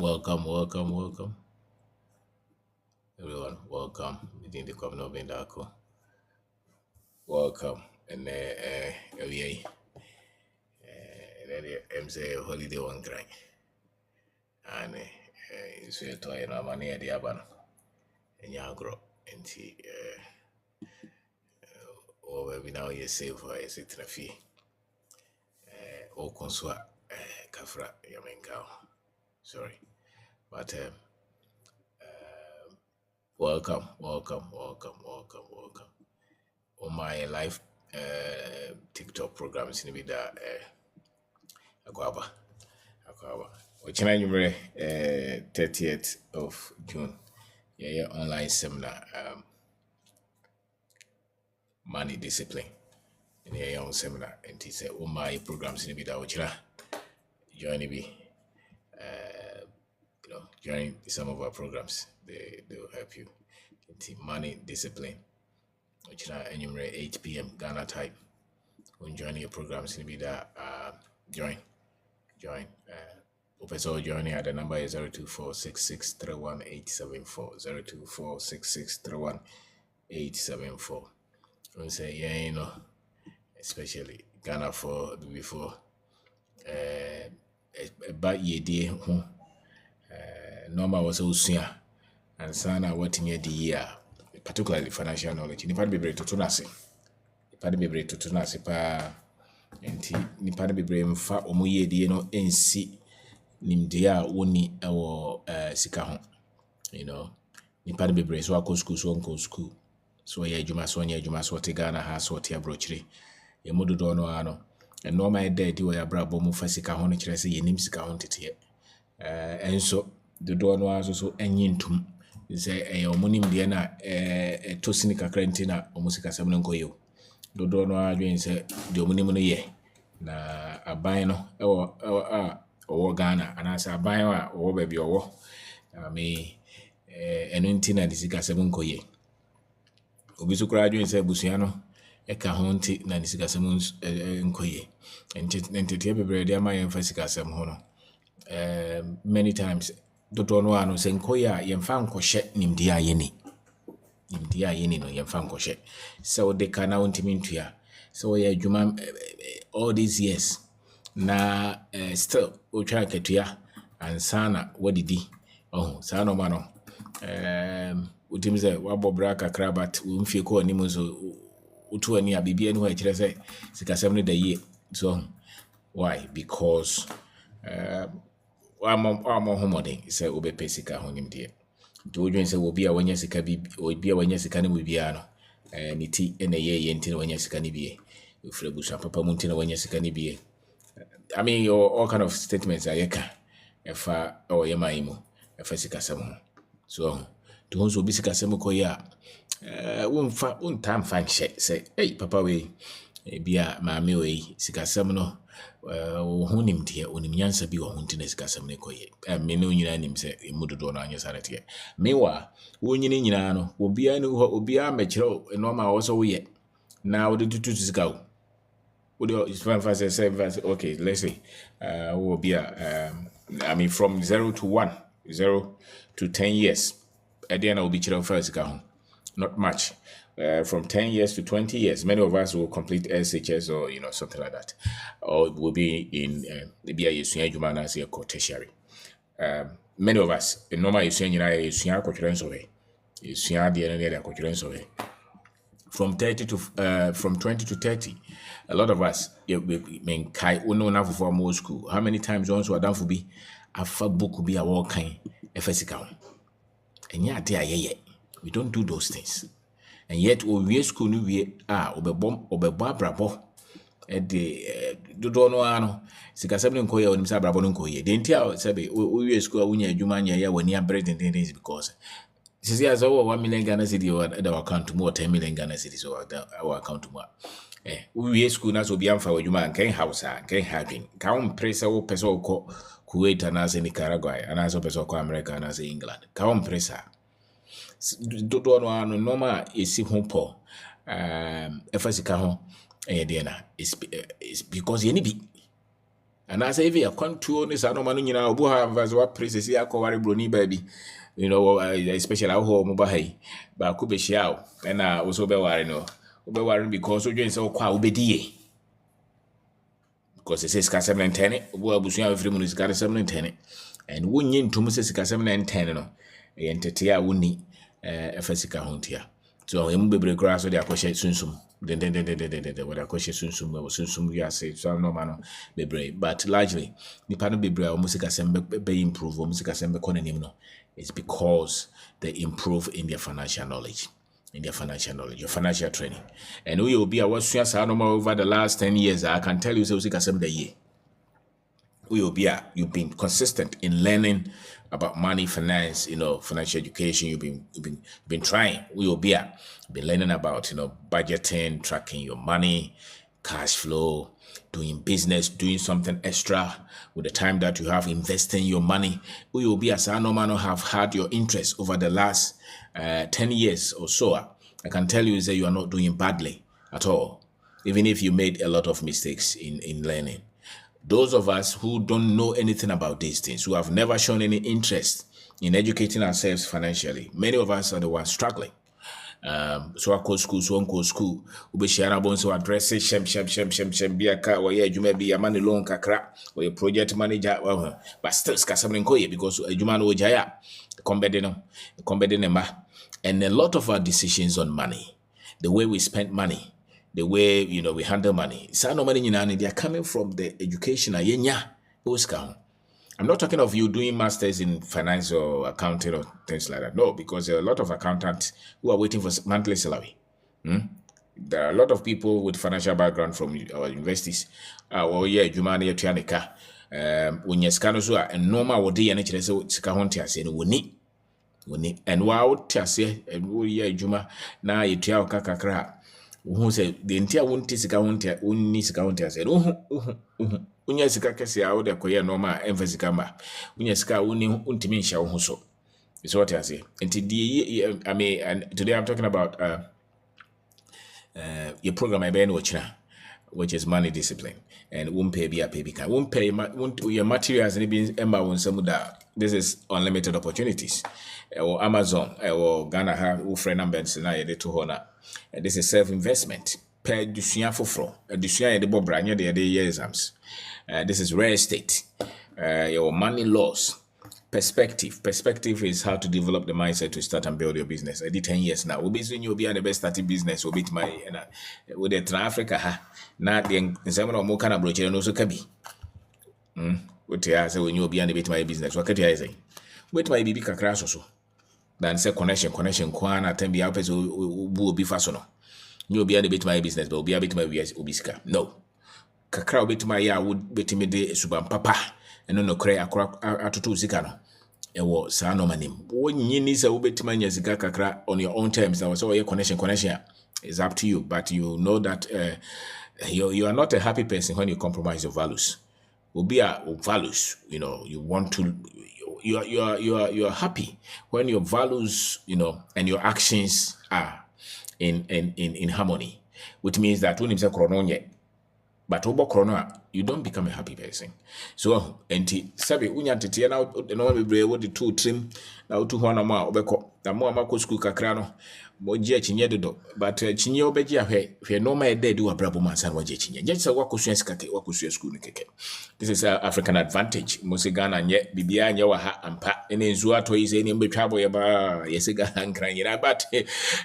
Welcome, everyone. Welcome within the Kwame of Indako. Welcome, and we and then say holiday one cry, and so you toy no money at the aban, and you grow, and see, over we now you save for a sit fee, o consua, kafra, yamenkao. Sorry, but welcome. On my live TikTok programs in Vida Akwaba. Which I remember 30th of June. Yeah, online seminar money discipline. In your own seminar and he said all my programs in Vida which join me join some of our programs. They will help you. Money discipline. Which now anywhere 8 p.m. Ghana time. When joining your programs in Vida join. Professor joining at the number is 02466318874. 02466318874. We say especially Ghana for before about ye dear normal was also and sana what in the year, particularly financial knowledge. Nipa be brave to tunase. Pa enti nipa be brave mfa omo ye die no ensi nimdia woni ewo sika ho. Nipa be brave so akọ school. So ye adwuma so te Ghana ha so te abrochire. Ye mododo no ano. And normal day di we abrabo mu fa sika ho no kire se ye nim sika ho tete. Enso dodo no aso so enyintum. Say omunim de na to sini kakra ntina omusika sam no nkoyo dodo no adwen say de omunim no ye na aban no owo Ghana anasa aban a owo ba bi owo me eno ntina de sika sam nkoye obi so kra adwen say busua no ka ho nti na de sika sam nkoye enti bebre de ama yemfa sika sam ho no many times dodo no ano senkoya yemfa nkɔhye nimdia yeni no yemfa nkɔhye so de kana wontimi ntua so ye adwuma all these years na still o twa katua ansana wadidi saa no ma no utimi sɛ wabɔbra kakra but womfie kɔ anim so utu ani abibia ni ho akire sɛ sikasɛm no da yie so why because I'm homoding say obepe sika ho nimde to odwen say obi a wanya sika bi obi a wanya sika ne bibia no ni ti ene ye nti na wanya sika ne bie ofrebusa papa mu nti na wanya sika ne bie I mean all kind of statements ayeka efa o ye mai mu efa sika sam ho so to ho so obi sika sam ko ya wonfa untam fan say hey papa we bia maame we sika sam no ho nimde onim nyansa bi wo ho ntina sika sam ne koye me no nyina nim se emudodo no anya sarete mewa wo nyina nyina no obia ne ho obia mekire no ma wo so wo ye na wo de tutu sika wo de say okay let's say wo obia I mean from 0 to 1 0 to 10 years again I will be kire first sika ho not much. From 10 years to 20 years, many of us will complete SHS or something like that, or will be in maybe a juma as a tertiary. Many of us, in normal from 30 to from 20 to 30, a lot of us mean kai uno na for more school. How many times once we are done for be a book be a walking efesika, and we don't do those things. And yet we school no we obebom abrabo de dodo no ano sika sebne nkoye onim sa abrabo no nkoye de ntia sebe we school awunya adwuma nya ya wani abred is because sisi as over 1 million Ghana cedi at our account more 10 million Ghana cedi so our account more we school na so bi amfa adwuma nkan house nkan having kan pressure wo pese ko Kuwait na se Nicaragua na so pese ko America na se England kan pressure dodo no ano normal esi ho po efasika ho de na is because ye ni bi And I say if you contour this no you know as what places here worry brony baby. You know, especially our home mobile, but could be shout and also be worry no. Be worry because we so kwa ubedi. Because it says 7 and 10, well, Busia every month is got 7 and 10. And when you to Mrs. 7 and 10, no, Entetia wuni, Fessica Huntia. So, him be grass with the Akoshe Sunsum. Then, what Akoshe Sunsum, we are safe, so no man be brave. But largely, the panel be brave, music assembly be improve, or music assembly no. It's because they improve in their financial knowledge. Your financial training. And we will be our students over the last 10 years. I can tell you, so the year. We will be you've been consistent in learning about money, finance, financial education. You've been trying. We will be been learning about, budgeting, tracking your money, cash flow, doing business, doing something extra with the time that you have investing your money. We will be as I normally have had your interest over the last 10 years or so. I can tell you that you are not doing badly at all, even if you made a lot of mistakes in learning. Those of us who don't know anything about these things, who have never shown any interest in educating ourselves financially, many of us are the ones struggling. So I call school, so uncle school, we share about so address shem be a car where you may be a money loan kakra or a project manager, but still scasaming koye because a Jumano Jaya, combedding and a lot of our decisions on money, the way we spend money, the way we handle money, they are coming from the education. I'm not talking of you doing masters in finance or accounting or things like that. No, because there are a lot of accountants who are waiting for monthly salary. There are a lot of people with financial background from our universities. Jumani Tianica, when you're scanner, and normal would be an HSO, and wow, Tiasia, and we Juma, now you tell Kakakra, who said the entire won't tisika said, Unya sika kesi out there koye normal emphasis kama. Unya sika untimisha uhuso. It's what I say. And today, and today I'm talking about your program I been watching, which is money discipline. And won't pay be a pay because won't pay your materials and being emma some that this is unlimited opportunities. Or Amazon or Ghana have friend numbers and I to honor. And this is self-investment. Per dusia fofro. Dusia de bobranya de year exams. This is real estate. Your money loss. Perspective. Perspective is how to develop the mindset to start and build your business. I did 10 years now. Obviously, you'll be the best starting business. Will be my with the Africa. Not the some of more kind of brochure and also kabi. What I say when you'll be the bit my business. What can I say? Wait my baby can crash also. Then say connection. Kwana ten be out will be fast no. You'll be the bit my business, but will be a bit my obiska. No. Kakra bit my ya would bet me de subam papa and no cray atutu zikano. Ewo sa no manim. When you need a bit my zika kakra on your own terms, now so your connection is up to you. But you know that you are not a happy person when you compromise your values. Will be a values, you want to you are happy when your values, and your actions are in harmony, which means that when you say chrono but obo chrono you don't become a happy person. So enti sabi unya tete na no bebre wo de two trim na otu ho na ma obeko na mo amako school kakra no mo je chinye dodo but chinye obeji ahwe no ma e dead wa brabo man san wa je chinye je se wakosua sikake wakosua school ni keke. This is African advantage. Mosigana nye bibia nye wa ha ampa ene nzu ato yi se ni mbetwa boye ba yesiga nkranyira but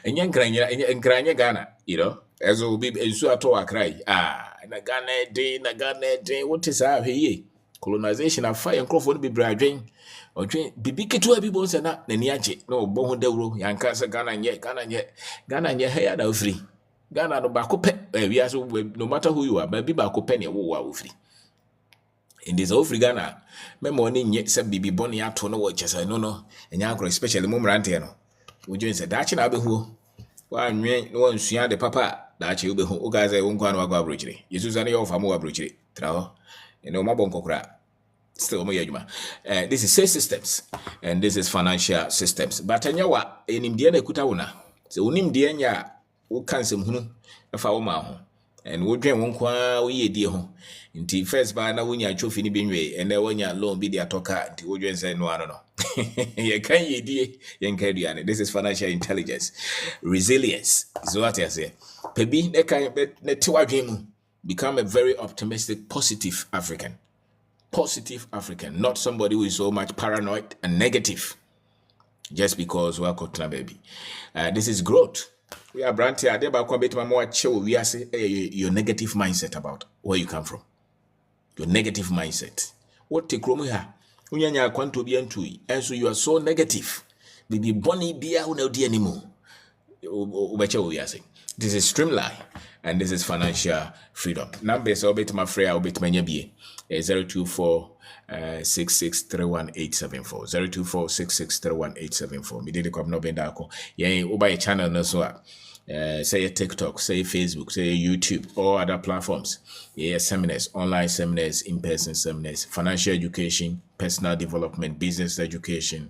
enye nkranyira Ghana, ezo bi nzu ato wa krai na Ghana day what is our here colonization of fire and crofon be bradwin or drink bibi ketu abi bon se na ni ache no bo ho dawro yanka se Ghana nye hair na free Ghana no ba ko pe we aso no matter who you are ba bi ba ko pe ne wo wa free in this Africa Ghana me mo ni nye se bibi bon ya to no wo chese no enya agro especially mo mrante no wo join se dachi na be hu wa nwen no nsua de papa dachi ube hu o guys e won kwa no agwa brochire yesu zane yo fa mo wa brochire traho mabon kokra still mo yaduma. This is sales systems and this is financial systems but anyawa enimdie na ekuta wona se onimdie nya wo kansem hunu fa wo ma ho and wo dwen won kwa wo ye die ho nti first ba na wonya trophy ni benwe and then wonya loan bi dia toka nti wo dwen say no ano no ye kan ye die ye kan duane. This is financial intelligence, resilience is what I say. Pebi ne kan ne tiwa dwen mu, become a very optimistic, positive African. Positive African, not somebody who is so much paranoid and negative just because we are cotton baby. This is growth. We are branded. I deba kwa bit more chill. We are say your negative mindset about where you come from. Your negative mindset. What take room here? Unyanya kwanto bi antui. And so you are so negative. Bibi boni bia una di anymore. Ubeche we are saying. This is Streamline, and this is financial freedom. Numbers obet my free obet manya bie. 024 6631874 024 6631874. Me did come no bendako. Yeah, uba a channel no so say TikTok, say Facebook, say YouTube, or other platforms. Yeah, seminars, online seminars, in-person seminars, financial education, personal development, business education,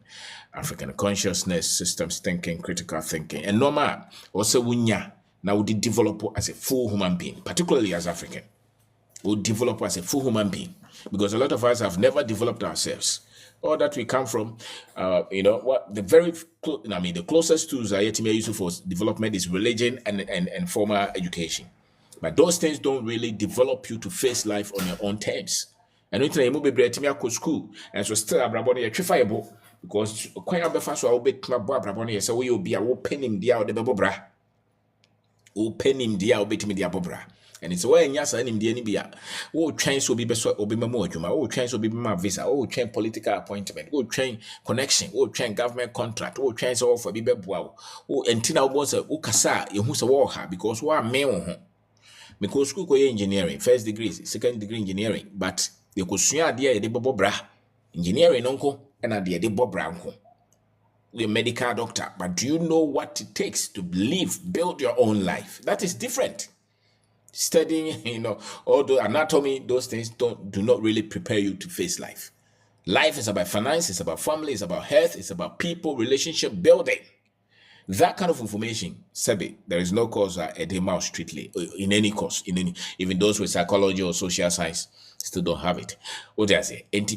African consciousness, systems thinking, critical thinking, and normal. Also, wunya now we develop as a full human being, particularly as African. We develop as a full human being because a lot of us have never developed ourselves. All that we come from, what the closest tools are yet useful for development is religion and formal education. But those things don't really develop you to face life on your own terms. And when you move to school, and so still abraboni trifiable because quite a bit fast so I'll be abraboni so we will be a penning the out the bobra. Open him the out bit me the bobra. And it's why nyasa nim de anibia wo twen so bi beso obi memo adwuma wo twen so bi ma visa wo twen political appointment wo twen connection wo twen government contract wo twen so for bi beboa wo entina wo say wo kasa ye hu say wo ha because wo ame wo ho because school ko engineering first degree second degree engineering but they ko sua ade ye de bobra engineering no nko na de de bobra nko we a medical doctor but do you know what it takes to build your own life? That is different. Studying, although anatomy, those things do not really prepare you to face life. Life is about finance, it's about family, it's about health, it's about people, relationship building. That kind of information, Sebi, there is no course at Edema strictly in any course, even those with psychology or social science still don't have it. What do I say? And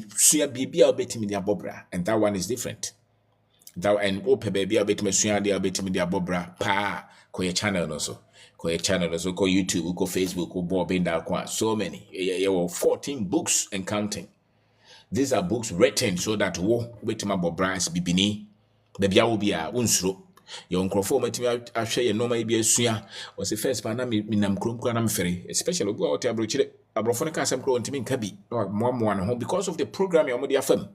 that one is different. That and open baby, I'll bet me bobra pa koye channel also. Channel also go YouTube, go Facebook, go Bob in that so many. 14 books and counting. These are books written so that wait my Bob Bryce bibini, the Biawubia, unsro. Your uncrophone met me I share your normal be a suya was the first panam minam crumquanam ferry, especially go out abrofonica some crow to me cabby or one home because of the program your media firm.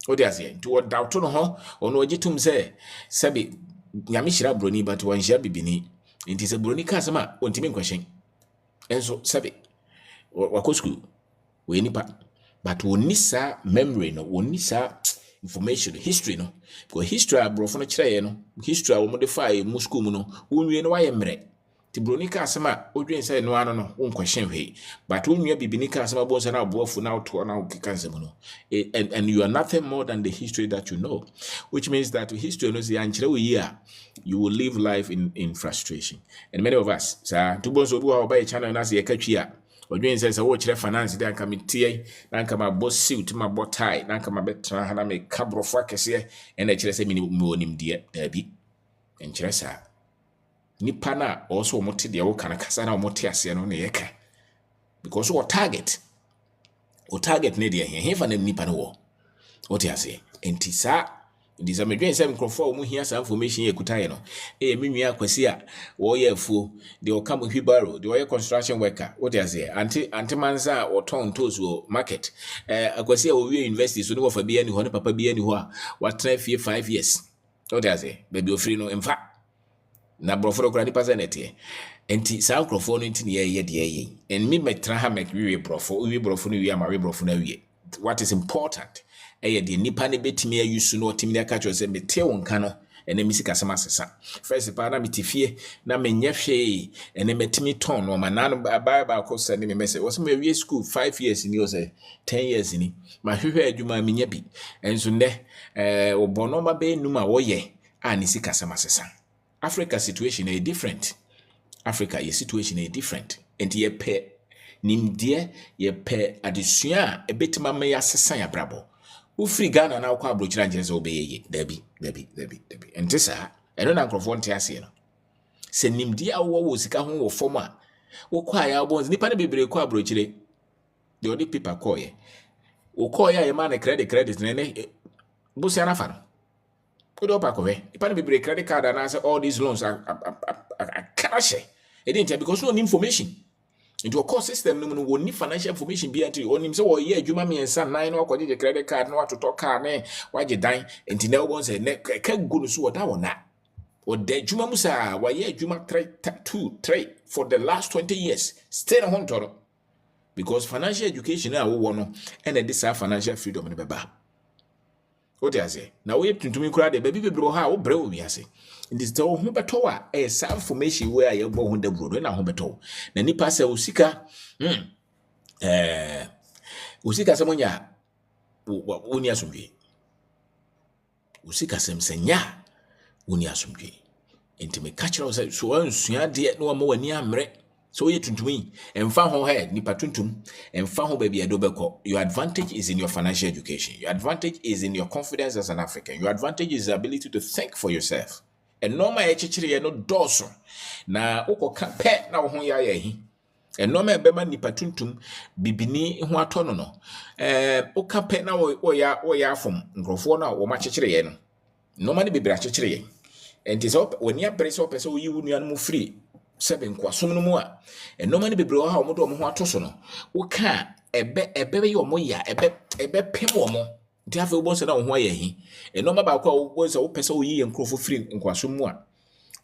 What they say to doubt to no or no jitum say, Sabi Yamishra Bruni, but one shall bibini. It is a brony casama, won't mean question. And so, Sabi, or school, we nipa, but we nisa memory, no, we nisa information, history, no, because history, bro, from a tray, no, history will modify muscumuno, we know I am read. The brony casama, Odrin say no, one question, hey, but when you be binica sama bones and our both now to an out cancemono, and you are nothing more than the history that you know, which means that history knows the answer year. You will live life in frustration. And many of us, sir, two bones will go by a channel as a catch here. Or doing says, I watch finance, then come in tea, then come my boss suit, my bow tie, then come my bet, and I make cabro fracas here, and I say, minimum dear, Debbie, and Chessa. Nipana also moted the old Kanakasana Motiasian on the Eka. Because what target Nadia here, for them Nipan war. What I say, and Tisa. This is a American 7 crofo, here some information ye kutayeno. Mimia Quesia, warrior fool, they will come with Hibaro, the warrior construction worker. What I say, Antimanza or Ton Toes will market. A Quesia will invest in Suno for being who Papa be anywhere. What 5 years? What I say, baby of free no, in fact. Na broforo grandi pasanete. Enti sa crofo into the ye. And me metraha make we brofo, we brofo, we are my brofo. What is important? The nipa ne betimi ayusu no otimi aka cho se mete wonka no ene misika sama sesa first pa na mitifie na menye hwe ene metimi ton no manano ba ko se ne me message was me wie school 5 years ni o se 10 years ni ma hwehwe adwuma menya bi enso ne obono ma be numa wo ye ani sika sama sesa. Africa situation is different. Africa, your situation is different. enti yɛpɛ nimdeɛ yɛpɛ adesua a ɛbɛtumi ama yɛasesa yɛ abrabɔ wofiri Ghana na wokɔ aburokyire ankyerɛ sɛ wobɛyɛ yie dabi ɛnte saa ɛno na nkurɔfoɔ nte aseɛ no sɛ nimdeɛ a wowɔ wɔ sika ho wɔ fam a wokɔ a yɛabɔ nipa no bebree kɔ aburokyire deɛ ɔde paper kɔɔyɛ wokɔɔyɛ a yɛma no credit ne ne bosia no afa no wode ɔpa kɔhwɛ nipa no bebree credit card anaasɛ all these loans akara hyɛ ɛde ntia because no information nti ɔkɔ system no mu no wɔni financial information bi ati ɔnim sɛ wɔyɛ adwuma mmiɛnsa nan na wakɔgye credit card na watotɔ car ne wagye dan nti na wɔn sɛ ne ka gu no so wɔda wɔna ɔda adwuma mu saa wɔyɛ adwuma 3 for the last 20 years still ho ntɔro because financial education a wɔwɔ no ɛna de saa financial freedom no bɛba what do I say na wɔyɛ tuntumi kura de baabi bebree wɔ ha wɔbrɛ wɔ wiase nti sɛ wo ho bɛtɔ a ɛyɛ saa information wei a yɛbɔ ho daburo na ho bɛtɔ na nipa sɛ wo sika wo sika sɛ monya wo ni asomdwe wo sika sɛ msanya wo ni asomdwe nti me ka kyerɛ wo sɛ so ansua de na wɔma wani amrɛ so woyɛ tuntumi ɛmfa ho ha nipa tuntum ɛmfa ho baabi ɛdo bɛkɔ your advantage is in your financial education your advantage is in your confidence as an African your advantage is the ability to think for yourself ɛnɔɔma ɛkyekyere no dɔɔso na wokɔka pɛ na wo ho yɛ ayɛ hi ɛnɔɔma ɛbɛma nipa tuntum bibini ho atɔ no no woka pɛ na wɔyɛ afom nkurɔfoɔ no a wɔma kyekyere no nɔɔma no bebree akyekyere yɛn ɛnti sɛ w'ani abere sɛ wopɛ sɛ woyi wo nua no mu firi sɛbe nkoasom no mu a ɛnɔɔma no bebree wɔ ha wɔmode wɔn ho ato so no woka ɛbɛyɛ wɔn yɛ ɛbɛpem wɔn nti afei wobɔ sɛ na wo ho ayɛ hi ɛnɔɔma baako a wobɔ sɛ wopɛ sɛ woyi yɛ nkurɔfoɔ firi nkoasom mu a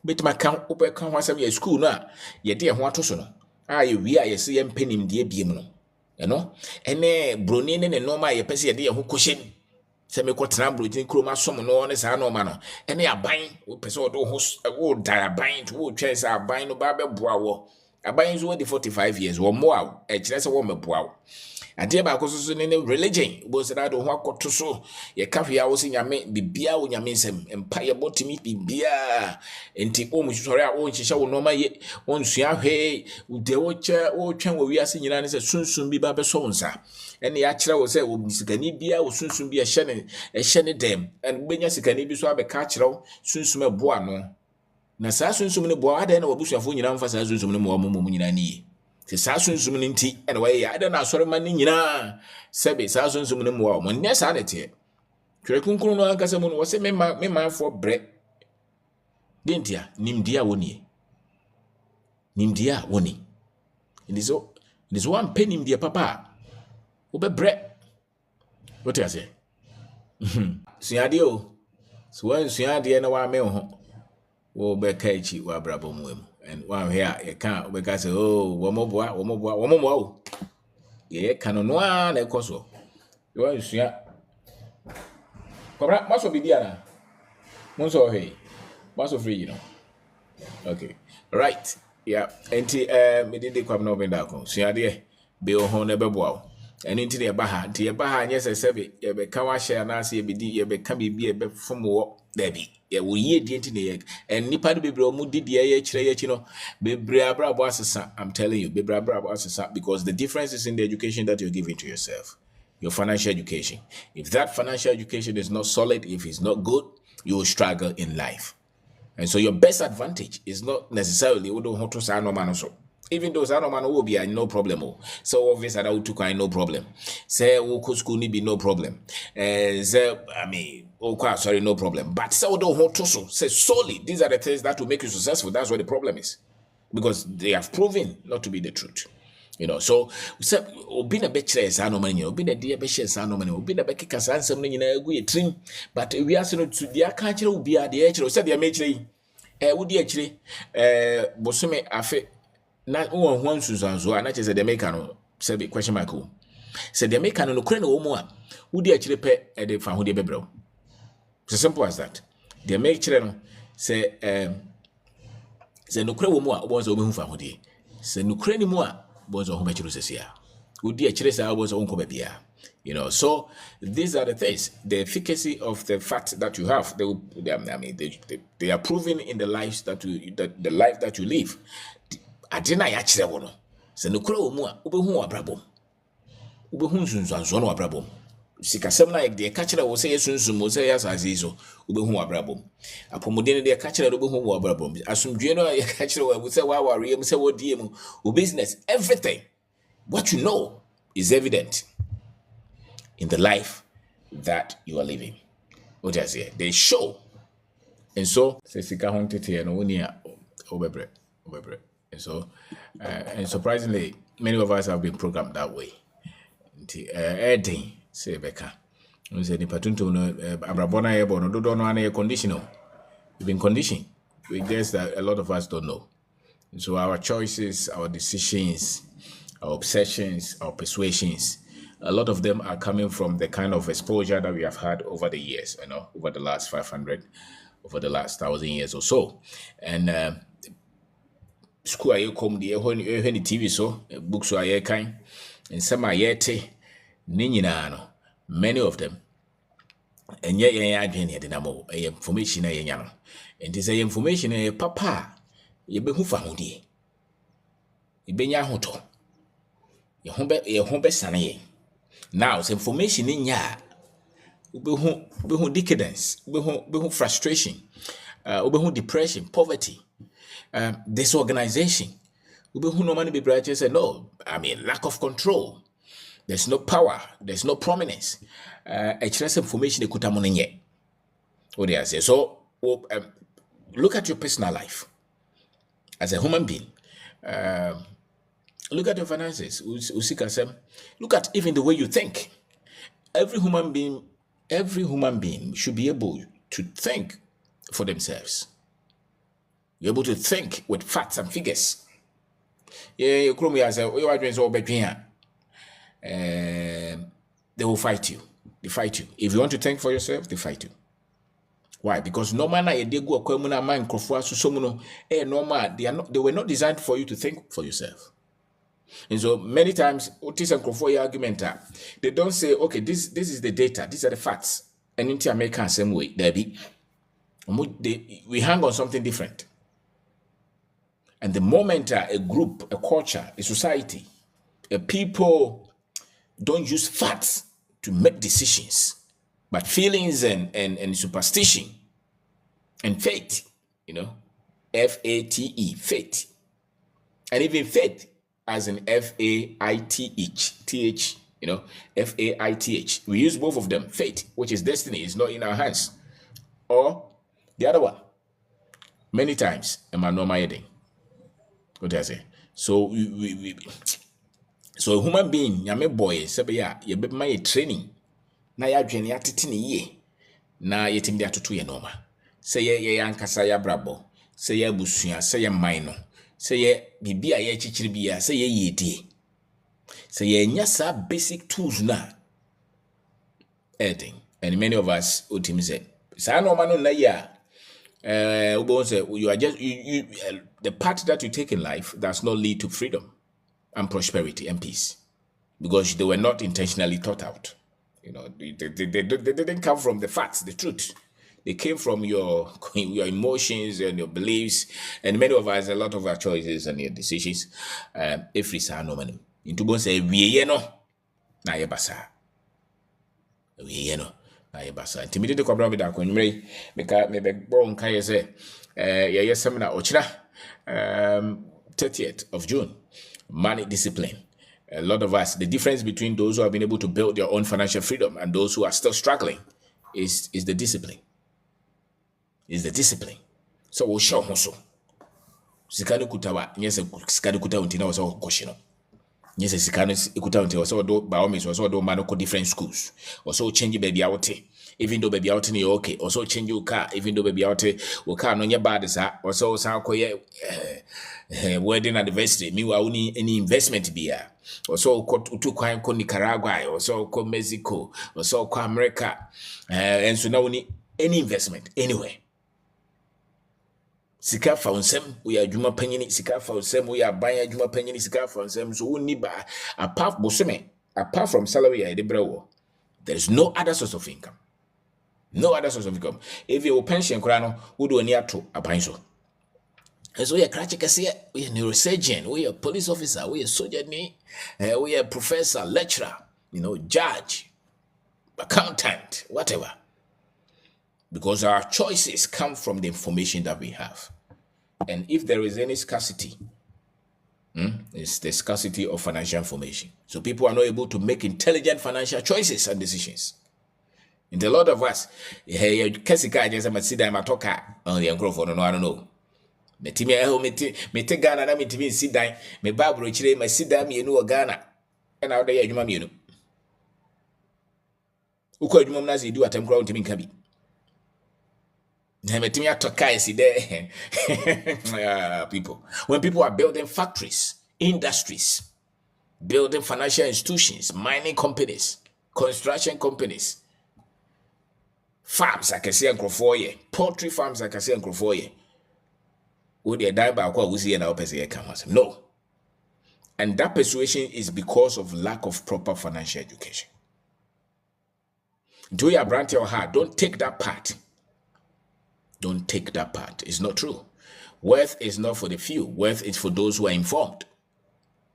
wobɛtumi wobɛka ho asɛm yɛ school no a yɛde yɛn ho ato so no a yɛwie a yɛsɛ yɛmpɛ nimdeɛ biem no ɛno ɛne broni ne nɔɔma a yɛpɛ sɛ yɛde yɛn ho kɔhyɛ mu sɛ mekɔtena burokyin kurom asom no ne saa nɔɔma no ɛne aban wopɛ sɛ wɔde woda aban nti wotwɛn sɛ aban no ba bɛboa wɔ aban nso wɔde 45 years wɔmmoa wo ɛkyerɛ sɛ wɔmmɛboa wo adeɛ baako so ne religion bo sɛ na de ho akɔto so yɛka hwea wo sɛ nyame bibia wo nyame nsɛm mpa yɛbɔ timi bibia nti o mu sɔre a o nhyehyɛ wo nɔɔma ye o nsua hwee de wo twɛn wɔ wiase nyina ne sɛ sunsun bi ba bɛsɔ wo nsa ɛne yɛakyerɛ wo sɛ wo sikani bia wo sunsun bi ɛhyɛ ne dɛm ɛne benya sikani bi so abɛka akyerɛ wo sunsun ɛboa no na saa sunsun no boa adɛn na wabusuafo nyina mfa saa sunsun no mu mu nyina nie sɛ saa sunsun no nti ɛna wɔyɛ adɛn na asɔre ma ne nyina sɛbe saa sunsun no mu wa mo nyɛ saa nɛteɛ twere kunkun no ankasa mu no wɔsɛ memaafo brɛ dentia nimdia wonie nimdia woni ndi so wan pɛ nimdia papa wobɛbrɛ wote ase suade o so wan suade na wa me ho wo bɛka echi wa brabo mu emu and one here you can't because oh womoboa o ye kanono a na ekoso you want sua kobra maso bidia na monso hey maso free you know okay right yeah enti me did kwam no benda ko sua de be o ho na beboa o eno nti ne ba ha nti ye ba ha nye sesebe ye be ka wa share na ase ye bedi ye be ka bibia be fom wo dabi ye wo yie die nti ne ye en nipa de bebre o mu di die ye kire ye chi no bebre abrabo asesa I'm telling you bebre abrabo asesa because the difference is in the education that you're giving to yourself your financial education if that financial education is not solid if it's not good you will struggle in life and so your best advantage is not necessarily we don't want to say no man so even though no man will be no problem so obvious that I took no problem say we could school ni be no problem say I mean sorry no problem but so don't want to say solely these are the things that will make you successful that's what the problem is because they have proven not to be the truth you know so say obi na be kire say no man obi na de be share say no man obi na be keka say ansem no nyina egu etrim but we ase no to dia ka kire obi a de kire say de me kire wodi akire bosome afe na won ho nsusanso a na che say de make no say be question mark o say de make no kure na wo mu a wodi akire pe e de fa ho de bebrɛ it's as simple as that de make kire no say no kure wo mu a obo so obehu fa ho de say no kure ni mu a bozo ho be kire sesia wodi akire say obo so wonko ba bia you know so these are the things the efficacy of the fact that you have they are proven in the lives that the life that you live adina ya kire wo no Se no kura omu a obehu abrabom. Obehu sunsunso no abrabom. Sikasɛm na de ka kyerɛ wo sɛ yesunsum wo sɛ yasase so obehu abrabom. Apomuden de ka kyerɛ no obehu wo abrabom. Asomdwe no ye ka kyerɛ wo sɛ wa ware mu sɛ wodie mu, wo business, everything. What you know is evident in the life that you are living. What I say, they show. And so, say sika hon tete no woni a obebre. And so, and surprisingly, many of us have been programmed that way. Nti say beka. We say ni patuntum no abrabona ye bo no do no ana conditional. We've been conditioned. We guess that a lot of us don't know. And so our choices, our decisions, our obsessions, our persuasions, a lot of them are coming from the kind of exposure that we have had over the years, over the last 500, over the last 1,000 years or so. And school I come the when TV so books are kind and some are yet no many of them and yet again the number information and it is a information a papa ye be hu fa hodie ye benya hoto ye ho be sane now this information in ya be hu decadence be hu frustration be hu depression, poverty, disorganization. Be hu no man be bright say no, I mean lack of control. There's no power, there's no prominence. Excess information they kuta monenye. What they say. So look at your personal life as a human being. Look at your finances. Look at even the way you think. Every human being should be able to think for themselves. You're able to think with facts and figures. Yeah, they will fight you. They fight you. If you want to think for yourself, they fight you. Why? Because normal they were not designed for you to think for yourself. And so many times, Otis and Crawford argument, they don't say, okay, this is the data, these are the facts. And in America, same way, we hang on something different. And the moment a group, a culture, a society, a people don't use facts to make decisions, but feelings and superstition and faith, F-A-T-E, faith. And even faith as in F-A-I-T-H, F-A-I-T-H. We use both of them. Faith, which is destiny, is not in our hands. Or the other one. Many times, what do I say? So so a human being, yame boy, sebeya, ye be my training. Na ya dwene ya tete ne ye. Na ye tim de atoto ye normal. Say ye ankasa ya brabo. Say ye busua, say ye man no. Say ye bibia ye chichiri bia, say ye yedie. Say ye nya sa basic tools na. Everything. And many of us utim say, sa normal no na ya. You are just the path that you take in life does not lead to freedom and prosperity and peace, because they were not intentionally thought out. They didn't come from the facts, the truth. They came from your emotions and your beliefs, and many of us, a lot of our choices and your decisions, if we say no money, into go say we no na ye basa, we no. Intimidate the cobra with that conway, because maybe born can say, yes, seminar ochra, 30th of June, money discipline. A lot of us, the difference between those who have been able to build their own financial freedom and those who are still struggling is the discipline. Is the discipline. So we'll show also. Sikano kutawa, yes, Sikano kuta untina was all koshino. Yes, Sikano ikuta until was all do Baomis was all do manoko different schools. Also change baby out. Even though baby out in your okay, also change your car, even though baby out will car on your bad is also sound wedding anniversary, meanwhile only any investment be also to quite Nicaragua, also called Mexico, also called America, and so now we need any investment anywhere. Sika found some, we are Juma Penny, Sika found some, we are buying Juma Penny, Sika found some, so we need apart from salary, there is no other source of income. No other source of income. If your pension, Krano, would do any to a pinso. And so we are cracking we are neurosurgeon, we are police officer, we are soldier, we are professor, lecturer, judge, accountant, whatever. Because our choices come from the information that we have. And if there is any scarcity, it's the scarcity of financial information. So people are not able to make intelligent financial choices and decisions. And a lot of us, I don't know. Mete Ghana na metimi si dan me babro chire ma si dan mienu o Ghana e na oda ya adwuma mienu ukọ adwuma na ze di watam kra ntimi nka bi na metimi atoka esi there. People, when people are building factories, industries, building financial institutions, mining companies, construction companies, farms like I say Nkrofo, poultry farms like I say Nkrofo, no. And that persuasion is because of lack of proper financial education. Do your brand your heart. Don't take that part. Don't take that part. It's not true. Wealth is not for the few. Wealth is for those who are informed.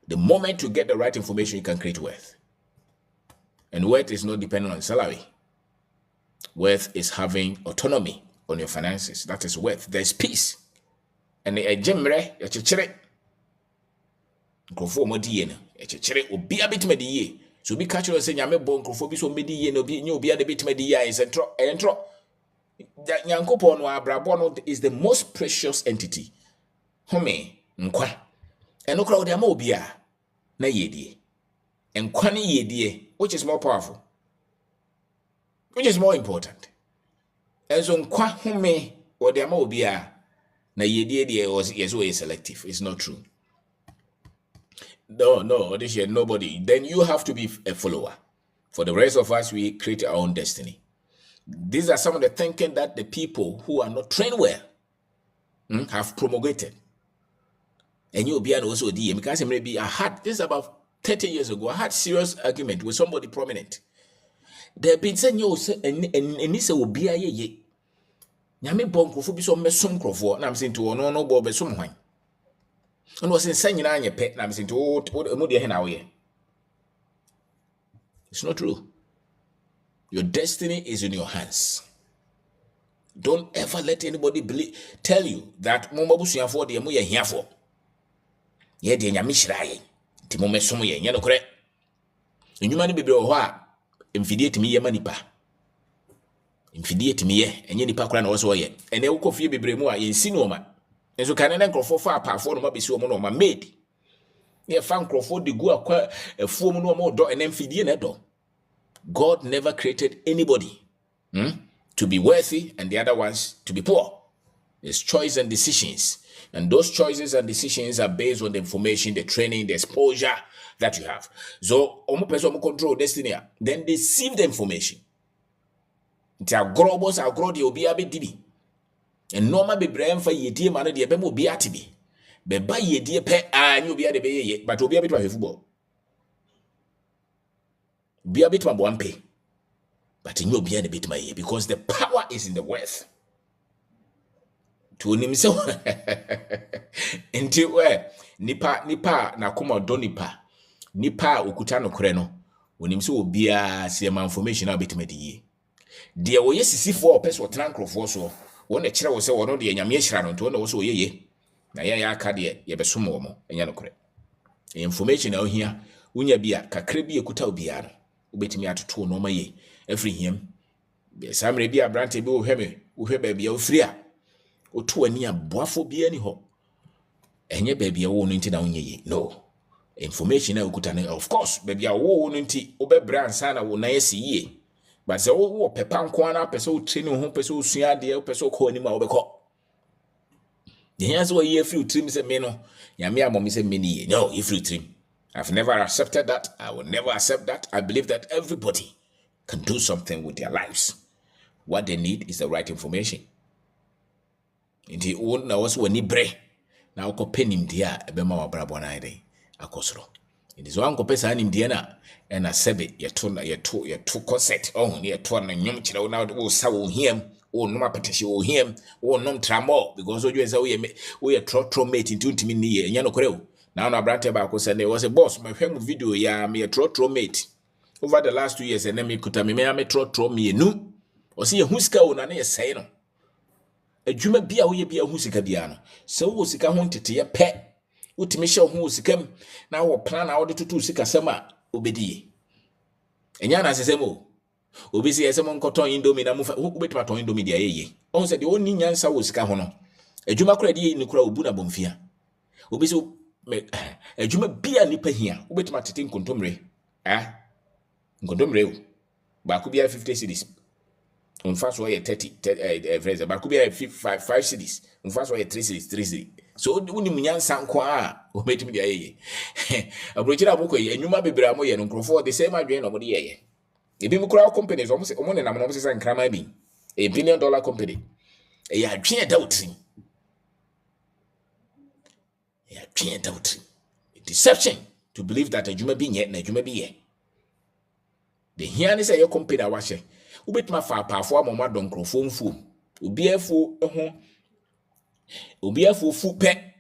The moment you get the right information, you can create wealth. And wealth is not dependent on salary. Wealth is having autonomy on your finances. That is wealth. There's peace. And a jemre, a chichere. Grofo modi no, a chichere, obi a bit mediye. So be catch you saying, Yame bon, grofo so mediye no be a bit mediya is entro. Nyankopon wa abrabono is the most precious entity. Home, nkwa. Eno kra odi ama obi a na yedie. Nkwa ni yedie, which is more powerful? Which is more important? Enzo nkwa home odi ama obi a na yedie was always selective. It's not true. No, this year nobody. Then you have to be a follower. For the rest of us, we create our own destiny. These are some of the thinking that the people who are not trained well have promulgated. And you'll be also a DM. Because maybe this is about 30 years ago, I had serious argument with somebody prominent. They've been saying, and this will be a ye. Nyame bon krofo bi so mesum krofo na am saying to no bo besum hwan. And was saying na anye pe na am saying to mo de he na wo ye. It's not true. Your destiny is in your hands. Don't ever let anybody tell you that mo mabusuafo de mo ye hiafo. Ye de nyame hira ye. Ti mo mesum ye nya no kore. Enwuma ne bebre ho a emfidie timi ye manipa. Mfidie timiye enye nipa kora na wo so ye ene wo kofie bebremu a yensi no ma enso kan na nkrofo fa apafo no ma besi wo no ma made ye fa nkrofo de gu akwa afuo mu no ma do ene mfidie na do. God never created anybody to be wealthy and the other ones to be poor. There's choice and decisions, and those choices and decisions are based on the information, the training, the exposure that you have. So omo person control destiny, then they receive the information. Nti agrobos agro de obi abedibi enoma bebrem fa yedie ma no de be mo obi atibi be ba yedie pe anyi obi ade be ye but obi abetu ahwefubo obi abetu abo ampe but anyi obi ade betu ma ye because the power is in the wealth to onim se nti nipa na koma do nipa okuta no kore no onim se obi a se ma information a betu ma de ye de wo yesisifo opese otena nkrofo so won na kire wo se wono de nyame ahira no to won na wo so oyeye na ya aka de ye besom wo mo enya no kore information na ohia unya bia kakra bi ekuta obia no obetimi atoto no maye afri hiam be samre bia brante bi wo hweme wo hwe ba bia ofri a oto ani aboafo bia ni ho enye ba bia wo no nti na unyeye no information na okuta no of course ba bia wo no nti obebra ansa na wo na yesi ye. But say wo pepa nko na pese o training ho pese o sua de o pese o ko anima obekọ. The hands were ye free trim say me no. Nyame amom say me ni. No, you free trim. I've never accepted that. I will never accept that. I believe that everybody can do something with their lives. What they need is the right information. Inti won na was wani bre. Na uko penim dia ebema wa brabo na ide akosoro. It is one kopesa anim dia na ena sebe yeto concert oh ne yeto na nwom kire na wo sa wo hiam Oh, no petition, oh, him, oh, no tramo, because you say we are trotro mate into me, and Yano Crow. Now, no brante back was there was a boss, my film video, ya me a trotro mate. Over the last 2 years, and then me could me a trotro me, no, or see a huska on an say no. A juma be a husika biano. So was a wanted to your pet. Utimi show who's come now plan out to 2 sika summer, obedi. And Yana says, Obisi esemon koton indomie na mufa ubetuma ton indomie dia yeye. On said the only nyansa wo sika ho no. Adwuma kora die ni kora obu na bomfia. Obisi adwuma bia nipa hia ubetuma tete nkontomre. Nkontomre o. Ba ku bia 50 cedis. Unfa so ye 30 phrase ba ku bia 5 cedis. Unfa so ye 3 cedis 3 cedis. So uni munyansa nko a obetuma dia yeye. Abrochira boko ye anwuma bebra mo ye no nkrofo the same adwen no mo de yeye. Ebi mu kura companies almost na nam no say nkrama bi $1 billion company e ya adwen doubting deception to believe that adwuma bi nye na adwuma bi ye the here ni say your company awahye ubetuma fa paafo amoma donkrofo mfu obi afo fu pe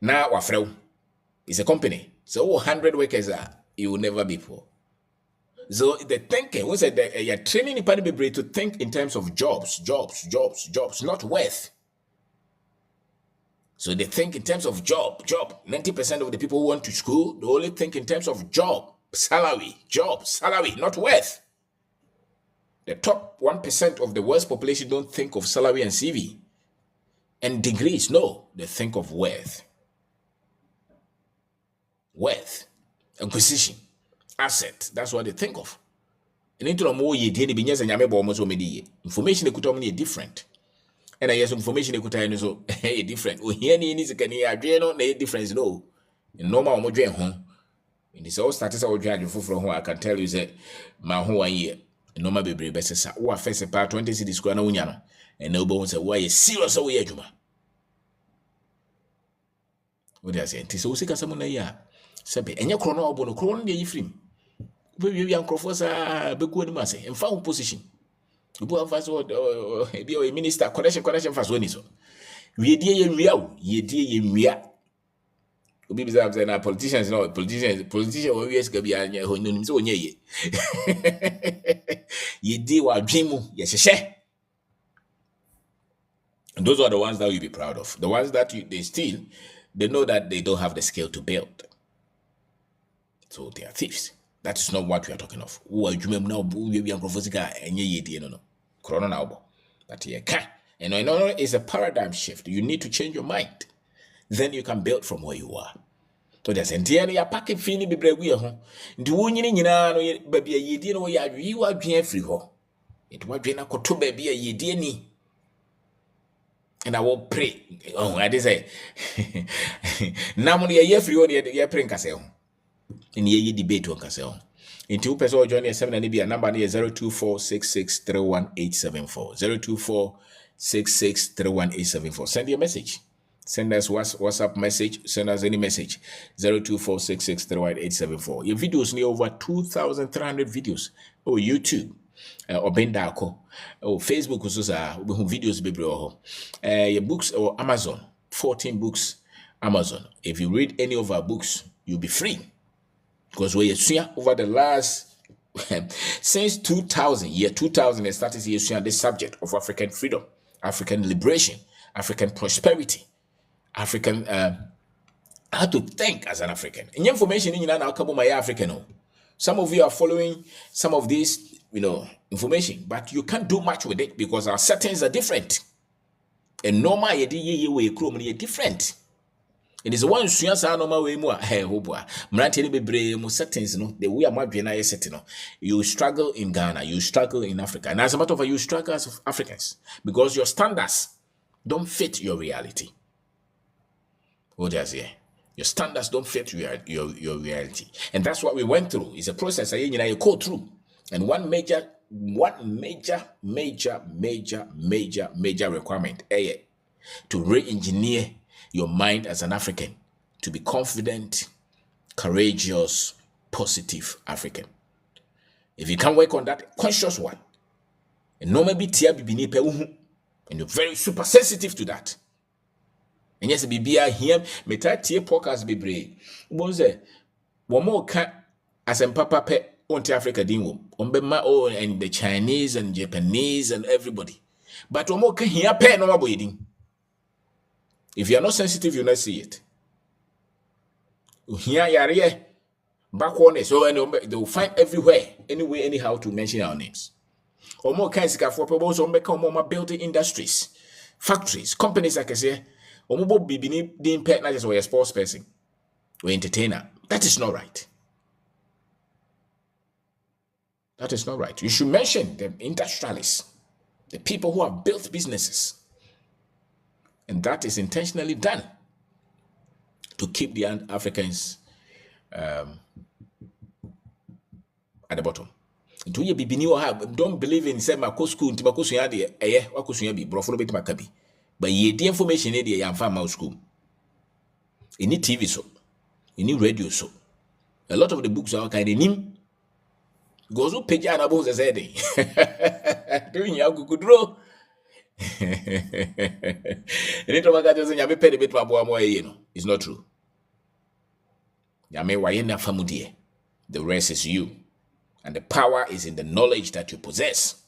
na wafrew. It's a company, so 100 workers you will never be poor. So the thinking, we said that you're training the party to think in terms of jobs, not worth. So they think in terms of job. 90% of the people who went to school, they only think in terms of job, salary, not worth. The top 1% of the world's population don't think of salary and CV and degrees. No, they think of worth, acquisition, asset. That's what they think of. And into more ye did be yes and yamebo almost medi. Information they could different. And I yes information they could so different. We hear ni is can hear no difference no. In normal mo dwen ho. In this all status I will judge from who I can tell you say my whole 1 year. Normal bebre best who are first part 20 cities square no unyano. And no bones say why serious away juma. What do I say? Tis so sick as someone ya. Sabe enya krono obo no krono dey free. We ankrofo be go anima say emfa wo position. Obu anfa so be a minister connection fa so ni so. We die ye nwia. Obi be say na politicians we yes ga bia nya ho nim say onye ye. Ye die wa dwemu ye hyehyɛ. And those are the ones that you'll be proud of. The ones that they know that they don't have the skill to build. So they are thieves. That is not what we are talking of. Who are you now? We are professor and ye no. Corona now. But ye can. And I know it's a paradigm shift. You need to change your mind. Then you can build from where you are. So there's entire ya packet fini be brewe ho. Nti wo nyini nyina no ba bia yedie no ya adwi wa adwen afiri ho. It wa adwen akoto ba bia yedie ni. And I will pray. Oh, I did say. Now when you free on your pray nkase in ye debate on kase on. Into person join your 7 and be a number near 02466318874. 02466318874. Send your message. Send us WhatsApp message. Send us any message. 02466318874. Your videos near over 2,300 videos. Oh, YouTube. Obendako. Oh, Facebook also videos be your books or Amazon. 14 books. Amazon. If you read any of our books, you'll be free. Because we are over the last since 2000, year 2000, they started to this subject of African freedom, African liberation, African prosperity, African how to think as an African. And information in now come my African. Some of you are following some of these, information, but you can't do much with it because our settings are different. And normal ye different. It is one suyansa normal way more hobwa. Mranti be brave mo settings no the way am adwena setting no. You struggle in Ghana, you struggle in Africa. And as a matter of fact, you struggle as Africans because your standards don't fit your reality. What does here? Your standards don't fit your reality. And that's what we went through. It's a process you go through. And one major requirement to re-engineer your mind as an African to be confident, courageous, positive African. If you can work on that, conscious one, And no maybe tia bibini pe uhu. And you're very super sensitive to that. And yes, bibia here, meta tie podcast bebre. Bonze, womo ka asempapa pe onti Africa dinwo. Ombema oh and the Chinese and Japanese and everybody. But womo ka here pe no mabo yedin. If you are not sensitive, you'll not see it. Here yare back on so they will find everywhere, anyway, anyhow to mention our names. Or more kinds of proposals on become more building industries, factories, companies like I say, or mobile be being pet not just a sports person or entertainer. That is not right. That is not right. You should mention the industrialists, the people who have built businesses. And that is intentionally done to keep the Africans at the bottom. Into ye bibini or have don't believe in say mako school nti mako suya de wako suya bi brofo no betima kabi. But ye the information e de yamfa ma school. Any TV so, any radio so. A lot of the books are kind of nim. Goes up page and above the day. Doing ya gugudro. It's not true. The rest is you. And the power is in the knowledge that you possess.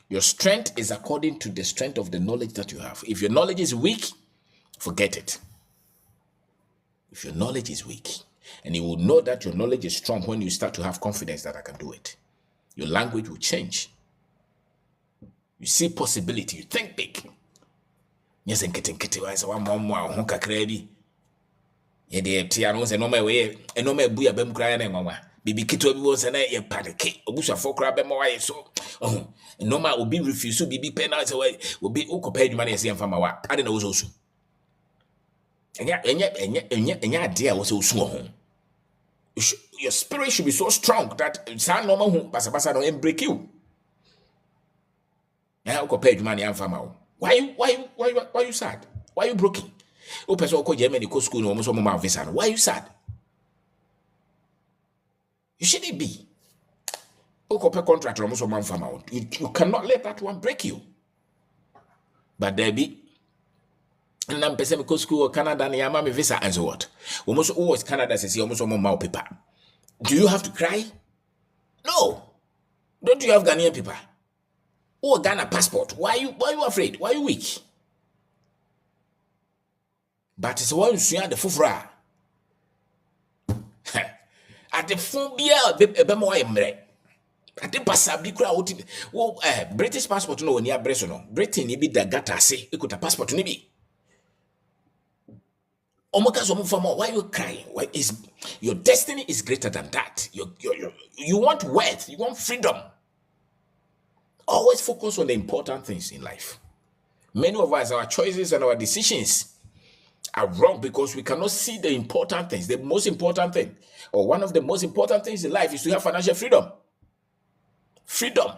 Your strength is according to the strength of the knowledge that you have. If your knowledge is weak, forget it. If your knowledge is weak, and you will know that your knowledge is strong when you start to have confidence that I can do it. Your language will change. You see possibility. You think big. Yes, and getting one more honka crabby. Ye de tiano se no my way, and no my buya bem crying and mama. Bibi kito was an air panic. Obusa for crab and more so. Oh, and no man will be refused to be penalized away, will be all compared money as from my I don't know also. And yet, dear was so small. Your spirit should be so strong that some normal home, Pasabasa don't break you. Now compared money and farmer. Why you sad? Why you broken? O person ko Germany ko school no so mama visa. Why you sad? You shouldn't be. O ko contract no so man farmer. You cannot let that one break you. But there be and I'm person ko school or Canada na yama me visa and so what? Almost always Canada says almost mama paper. Do you have to cry? No. Don't you have Ghanaian paper? Or Ghana passport? Why are you afraid? Why are you weak? But it's one you the fufra. At the phobia, bemo emre. At the pasabi crowd. Well, British passport no near Bresono. Britain ni be the gata say you could a passport ni be. Why are you crying? Why is your destiny is greater than that? You want wealth, you want freedom. Always focus on the important things in life. Many of us, our choices and our decisions are wrong because we cannot see the important things. The most important thing, or one of the most important things in life, is to have financial freedom. Freedom.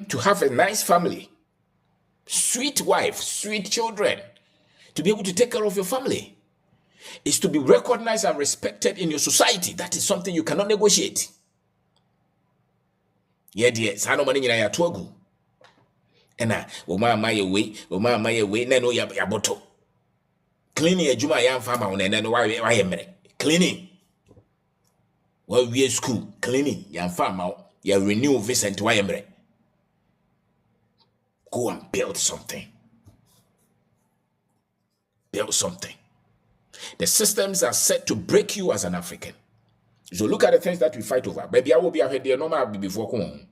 To have a nice family, sweet wife, sweet children, to be able to take care of your family, is to be recognized and respected in your society. That is something you cannot negotiate. Yeah, dear, Sano Mani ya Togu. And Oma my way, Nano Yaboto. Cleaning a Juma Yam farmer on and then why am I? Cleaning. Well, we are school, cleaning, Yam farmer, ya renew Vincent Wyamre. Go and build something. Build something. The systems are set to break you as an African. So look at the things that we fight over. Baby, I will be ahead there. Normal before come on.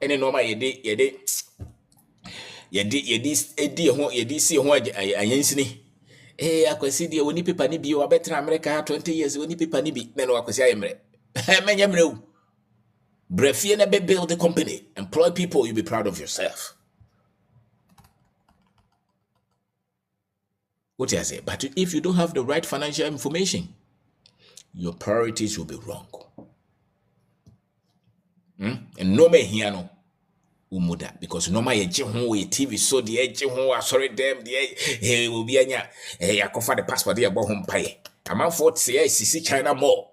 Any normal ye see ho ayansini. Akwesi dia oni paper ni bi o abetra America 20 years oni paper ni bi. Na no akwesi ayemre. Menyemre o. Brefie na be build the company, employ people, you be proud of yourself. What I say? But if you don't have the right financial information, your priorities will be wrong. And no me here no umuda because no ma ye TV so the eje ho sorry them the will be anya yakofa the passport there bo hom paye. Amount for say sisi China more.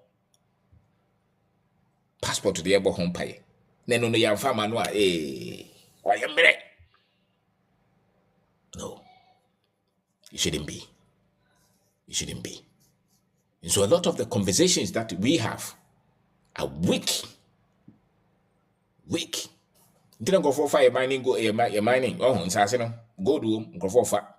Passport there bo hom paye. No yamfa manu Why am I? No, it shouldn't be. It shouldn't be. And so a lot of the conversations that we have are weak. Weak. Didn't go for fire mining, go a mining. Oh, in Sassino, go do go for fat.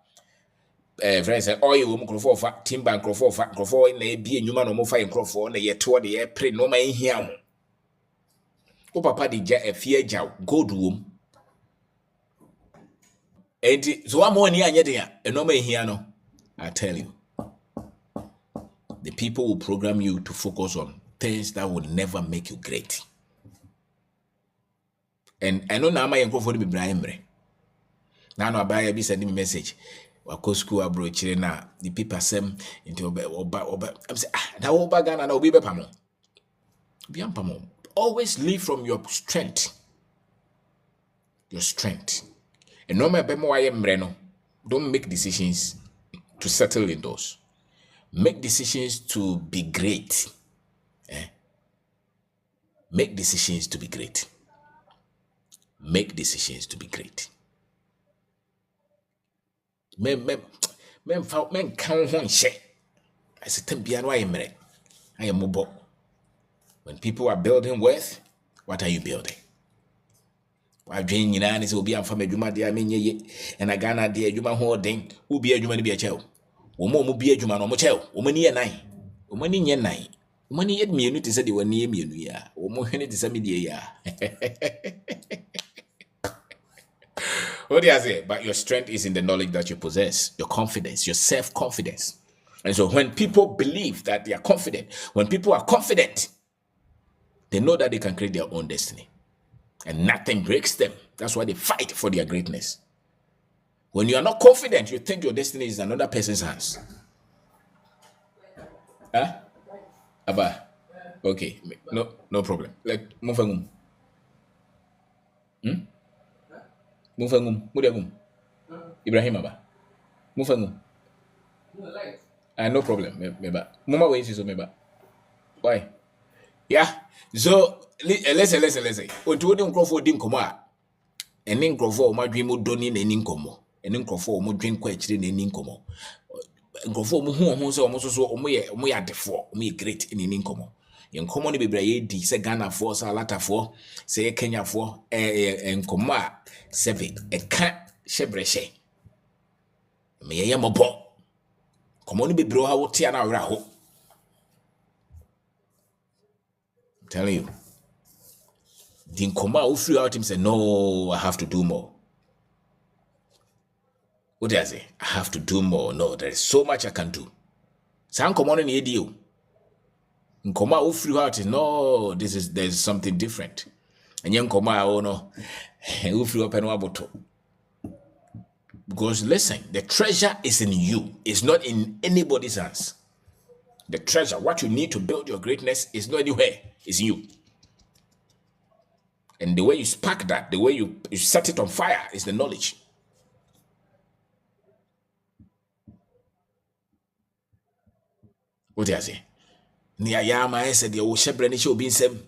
Friends say, oh, you go for fat, timber and for fat, go for in a be a human or more fire and for and a year toward the air, pray no man here. Oh, papa, did a fear jow, go do. And so I'm more near there, and no man here, no. I tell you, the people will program you to focus on things that will never make you great. And I know now my uncle for the Brian. Now I buy a sending me message. Wako school abroad na the people sem into oba. I'm say that oba Ghana na obi be pamo. Be pamo. Always live from your strength. Your strength. And no matter no, don't make decisions to settle in those. Make decisions to be great. Make decisions to be great. Make decisions to be great. Men count one share. I said, I am mobile. When people are building wealth, what are you building? Why dream you know, will be a family, and I Ghana dear, you my holding, who be a human be a child. Woman be a human or motel, woman near nine, woman in your nine. Money yet me unity said you were near me, yeah, or more unity some media. What do you say? But your strength is in the knowledge that you possess, your confidence, your self-confidence. And so when people believe that they are confident, when people are confident, they know that they can create their own destiny. And nothing breaks them. That's why they fight for their greatness. When you are not confident, you think your destiny is in another person's hands. Huh? Abba. Okay. No problem. Like, move Mufangum, Mudagum. Ibrahim Abba. Mufangum. No problem. Meba. Mama waits is meba. Why? Yeah. So listen. What do you for dim coma? And then Grofo, my dream would don in an income. And then Grofo, more drink quite in an income. Grofo, who so almost so we are the four, me great in an income. In common be brave, say Ghana for, Salata for, say Kenya for, and Koma, seven, a cat, shebreshe. Me a mobo. Common be bro, how Tiana Raho. I'm telling you. Din Koma who flew out him say, no, I have to do more. What does it? I have to do more. No, there is so much I can do. San common in the deal. Nkoma who flew out, no, there's something different. And young Nkoma, oh no, who flew up and waboto. Because listen, the treasure is in you. It's not in anybody's hands. The treasure, what you need to build your greatness is not anywhere. It's in you. And the way you spark that, the way you set it on fire is the knowledge. What do you say? Nia yama said the shebrani show being sem.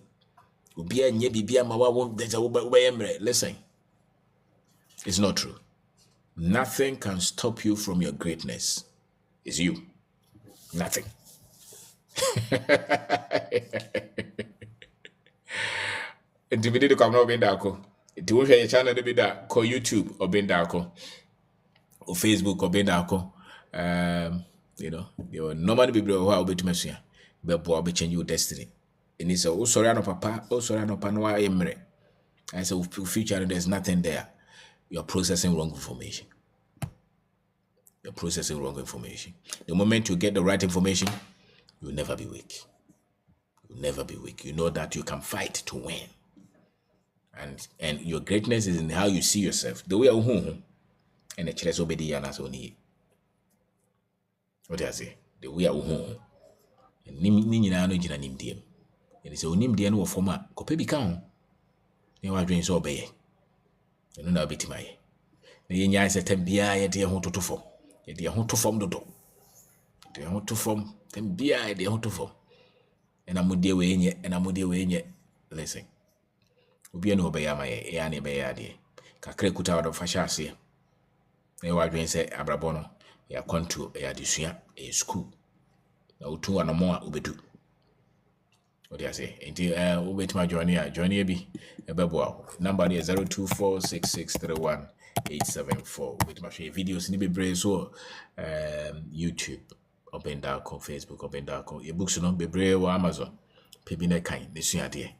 Ubia nye bibia mawa won't listen. It's not true. Nothing can stop you from your greatness. It's you. Nothing. And to be the come over Dako. To watch your channel to be that call YouTube or Bendako or Facebook or Bendako. You know, there were normally people who are to Messia. But will be change your destiny. And he said, oh, sorry, no, papa, oh, sorry, no, panwa emre. I said, future, there's nothing there. You're processing wrong information. You're processing wrong information. The moment you get the right information, you'll never be weak. You'll never be weak. You know that you can fight to win. And your greatness is in how you see yourself. The way you home and the children obedience only. What do I say? The way you home. Ni nyina no gina nimdiem. Ene se onimdie no wo foma kope bi ka ho. Ne wa dwen so obeye. Eno na obetimaye. Ne yenya se tambia ye de ho totofom. Ye de ho tofom dodo. De ho tofom tambia ye de ho tofom. Ena modie we nye, ena modie we nye. Listen. Obi eno obeye amaye, e ya na ebeye ade. kakra kuta wado fasha ase na wa dwen say abrabo no ya control ya desua e school na utu anomo a obedu what you say enti obetima journey bi ebebo number is 0246631874 obetima share videos ni bebre so YouTube open down on Facebook open down on your books no bebre or Amazon pebi na kan nesua de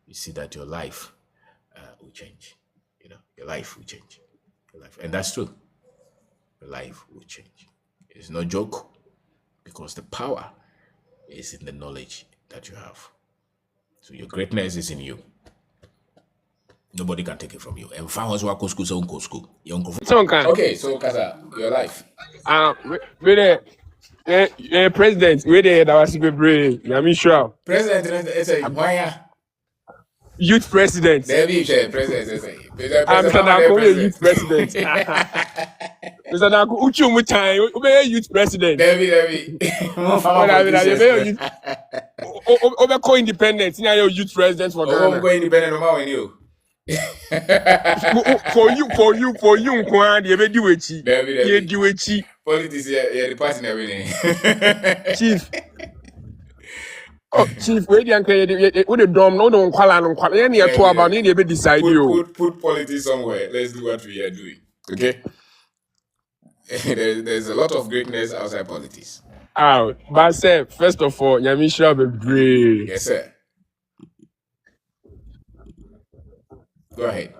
you see that your life will change. You know, your life will change. Your life. And that's true. Your life will change. It's no joke because the power is in the knowledge that you have. So your greatness is in you. Nobody can take it from you. And found what go school, so go school. Okay, so Kaza, your life. President, where they that was brave. I'm sure. President is a why youth president. There be president. I'm Mr. Youth president. Mr. Naku, Uchu Mutai, obey youth president. There be. Over co-independent, you're youth president for Ghana. Co-independent, no matter you. For you, Nkwan, you do it. You do it. Politics, yeah, the party and everything. Chief. Oh, Chief, wait, with the drum, no, don't call on any at all about any decide you. Put politics somewhere. Let's do what we are doing. Okay? There's a lot of greatness outside politics. But sir, first of all, Yamisha be brave. Yes, sir. Go ahead.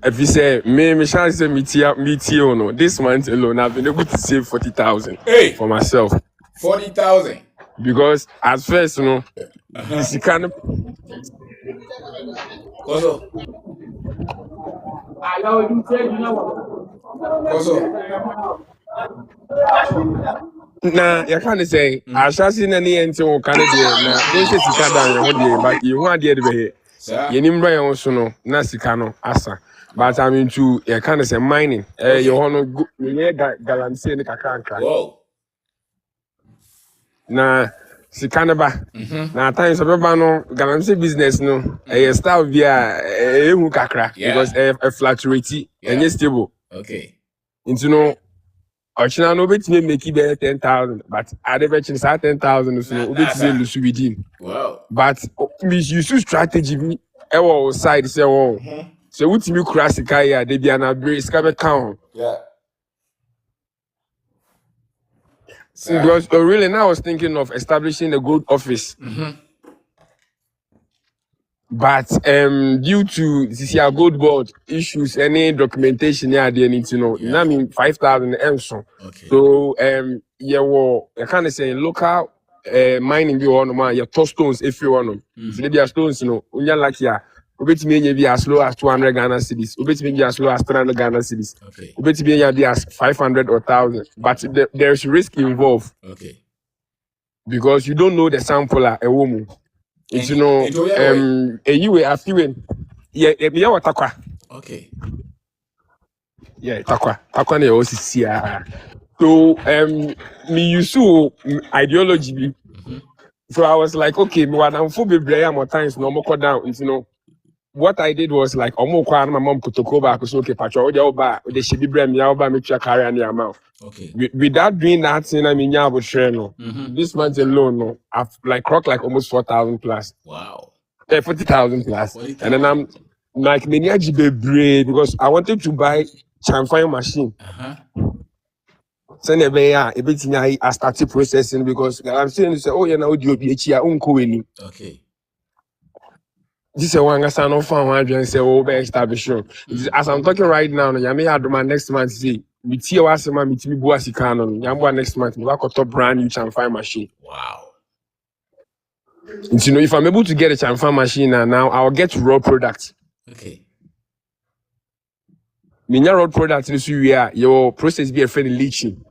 If you say, me chance say meet you, no, this month alone, I've been able to save 40,000 for myself. 40,000? Because at first, you know, this kind of. Also. Nah, you can't say, I shall see any entity or Canada. Now, don't say Sikada, but you want the other way. You need to also know, Nasikano, Asa. But I'm into a kind of say mining. You want to go, Galamsey and Kakanka. Whoa. Na Sikanaba. Na times of no Galamsey business no. A style via a kakra because a fluctuating and yes stable. Okay. Into no Ochina no bet me make it 10,000, but I never change 10,000 so bet me within. Wow. But we use strategy our side say oh. So what you cross the car they be an abrace come count. Yeah. Because really now I was thinking of establishing a gold office. But due to this year gold board issues, any documentation they need to know. I mean 5,000 so. Okay. So I can't say local mining be one man your top stones if you want them. So they be stones, you know, when like here. Ubeti me be as low as 200 Ghana cedis. Ubeti me be as low as 300 Ghana cedis. Okay. Ubeti me be as 500 or 1,000. But there's risk involved. Okay. Because you don't know the sample a woman. It's you know a you a few yeah takwa. Okay. Yeah, takwa na also see. So me used to ideology. So I was like, okay, me want am for be more times no more down, you know. What I did was like, my mom put to go back, so okay, patrol, they should be brand me, me to carry on their mouth. Okay. Without doing that, I mean, yeah, but share no. This month alone, no, I've like clocked like almost 4,000 plus. Wow. 40,000 plus. 40,000. And then I'm like, many brave because I wanted to buy chamfine machine. Send a bit I started processing because I'm saying, oh, you know, you'll be a okay. This is one I stand on phone and say, oh, be established. As I'm talking right now, I may have my next month see. Me tia was my me tibi buasi canon. Yamba next month, we work on brand new chamfine machine. Wow. And you know, if I'm able to get a chamfine machine now, I'll get raw products. Okay. Minya raw products this year, your process be a friend leaching.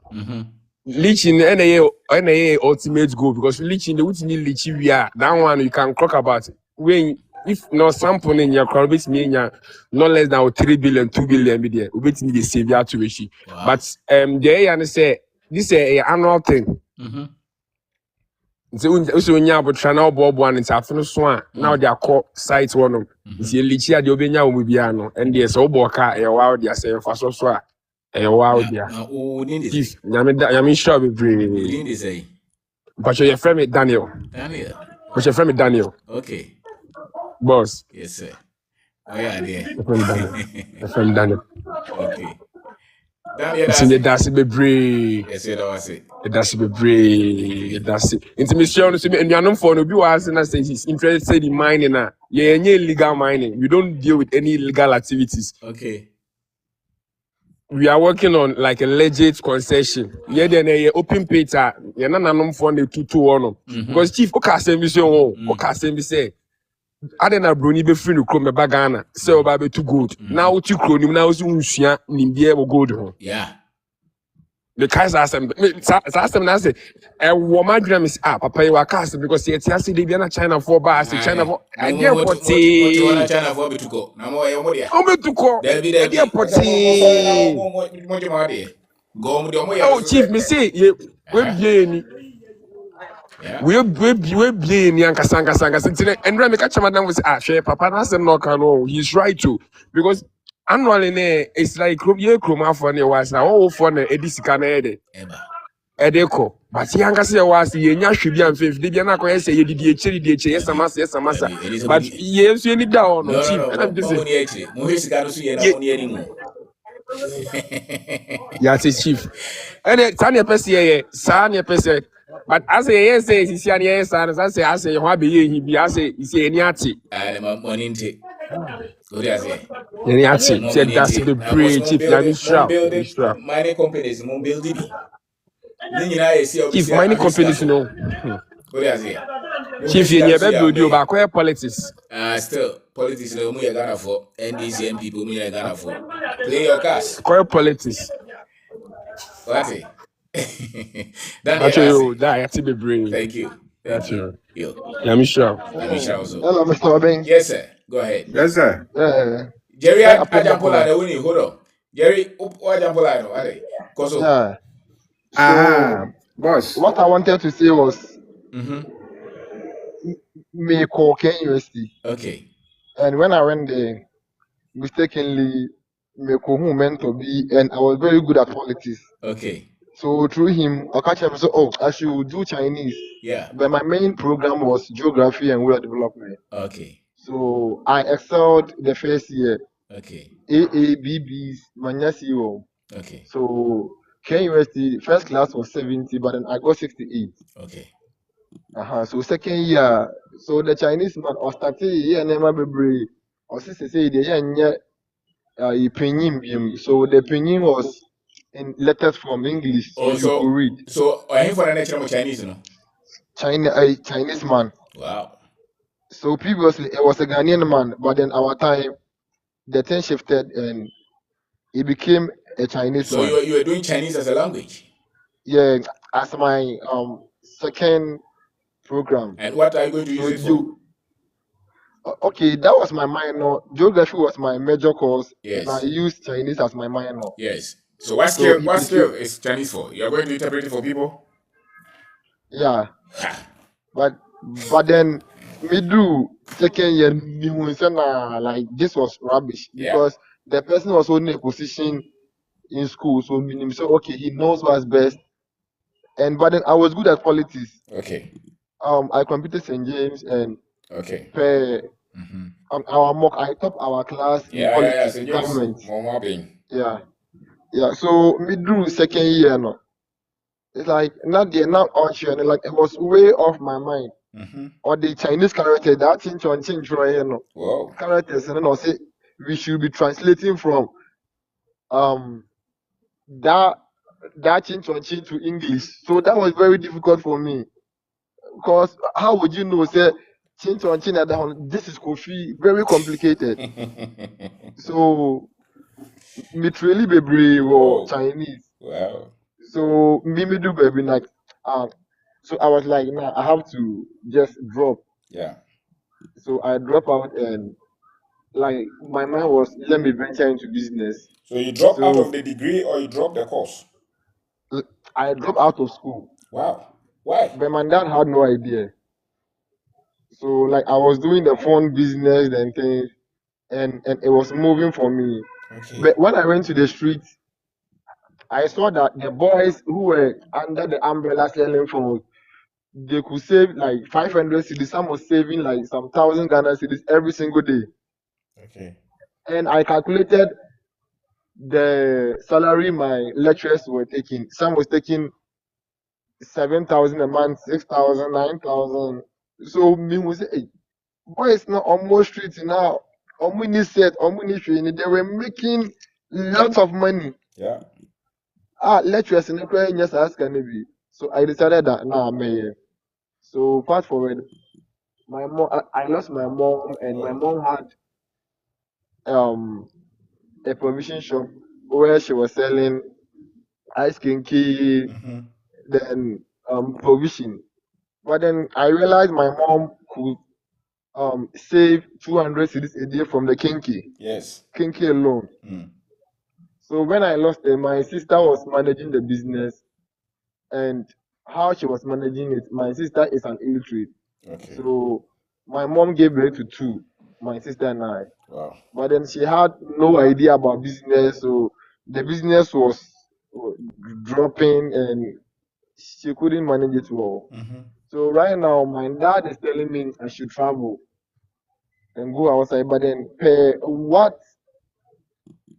Leaching NAA ultimate goal because leaching the which need leaching we are that one you can talk about when. If no sample in your crowd, no less than 3 billion, 2 billion, be there. We need the savior to issue. But they say this is an annual thing. nti unya abotra na obo an nti afo no so a na odi akọ site one nti elichi ade obenya wo bia no ende so obo ka e wa odi ase fa so a e wa odi a o ni ndi chief nyame sure be brave ni ndi say but your friend Daniel but your friend Daniel okay boss yes sir oh yeah there friend Daniel okay Daniel that's be brave yes sir that was it that's be brave that's it nti me sure no so enuanom for no bi wa ase na say he's interested in mining na ye illegal mining we don't deal with any illegal activities okay we are working on like a legit concession. Yeah, then a open pita. Yeah, nanom for the 221. Because chief, okay, send me so. Okay, send me say. I didn't have brony be free to come back Ghana. So baby too good. Now what you clone now so usia nimbie will go to. Yeah. The guys asked them. Asked them. I say, woman dream is papa you are cast because he has the Biana China for bars. China for. I get what China for to go. No more. I'm to go. There be there. Oh, chief, me say we be we be ni ankasa and Remy catch madam was share papa na say no can no he's right too because annually it's like chroma for ne was na all for na edisika na edeko but yankasa ya was ye nya hwe am fe de bia na ko say ye didi echi yes amasa but ye so ni da on chief and I'm just saying mo hesika no so ye na mo ni ani yeah chief and tanya person ye sanya person but I say yes, he's here, yes, and I say, how be he be? I say, he's here, Niati. Money into good as Niati said that's the bridge. Chief, mining companies, more building. Chief, mining companies, no. Good as Chief, you never build you back where politics. Still, politics, no more Ghana for NDCM people, me Ghana for. Play your cards. Where politics. What's it? That's you. That's be brave. Thank you. That's you. I'm sure. Hello, Mr. Obeng. Yes, sir. Go ahead. Yes, sir. Jerry, Ajampola, the winning. Hold on. Jerry, Ajampola, no, are Koso. Yeah. Boss. What I wanted to say was, me call Ken University. Okay. And when I went there, mistakenly, me who meant to be, and I was very good at politics. Okay. So through him, I catch him. So, I should do Chinese. Yeah. But my main program was geography and rural development. Okay. So I excelled the first year. Okay. AABBs, Manyasio. Okay. So Ken University first class was 70, but then I got 68. Okay. So second year, so the Chinese man or started year never be or sister say the year so the pinyin was in letters from English, so you could read. So I for the nature of Chinese, no? Chinese man. Wow. So previously it was a Ghanaian man, but then our time the thing shifted and it became a Chinese man. So you were doing Chinese as a language? Yeah, as my second program. And what are you going to use it for? Okay, that was my minor. Geography was my major course. Yes. And I used Chinese as my minor. Yes. So what skill is Chinese for? You are going to interpret it for people? Yeah. but then me do second year like this was rubbish because the person was holding a position in school. So meaning so okay, he knows what's best. But then I was good at politics. Okay. I competed St. James and okay. Our mock, I top our class in politics, government. Yeah. So me do second year no. It's like not option. Like it was way off my mind. Or the Chinese character that change no. Wow. Characters and then I say we should be translating from that change to English. So that was very difficult for me. Because how would you know say change this is Kofi, very complicated. So me really be or Chinese. Wow. So me do baby like so I was like nah, I have to just drop. Yeah. So I drop out and like my mind was let me venture into business. So you dropped out of the degree or you dropped the course? I dropped out of school. Wow. Why? But my dad had no idea. So like I was doing the phone business and things, and it was moving for me. Okay. But when I went to the street, I saw that the boys who were under the umbrella selling phones, they could save like 500 cedis. Some was saving like some 1,000 Ghana cedis every single day. Okay. And I calculated the salary my lecturers were taking. Some was taking 7,000 a month, 6,000, 9,000. So me was say, hey, boys now almost street now. Omuni set, omuni training. They were making lots of money. Yeah. Lecturers in the prayer, yes, ask can be. So I decided that now nah, so fast forward, my mom, I lost my mom, and my mom had a provision shop where she was selling ice cream key, Mm-hmm. then provision. But then I realized my mom could save 200 cedis a day from the kinky Yes. alone. Mm. So when I lost it, my sister was managing the business, and how she was managing it, my sister is an illiterate. Okay. So my mom gave birth to two, my sister and I. Wow. But then she had no idea about business, so the business was dropping and she couldn't manage it well. Mm-hmm. So right now, my dad is telling me I should travel and go outside. But then, what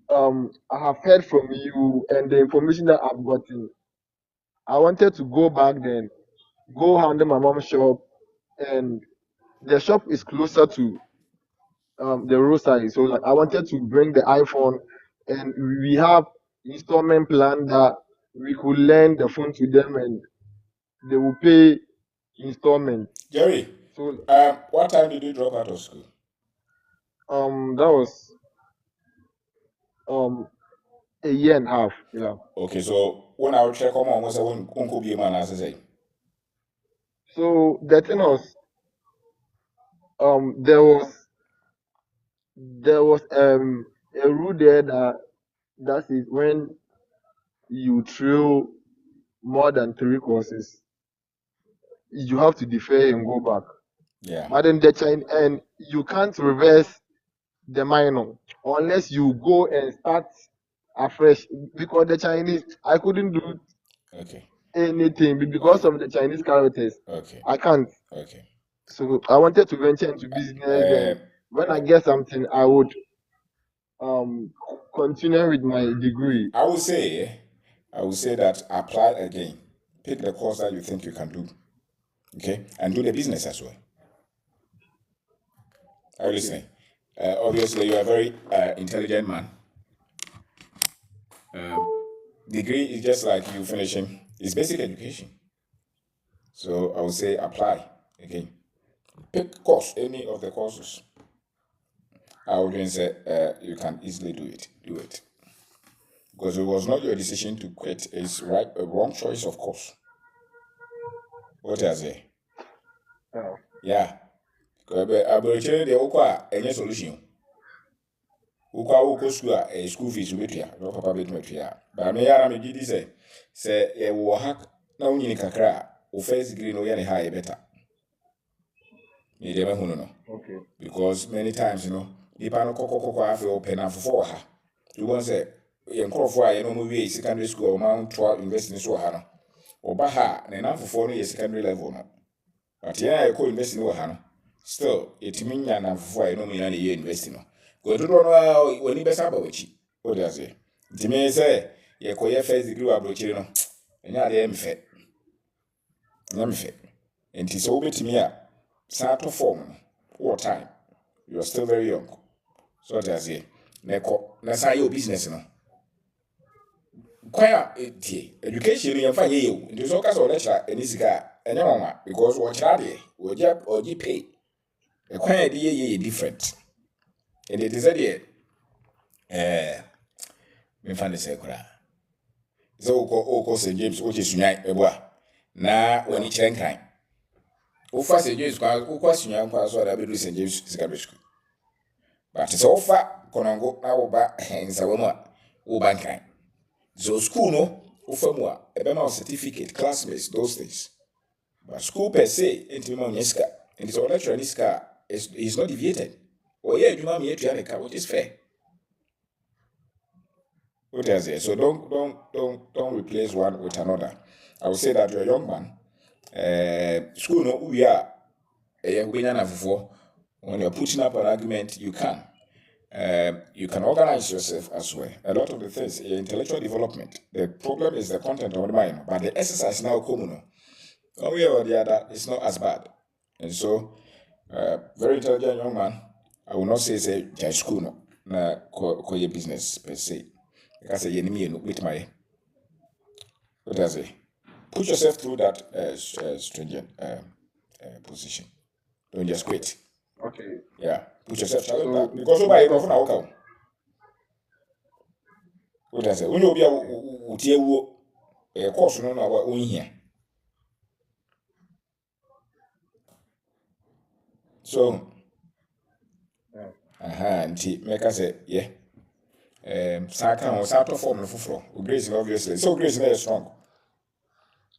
I have heard from you and the information that I've gotten, I wanted to go back then, go handle my mom's shop, and the shop is closer to the roadside. So like I wanted to bring the iPhone, and we have installment plan that we could lend the phone to them and they will pay installment. Jerry, So what time did you drop out of school? that was a year and a half. Yeah. Okay, so when I would check on almost a one uncle be man as I say. So the thing was, there was a rule there that is when you throw more than 3 courses, you have to defer and go back. Yeah. But then the Chinese, and you can't reverse the minor unless you go and start afresh, because the Chinese, I couldn't do Okay. anything because of the Chinese characters. Okay. I can't. Okay. So I wanted to venture into business, and when I get something, I would continue with my degree. I would say that apply again. Pick the course that you think you can do. Okay? And do the business as well. Are you listening? Obviously, you are a very intelligent man. Degree is just like you finishing. It's basic education. So I would say apply again. Pick course, any of the courses. I would say you can easily do it. Do it. Because it was not your decision to quit. It's a wrong choice of course. What I say? Oh. Yeah. Aborɔkyerɛ deɛ wokɔ a ɛnyɛ solution. Wokɔ school a school fees wobɛtua na papa bɛtumi atua. But me ara megye di sɛ yɛwɔ ha na wonyini kakra a wo first degree no woyɛ ne ha yɛ better. Deɛ mahu no. Okay. Because many times, nipa no kɔkɔ afei ɔpɛ na afofo wɔ ha. You want say yɛn nkurɔfoɔ a yɛn ɔmo wie secondary school ɔmo toa university so wɔ ha no. Ɔba ha na ɛna afofo no yɛ secondary level no. But yɛn a yɛkɔ university wɔ ha no. Still, yɛtumi nya na afofo a yɛn ɔmo nyinaa na yɛ university no. Dodoɔ no w'ani bɛsa aba w'akyi. What do I say? Ntumi sɛ yɛkɔyɛ first degree wɔ aborɔkyire no. Ɛnyɛ adeɛ mfɛ. Ɛnyɛ mfɛ. Nti sɛ wobɛtumi a saa to form no. What time? You are still very young. So what I say? Na saa yɛ business no. Kwaya education no yɛmfa yɛ yɛ. Nti sɛ ɔka sɛ ɔlecture ɛne sika a ɛnyɛ nwanwa because wɔkyerɛ adeɛ ɔgye pay. Kwaya de yɛ different. And it is a deɛ memfa ne sɛ koraa. Sɛ wokɔ St. James wokyɛ sunyan ɛboa na w'ani kyerɛ nkran. Wofa St. James wokɔ sunyan kwa so ada bɛdu St. James secondary school. But sɛ wofa Konongo na woba nsawa mu a woba nkran. So school no wofa mu a ɛbɛma wo certificate, classmates, those things. But school per se, into mom yeska, and it's all lecture this car is not deviated. Or yeah, you mom yet to car, which is fair. What does it? So don't replace one with another. I would say that you're a young man. School no we are when you're putting up an argument, you can. You can organize yourself as well. A lot of the things, intellectual development. The problem is the content of the mind, but the exercise now common. One way or the other, it's not as bad. And so, very intelligent young man. I will not say just school no, na your business per se. Because you need with my. What does it? Put yourself through that stringent position. Don't just quit. Okay. Yeah, put yourself challenge that because over here, often I walk out. What does it? When you be a utie course no our own here. So, and make us say yeah. Saka or Sato form of fufro. Grace obviously. So Grace is very strong.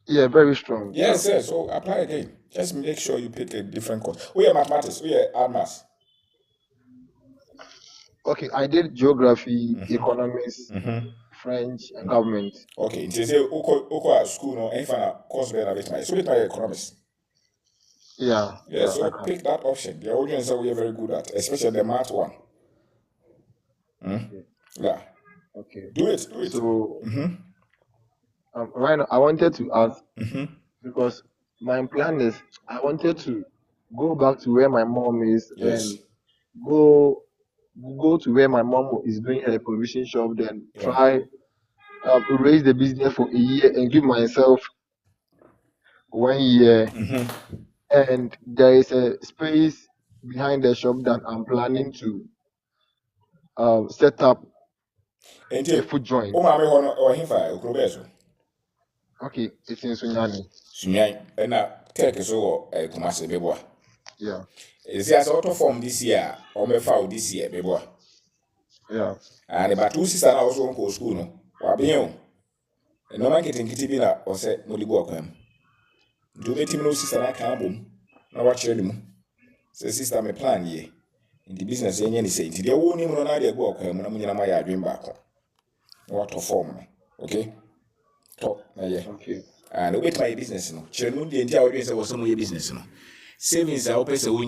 Yeah, very strong. Yes, yes. So apply again. Just make sure you pick a different course. We are mathematics. We are maths. Okay, I did geography, economics, French, and government. Okay, it is a Oko school no any final course better with my so with my economics. Yeah. Yeah, so pick that option. The audience that we are very good at, especially the math one. Yeah. Okay. Do it. So, right now, I wanted to ask because my plan is I wanted to go back to where my mom is Yes. and go to where my mom is doing her provision shop, then try raise the business for a year and give myself 1 year. And there is a space behind the shop that I'm planning to set up a food joint. Oh, mommy, or him for Ukrobeso. Okay, it's in Sunyani. Sunyai, and now take us all a Kumasi Beboa. Yeah. Is there sort of form this year or me found this year, Beboa? Yeah. And about 2 sisters also on school, no? Wabion. And no man getting Kitibina or said Moligo Quam. Do let him know sister I can't boom. Now watch him. Say sister, my plan ye. In the business, any say, the won't even know idea go when I'm in my dream back. What to form, okay? Talk, yeah. Okay. And wait my business, no. Children, the entire audience was some way business, no. Savings are open, so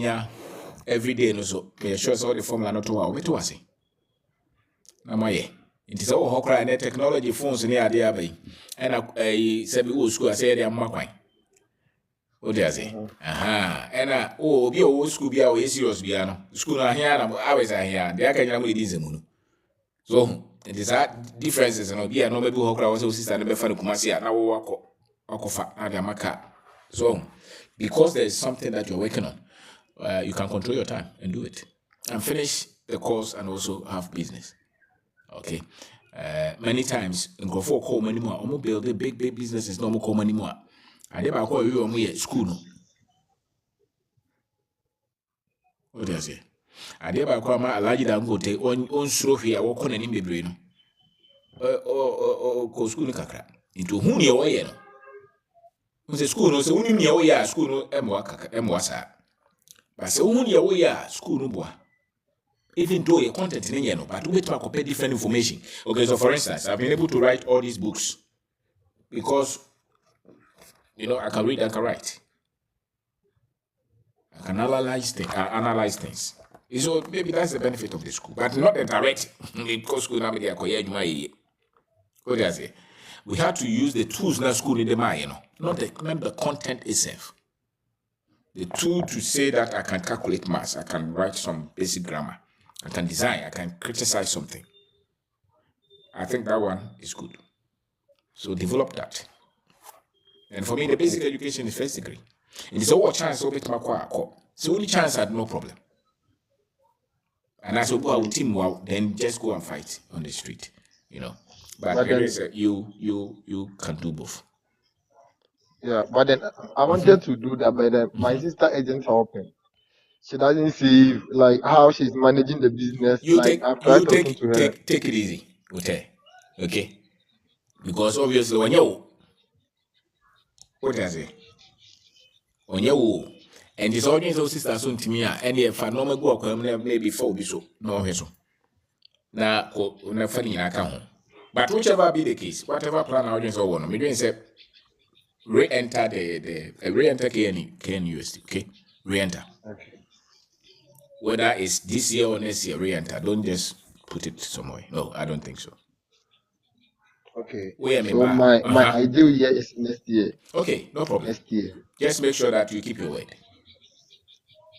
every day, no, so me sure all the formula not to our way to us. Na my it is all hokra and technology phones near the abbey. And a semi school, I say, they are my what does it? And be old school, be our serious piano. School are here, I was here, they are kind of with so it is that differences and be a no maybe hokra was sister and befan Kumasi now walk okofa Adamaka. So because there is something that you're working on, you can control your time and do it. And finish the course and also have business. Okay. Many times in go for call money more, almost build the big businesses, no more call money more. I never call you on me at school. No. What does it? I never call my large than go take on slow here, walk on an immigrant. Or school kakra. Into whom you are. The school no so whom you are, school no emwasa. But so whom you are, school no boy. Even though your content in any but we to compare different information. Okay, so for instance, I've been able to write all these books because I can read and can write. I can analyze things. So maybe that's the benefit of the school, but not the direct because school now they are what does it? We have to use the tools in the school in the mind, not the content itself. The tool to say that I can calculate maths, I can write some basic grammar, I can design, I can criticize something. I think that one is good. So develop that. And for me, the basic education is first degree. And it's all chance to make my call. So only chance I had no problem. And as we go out team then just go and fight on the street, But then, you can do both. Yeah, but then I wanted to do that, but then my sister isn't helping. She doesn't see like how she's managing the business. Take it easy, okay? Because obviously when you what does it? onye wo and it's always so sister so ntimi a and if no me go akwam na maybe 4 bi so no hwe so na ko na fa ni aka ho but whichever be the case whatever plan audience or one me doing say re-enter the re-enter KNUST, okay? Re-enter. Okay. Whether it's this year or next year, re-enter. Don't just put it somewhere. No, I don't think so. Okay. Where So my ideal year is next year. Okay, no problem. Next year. Just make sure that you keep your word.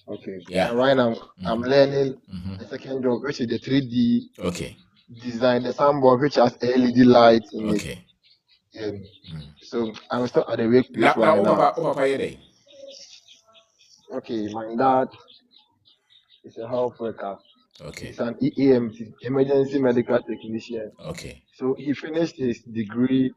Okay. Yeah. And right now I'm learning a second job, which is the 3D Okay. design, the soundboard, which has LED lights in it. Okay. So I'm still at the workplace Now, right now. Papa, day. Okay, my dad is a health worker. Okay. He's an EMT, emergency medical technician. Okay. So he finished his degree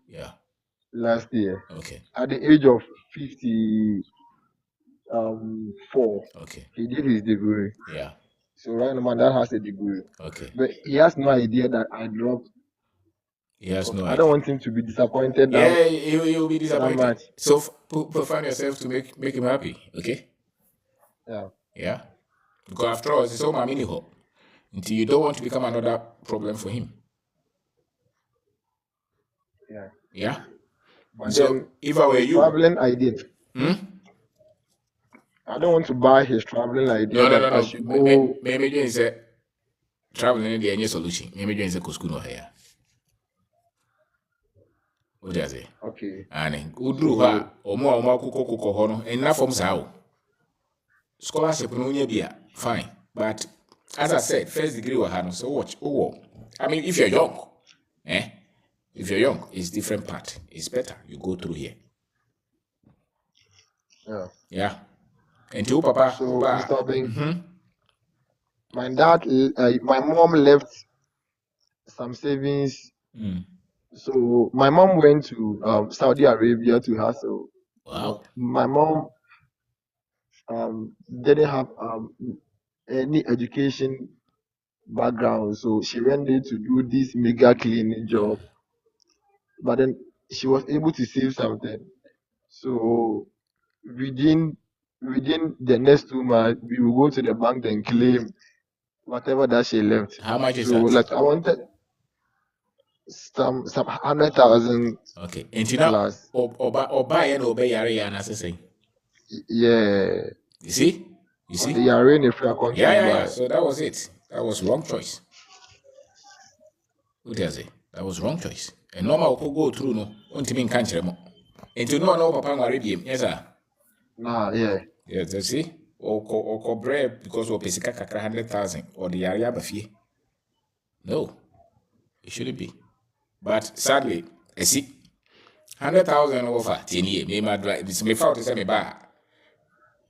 last year. Okay. At the age of 54. Okay. He did his degree. Yeah. So right now my dad has a degree. Okay. But he has no idea that I dropped. He has no idea. I don't want him to be disappointed. Yeah, he'll be disappointed. Much. So find yourself to make him happy, okay? Yeah. Yeah. Because after all, it's all my mini hop. Until you don't want to become another problem for him. Yeah. Yeah. But so then, if I were you, traveling idea. I don't want to buy his traveling idea. No. Maybe you say traveling is the only solution. Maybe you say school no here. What do you say? Okay. And udru ha omo akukọ ho no enough from sao. Scholarship no nya bia fine. But as I said, first degree wa ha no so watch. I mean if you're young, if you're young, it's different part. It's better you go through here. Yeah. Until Papa. So Mr. Bing, my dad, my mom left some savings. So my mom went to Saudi Arabia to hustle. Wow. My mom didn't have any education background, so she went there to do this mega cleaning job. But then she was able to save something. So within the next 2 months, we will go to the bank and claim whatever that she left. How much is so, that? Like I wanted some 100,000. Okay. Plus. Or buy and obey Yari and say. Yeah. You see? The Yari if you are Yeah. So that was it. That was wrong choice. What does it? That was wrong choice. And normal could go through no. Until in country more. Into no Papa Maribium. Yes, sir. Nah, yeah. Yes, you see? Or bread because of Pesica 100,000 or the area bafie. No, it shouldn't be. But sadly, I see 100,000 over 10 years. Me mad right. This me fault to say me ba.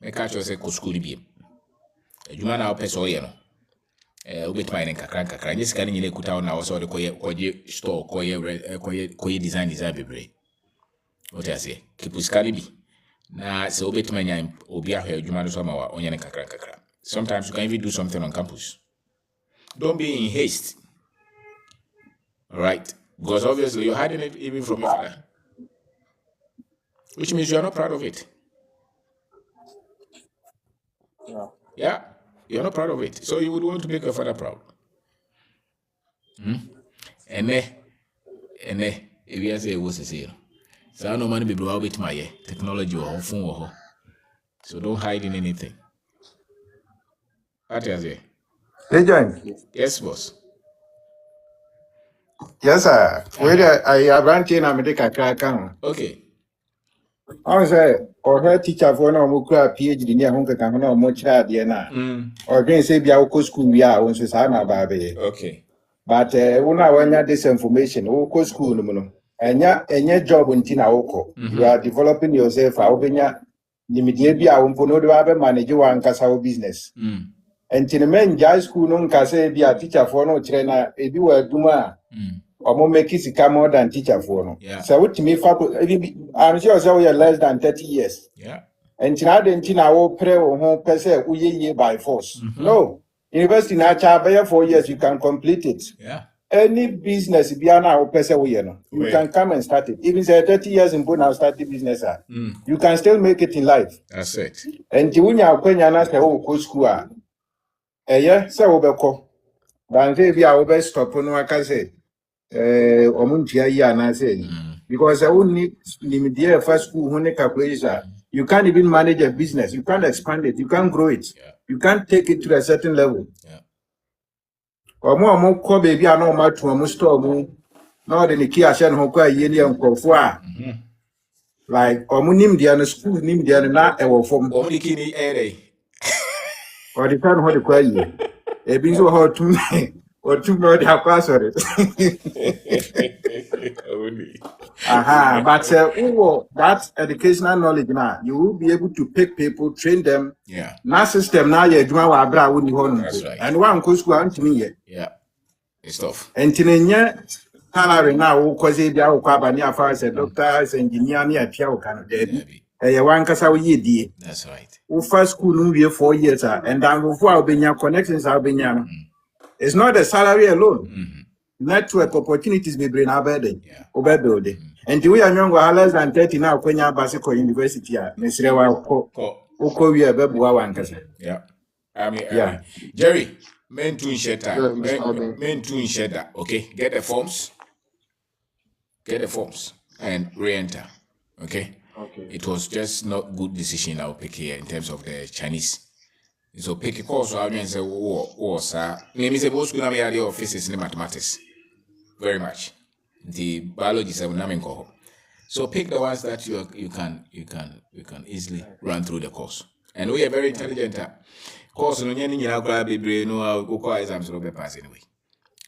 Me catch you say ko school bi. Adwuma na opeso ye no. Obetuma ne kakra. Nyesi kan nyine kuta na wo so de koye store koye design bebre. What I say? Kipuskali bi. Na se obetuma nya obi ahwe adwuma no so ma wa onye ne kakra. Sometimes you can even do something on campus. Don't be in haste. All right? Because obviously you're hiding it even from your father. Which means you're not proud of it. Yeah? You're not proud of it. So you would want to make your father proud. And if you say it was a sale. So I know money be brought with my technology or phone or so don't hide in anything. What is it? Hey, John. Yes, boss. Yes, sir. Where I have ranting and make a crack on. Okay. I say, or her teacher for no more PhD near Hong Kong, no more child, Diana. Or again, say, be our school, we are on Susana, baby. Okay. But when I want this information, who school, no, and your job in Tina Oko, you are developing yourself, I open your immediately, I won't put no other manager and Casao business. And Tinaman Jazz School, no Case, be a teacher for no trainer, if you were Duma. Or more make it come more than teacher for no. Yeah. So what to me, I'm sure so you're less than 30 years. Yeah. And Tina will pray or home per se, we by force. No. University Nacha, by 4 years, you can complete it. Yeah. any business biana or person we know, you Where? can come and start it. Even say 30 years in now start the business, you can still make it in life. That's it. And Jiwunya Kwenya na say oh go school yeah, say obeko. But say be our stop no aka say omuntia yi na say because I won't need limited first school when calculation. You can't even manage a business. You can't expand it. You can't grow it. Yeah. You can't take it to a certain level. Yeah. Omo ko baby ano ma to omo store mu na de ne ki ahye no ko aye ne nkofo a like omo nim dia no school nim dia no na e wo fom Only kini ere. or the time ho de ko aye e bi so ho tum or tum no de akwa sorry Only. but that educational knowledge now you will be able to pick people, train them. Yeah. Na system now you adwuma wa abra woni ho no. That's right. And one ko school antimi ye. Yeah. It's tough. Entinenya salary now wo kwaze bia wo kwa bani afa as a doctor, as engineer ni apia wo kan dey. Eh wan kasa wo yedie. That's right. Wo first school no be 4 years and then go for obenya connections obenya no. It's not the salary alone. Network opportunities be bring abede. Obebuild. And we are young less than 30 now kwenya Basiko University a mesre wa ko wi abebua wan kasa. Yeah. I mean, Jerry, men to share that. Okay, get the forms. Get the forms and re-enter. Okay. It was just not good decision I'll pick here in terms of the Chinese. So pick a course so I say, oh, sir. Name is a both school of physics and mathematics. Very much. The biology is a so pick the ones that you can easily run through the course. And we are very intelligent. Course no exams will be pass anyway.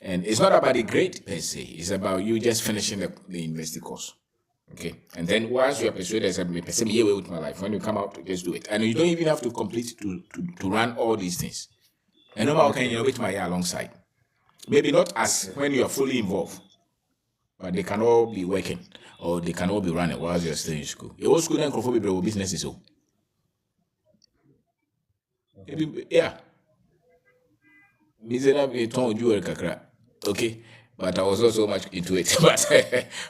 And it's not about the grade per se, it's about you just finishing the university course. Okay. And then once you are persuaded with my life, when you come out, just do it. And you don't even have to complete to run all these things. And no matter can with my alongside. Maybe not as when you are fully involved, but they can all be working or they can all be running while you're still in school. Your school then conform with businesses. So yeah. Okay. But I was not so much into it. But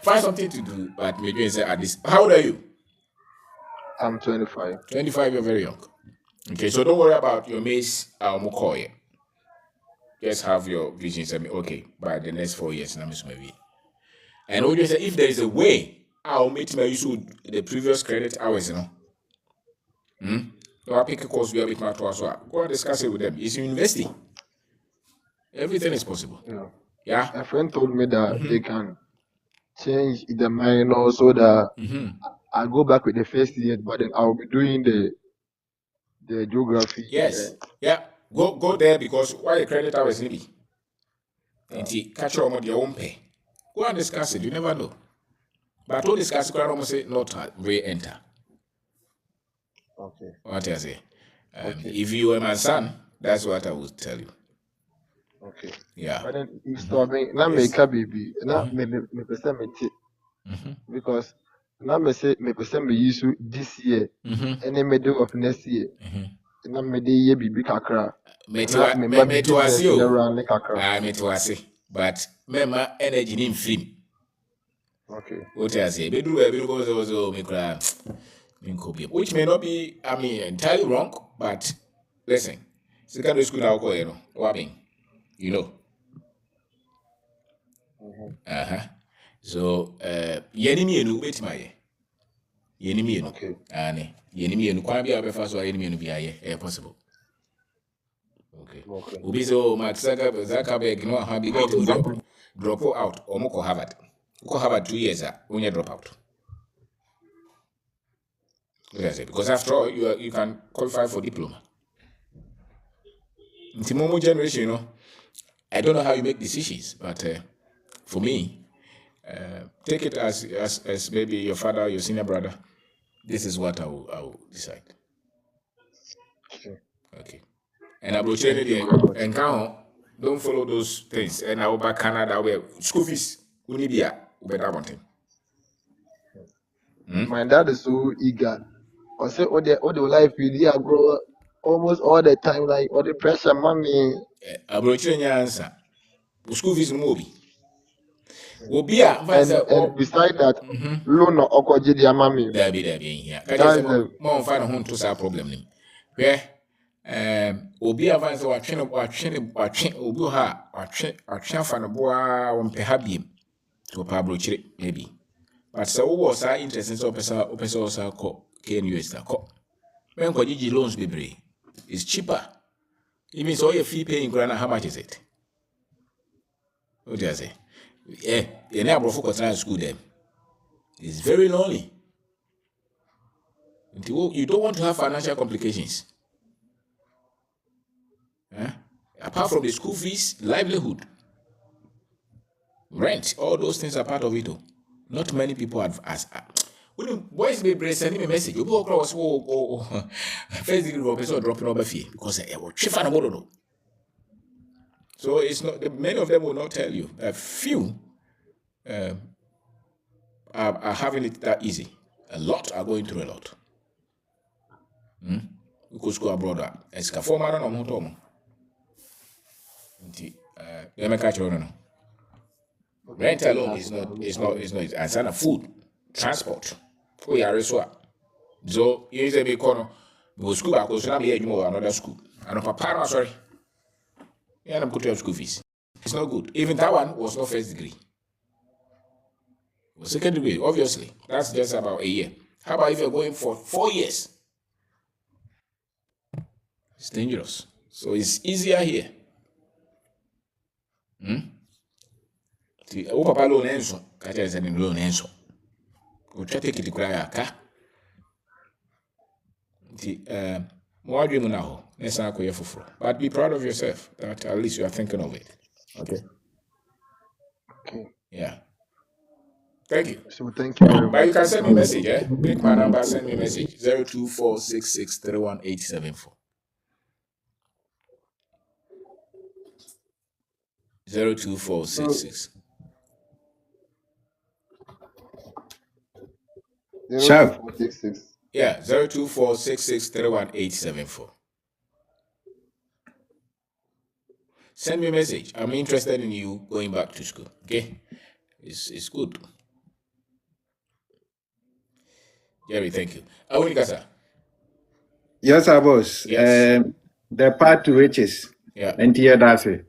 find something to do. But maybe say at this. How old are you? I'm 25. 25, you're very young. Okay, so don't worry about your mates Mukoye. Just have your visions. Okay, by the next 4 years, maybe. And what you say, if there is a way, I'll meet my use the previous credit hours, you know. So I'll pick a course we have with my class. Go and discuss it with them. It's university. Everything is possible. Yeah. A friend told me that they can change the minor so that I go back with the first year, but then I'll be doing the geography. Yes. Yeah. Go there because why the credit hours need be. And you catch your own pay. Go and discuss it. You never know. But don't discuss it. I almost say not re-enter. Okay. What I say? If you were my son, that's what I would tell you. Okay. Yeah. But then you stop me. Now make a baby. Now me person me take because now me say me person me use this year and the middle of next year. Now me the year baby kakra. Me to ask you. Me to ask you. But remember energy in film. Okay. What I say? Be do also me cry. Which may not be, entirely wrong, but listen, secondary school now go, you know. So, yenimi enu wait my yenimi enu. Okay. Yenimi enu kwa bi abefa so yenimi enu bi aye possible. Okay. Obi so Matsaka Zuckerberg no ha bi get drop out or moko Harvard. Go Harvard 2 years when you drop out. Because after all, you can qualify for diploma. In the Momo generation, you know, I don't know how you make decisions, but for me, take it as maybe your father, your senior brother. This is what I will decide. Okay. And I will change it and don't follow those things. And I will back Canada where school fees, Unibia, better one thing. My dad is so eager. I say all the life really I grow almost all the time, like all the pressure, mommy. I will change your answer. School fees no be. Obia, and beside that, loan or okoji the amami. there be here. That's the More find a home to solve problem. Where Obia advance or train Obuha or train for the boy on Pehabim to Pablo Chiri, maybe. But so was our interest in Opesa call KNUS. When Kojiji loans be brave, it's cheaper. It means all your fee paying grana, how much is it? What do I say? Yeah, you're never focus on school then. It's very lonely. You don't want to have financial complications. Apart from the school fees, livelihood, rent, all those things are part of it. Not many people have asked. When boys be sending me a message, you go across first degree professor dropping over fee because I will chief and so it's not many of them will not tell you. A few are having it that easy. A lot are going through a lot. Because go abroad. It's a former no motomo. Rent alone is not and food, transport. Oh yeah, so you say be kono go school back so na be another school. And papa no sorry. Yeah, I'm going to have school fees. It's not good. Even that one was not first degree. It was second degree, obviously. That's just about a year. How about if you're going for 4 years? It's dangerous. So it's easier here. O papa loan enso, kacha is an loan enso. O try take it to cry aka. More dream now. But be proud of yourself that at least you are thinking of it. Okay. okay. Yeah. Thank you. So thank you very much. But you can send me a message, Pick my number, send me a message. 024663184. 02466. Sharp. 02466. Yeah, 024663184. Send me a message. I'm interested in you going back to school. Okay? It's good. Jerry, thank you. Awunika, sir. Yes, sir, boss. Yes. The path to riches. Yeah. And here that's it.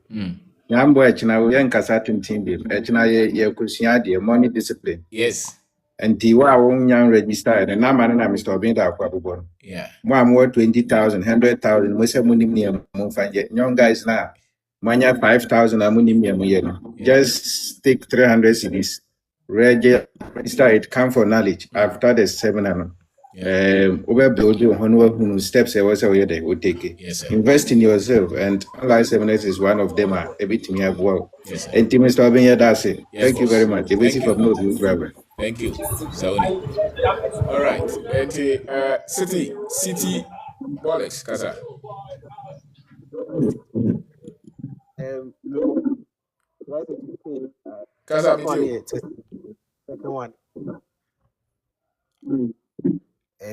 Yambo echina we nkasa tuntin bi. Echina ye kusua de money discipline. Yes. And Tiwa won't young register and now man and Mr. Binda Quabon. Yeah. More 20,000, 100,000, we say munimium, young guys now. Mania 5,000 amunimium. Just take 300 CDs. Register it, come for knowledge. After the 7 annum. Over building who steps I was away they would take it. Yes, sir. Invest in yourself and online seminars is one of them. A bit me as well. Yes, sir. And Mr. Binya, that's it. Yes, thank you very much. Thank Basic you. of no driver. Thank you. Sauni. All right. And City Bollocks, Kasa. Kasa, me too. Second one.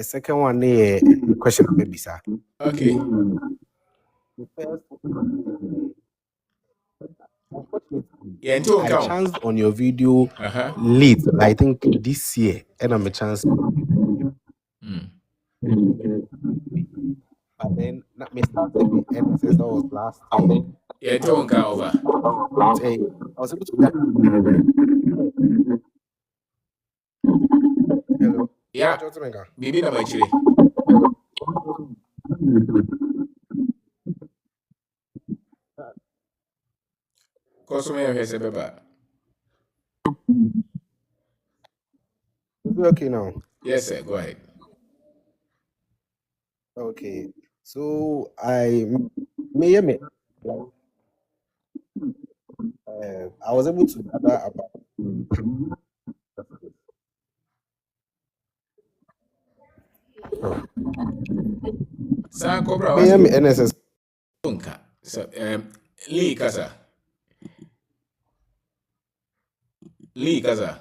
Second one, question maybe, sir. Okay. The first, Yeah, until I count. chanced on your video late, I think this year, and I'm a chance. But then, not me started with NSS, that was last year. Yeah, until count over. I was able to. Hello. Yeah. Bibi na machire. Consume your hair, beba. Is it okay now? Yes, sir. Go ahead. Okay. So I was able to gather about. San Cobra. NSS. So, Lee Kasa. Lee Kasa.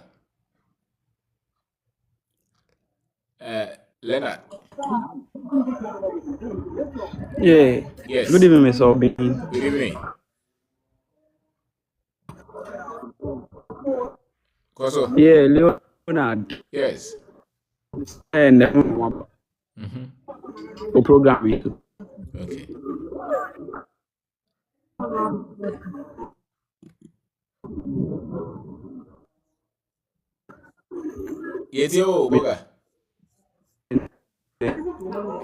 Leonard. Yeah. Yes. Good evening, Mr. Obi. Good evening. Koso. Yeah, Leonard. Yes. And Mhm. o program it. Okay. Yetio Boga.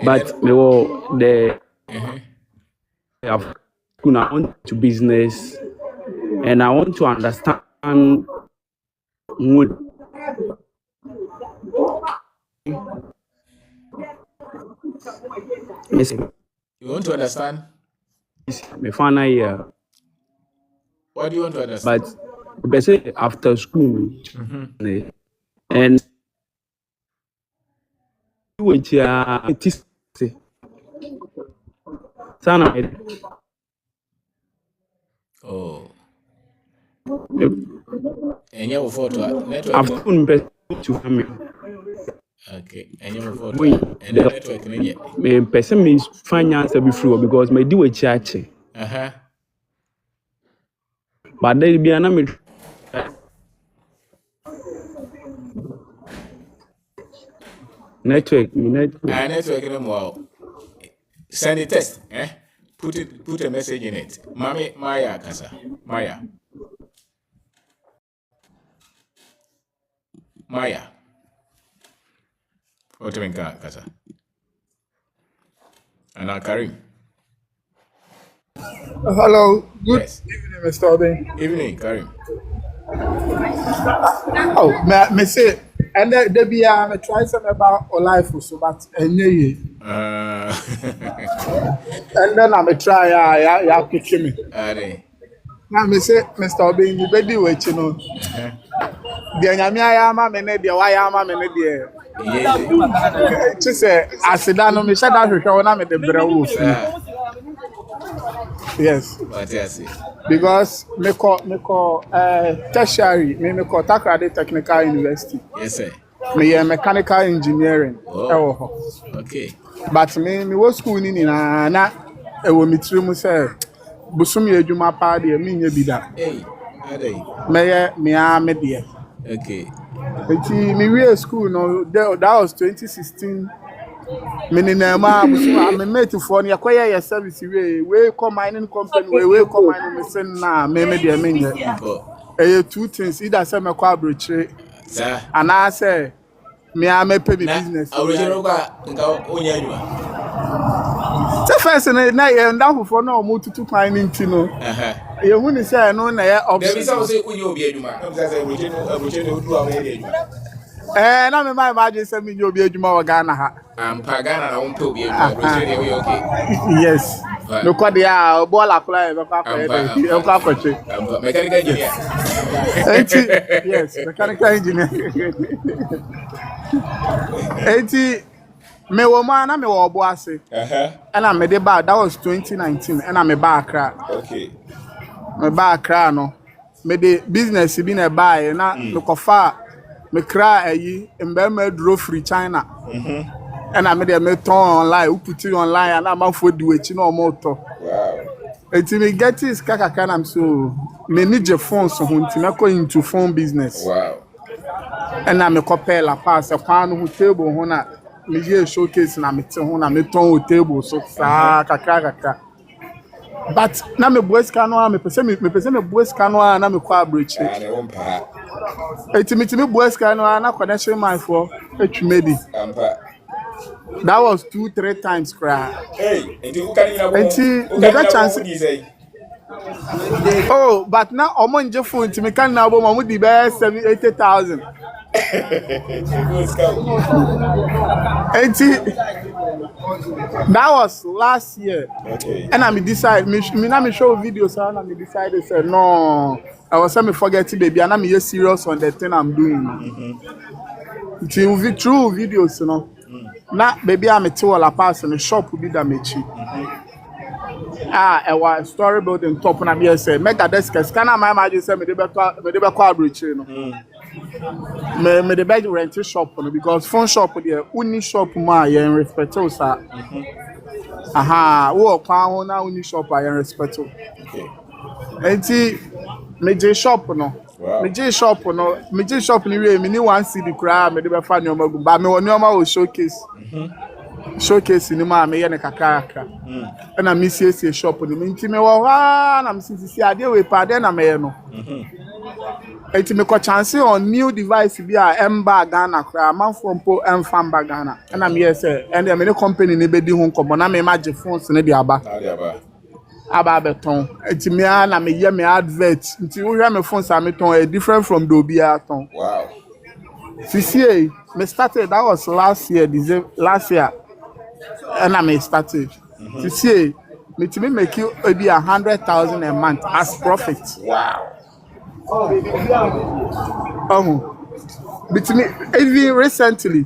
But me wo the Uh-huh. I've I want to business and I want to understand what You want to understand? me final year. What do you want to understand? But they say after school and which it is sana Oh. And you have a photo network. I've been to family. Okay. And you have a photo. Wait, And the network me person means finance be free because me do a church. Uh-huh. But there be an me network. Network no more. Send a text. Put a message in it. Mami Maya Kasa. Maya. What do you mean, Kasa? And now Karim. Hello, good Yes. evening, Mr. Obin. Evening, Karim. Oh, me say, and there be a try something about our life so, but and then I'm a try ya pick me. Now me say, Mr. Obin, you better wait, you know. The nyamia ama me ne de wa ya ama me ne de. Just say, asidano me shada hwehwe na me de brewu. Yes. What I say? Because me call tertiary, me call Takoradi Technical University. Yes, sir. Me mechanical engineering. Oh. Okay. But me was school ni na e wo mitri mu say busum ye adwuma pa de me nya bi da. Hey, adey. Me de. Okay. Enti me we school no that was 2016. Me ni na ma busum me mate for na yakoye your service we come mining company we come mining me sen na me de me nya. Two things either say me kwa abrochire. Sir. And I say me pay me business. Original kwa nka onya adwuma. The first na ye ndafo for na omo tutu kwan ni ntino. Ye hu ni say no na ye option. There be some say onya obi adwuma. No say original odu awo ye adwuma. Na me my imagine say me obi adwuma wa Ghana ha. Ampa Ghana na won pe obi adwuma. Original we okay. Yes. No kwa dia bola kula e kwa kwa e kwa kwache. Mechanical engineer. Yes, mechanical engineer. Me wo ma na me wo obo ase. And I me dey back that was 2019 and I me back Accra. Okay. Me back Accra no. Me dey business bi na buy na me kofa me kra ayi mbema dro free China. And I me dey me turn online, who put it online and I'm for do it no more to. Wow. Until me get this kaka am so me need your phone so until me go into phone business. Wow. And I me copy la pass a pan who table ho na me ye showcase na me te ho na me ton table so sa kaka. But na me boys kanu me pese me boys kanu na me kwa abrochi. Na won pa. Until me boys kanu na connection my for etwumedi. Ampa. That was 2-3 times cry. Hey, and you can chance. Oh, but now omo nje phone to me can now bo mo di be 70,000-80,000. That was last year. Okay. And I decide me show videos and I decided say no. I was me forget it baby and I'm serious on the thing I'm doing. Through videos, you know. Na baby I'm a tool pass in the shop will be damaged. I was story building top na be say mega desk scan my imagine say me dey be kwa bridge no. Me dey be rent shop no because phone shop there uni shop ma you respect o sa. Wo kwa ho na uni shop I respect o. Okay. Enti me dey shop no. Me J shop no, me J shop ni we me ni one CD kura me de be fa nyoma gu. Ba me woni oma o showcase. Showcase ni ma me ye ne kakaka. Na me sie shop ni me nti me wo ha na me sisi ade we pa de na me ye no. Eti me ko chance on new device bi a emba Ghana kura manfo mpo emfamba Ghana. Na me ye say and me ne company ni be di ho nkomo na me magye phones ne di aba. Aba beton. Eti me na me ye me advert. Nti wo hwe me phones a me ton different from the obi a ton. Wow. CCA me started that was last year and I me started. CCA me to me make you maybe 100,000 a month as profit. Wow. But me even recently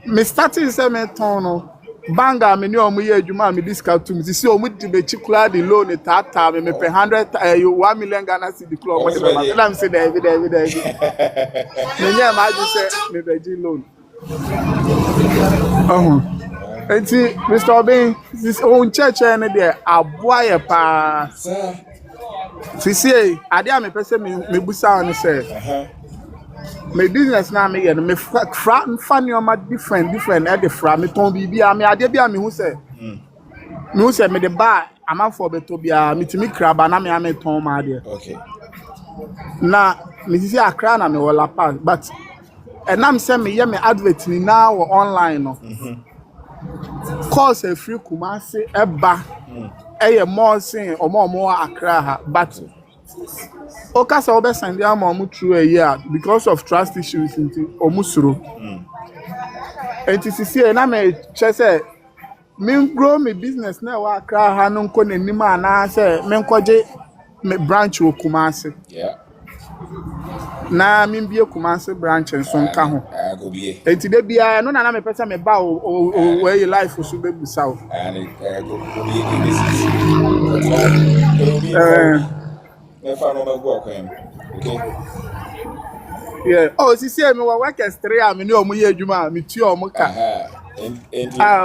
me started say me ton no banga me ni omo ye adwuma me discount to me see omo di be chikula the loan tata me pay 1 million Ghana cedi club money be na me say there me nya ma ju say me be di loan enti Mr. Obin this own church na there aboa ye pa see ade a me pese me busa on say my business now me me funny on my different at the from me ton bibia me ade bia me hu say me the buy am for beto bia me timi kraba na me ton ma ade okay na me see akra na me wala pass but and am say me advert ni now online no course a free Kumasi eba eye more sin omo akra ha but Okasa obe send am omu through a year because of trust issues into omusuro. NTCC na me che say me grow me business na wa akra ha no nko nanim ana say me nkoje me branch wo Kumasi. Yeah. Na me bie Kumasi branch nso nka ho. Go bie. Enti de bia no na me pesa me ba o we life so be busa o. And go bie this. If I don't work him. Okay. Yeah. Oh, see me work as 3 am ni omo ye adwuma me tu omo ka.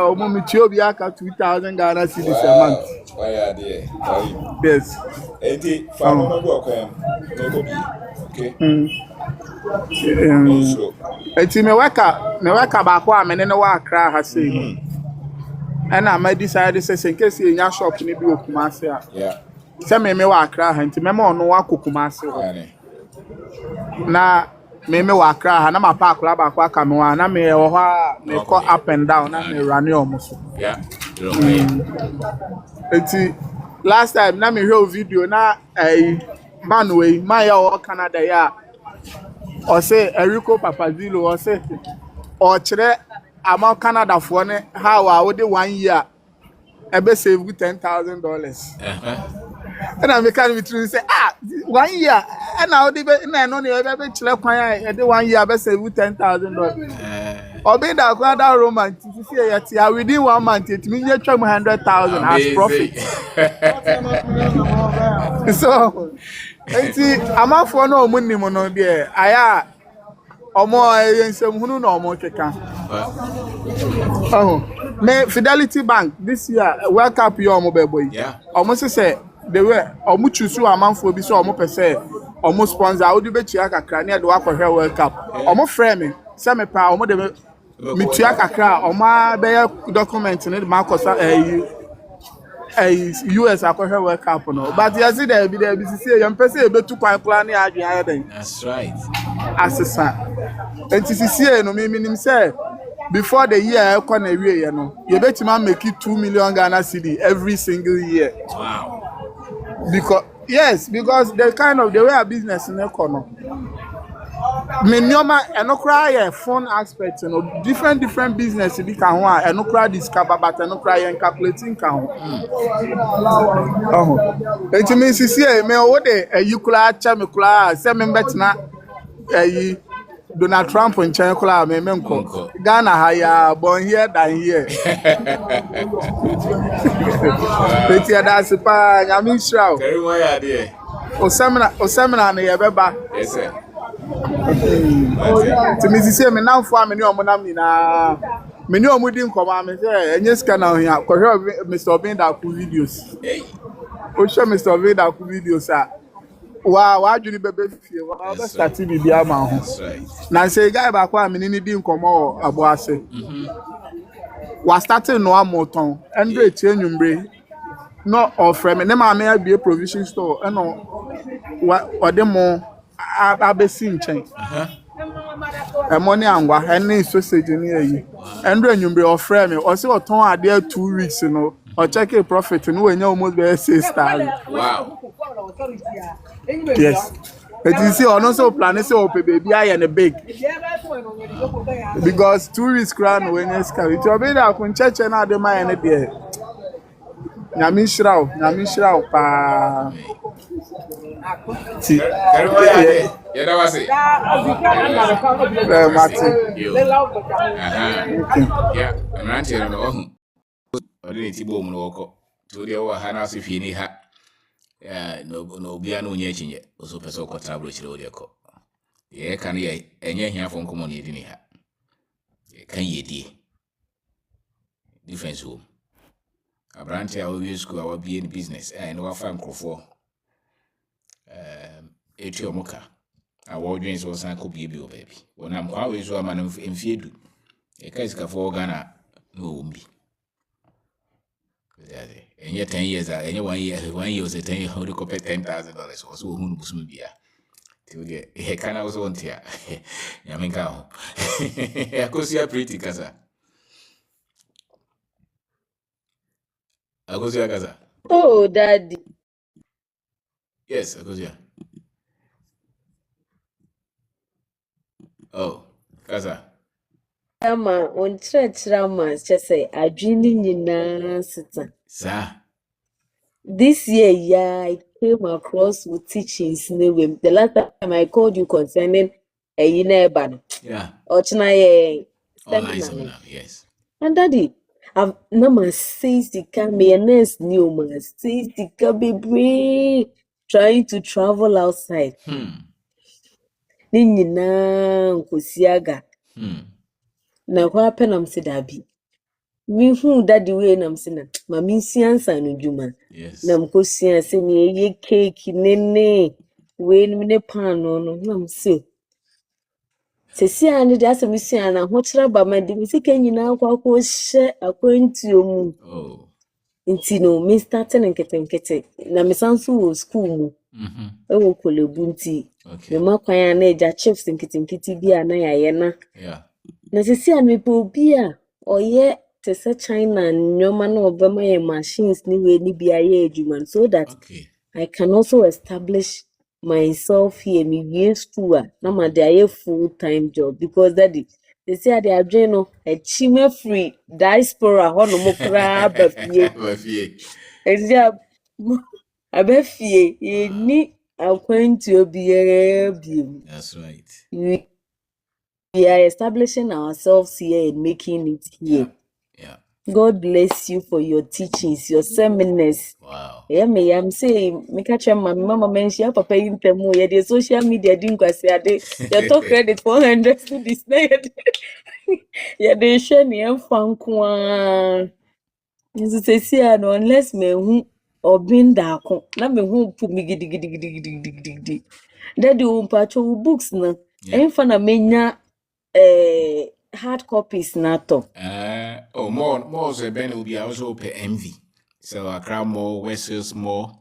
Omo me tu obi aka 2,000 Ghana cedis a month. Why are there? Yes. Enti fa no work him. Go bie. Okay. Enti me work ba kwa me ne wa akra ha sei. And I decide say in case you shop ni bi Kumasi a. Yeah. Say me wa akra ha nti me ma ono wa Kumasi ho. Na me wa akra ha na ma pa akra ba kwa ka me wa na me wo ha me go up and down na me run omo so. Yeah. Enti last time na me hear video na man we my ya Canada ya o say Erico Papazilo o say o kire ama Canada for ne how I would 1 year ebe save $10,000. And I make me through say 1 year and I would be na no ebe kire kwan ya 1 year ebe save $10,000. Obi da kwa da roman see ya within 1 month it mean you try 100,000 as profit. So enti ama for no money mo no there aya omo ensem hunu na omo keka. Me Fidelity Bank this year World Cup your omo beboy. Yeah. Omo say they were omo choose amanfo bi so omo pese omo sponsor odi be tua kakra na de wakɔhwɛ World Cup. Omo frame me say me pa omo de me tua kakra omo be document ne de makosa US akɔhwɛ World Cup no but you see there be see you pese e betu kwan plan na adwen ayen. That's right. Asesa NTCC no me say before the year na wie no you betima make it 2 million Ghana cedi every single year. Wow. Because the kind of the way a business in economy me nyoma enokra ye phone aspect no different business bi kan ho a enokra discover but enokra ye calculating kan ho. Enti me CCA me wo de ayikula cha me kula se me betina ayi Donald Trump in China me menko Ghana haya born here than here. Peti adase pa nyame shraw. Very why are there? O seminar na ye beba. Yes sir. To me say me now for me ni omo nam ni na me ni omo di nkoma me say enye sika na ohia kohwe Mr. Obin da ku videos. O show Mr. Obin da ku videos a Wa adwene bebe fie wa ba start bibi ama ho. That's right. Na say guy ba kwa me ni di nkomo abo ase. Wa start no amoton. Endo etie nwumbre. No ofre me ne ma me abie provision store eno wa odemo abesi nchen. Money angwa any sausage ni eyi. Endo nwumbre ofre me o se oton ade 2 weeks no. O check a profit no we nya almost be 6,000. Wow. Yes. But you see, also plan is open baby I and a big. Because 2 weeks crown when you scan it. You be there kun church na de man na there. Nyami shraw pa. Si. Yeah, that was it. Martin. Yeah, I'm not here no. Odi ti bo mu no woko. To dey wa ha na so fie ni ha. No bia no nya chinye. So pese ko travel chire odi ko. Ye kan ye enye hia fo nkomo ni edi ni ha. Ye kan ye die. Difference wo. Abrante a we school a be in business and wa fa nkrofo. Eti omuka. A wo dwen so san ko bie bi o baby. Wonam kwa we so ama no mfiedu. E kai sikafo Ghana no umbi. And yet 10 years, and 1 year, 1 year was a 10 year, how to compare $10,000 or so. Who knows me? To get a can also want here. Yaminka. I could see a pretty casa. I could see a casa. Oh, Daddy. Yes, I could see. Oh, casa. Ama on church Rama just say adwini nyina sita. Sir. This year, yeah, I came across with teachings. The last time I called you concerning a Yineban. Yeah. Ochina Online seminar, yes. And Daddy, I've nama says the me a nurse new man says the baby trying to travel outside. Ninyina nkosiaga. Na kwa penam se dabi. Mi hu Daddy we nam se na mami siansa no dwuma. Yes. Na mkosia se ni ye cake nene we ni ne pan no nam se. Sesi ane de asem sia na ho kira ba ma de mi sika nyina akwa ko hye akwantuo mu. Oh. Nti no me starting nkete na me sanso wo school mu. Ewo kolebu nti. Okay. Me makwan na eja chips nkete bi ana yaye na. Yeah. Na sesi ane me pe obi a oye te se China nyoma na obema ye machines ni we ni bia ye adwuma so that I can also establish myself here me years to na ma dey full-time job because Daddy they say they are doing no a chime free diaspora ho no mo kra ba fie ezia abafie ye ni akwantu obiere bi. That's right. We are establishing ourselves here and making it here. Yeah. God bless you for your teachings, your seminars. Wow. Yeah, me I'm saying, me catch my mama mention papa in temu. Yeah, the social media didn't go say ade. You talk credit 400 to this night. Yeah, they share me and fan kwa. You say no unless me who or bin da ko. Na me who put me gidi. Daddy umpacho books na. En fa na menya hard copies nato. More so Ben will be also pay envy. So I crowd more, Wessels more,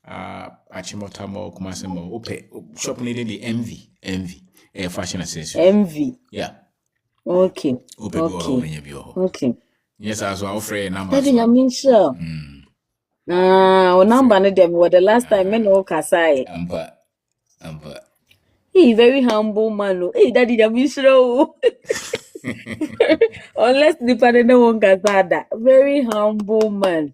Achimota more, Kumasi more. Okay, shop needing the envy, fashion accessory. Envy. Yeah. Okay. Okay. Yes, I was offering a number. I mean sure. O number na dem the last time me no kasai. Ampa. He very humble man. Hey, Daddy, I'm sure. Unless the partner no one kasada. Very humble man.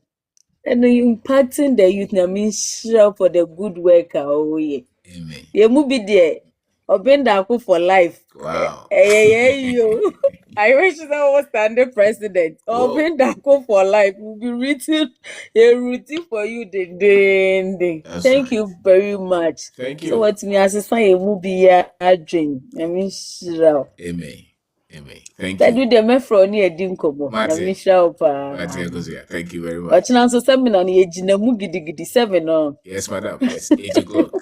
And impacting the youth na mean sure for the good work. Oh yeah. Amen. You move be there. Obenda for life. Wow. Yo. I wish that was standing president. Obenda for life will be written a routine for you. Thank you very much. Thank you. So what me as a movie a dream. I mean sure. Amen. Thank that you. Do the me from near dinkomo. I mean sure pa. Thank you very much. But now so seminar ni ejina mu gidi 7 on. Yes, madam. Yes, 8 o'clock.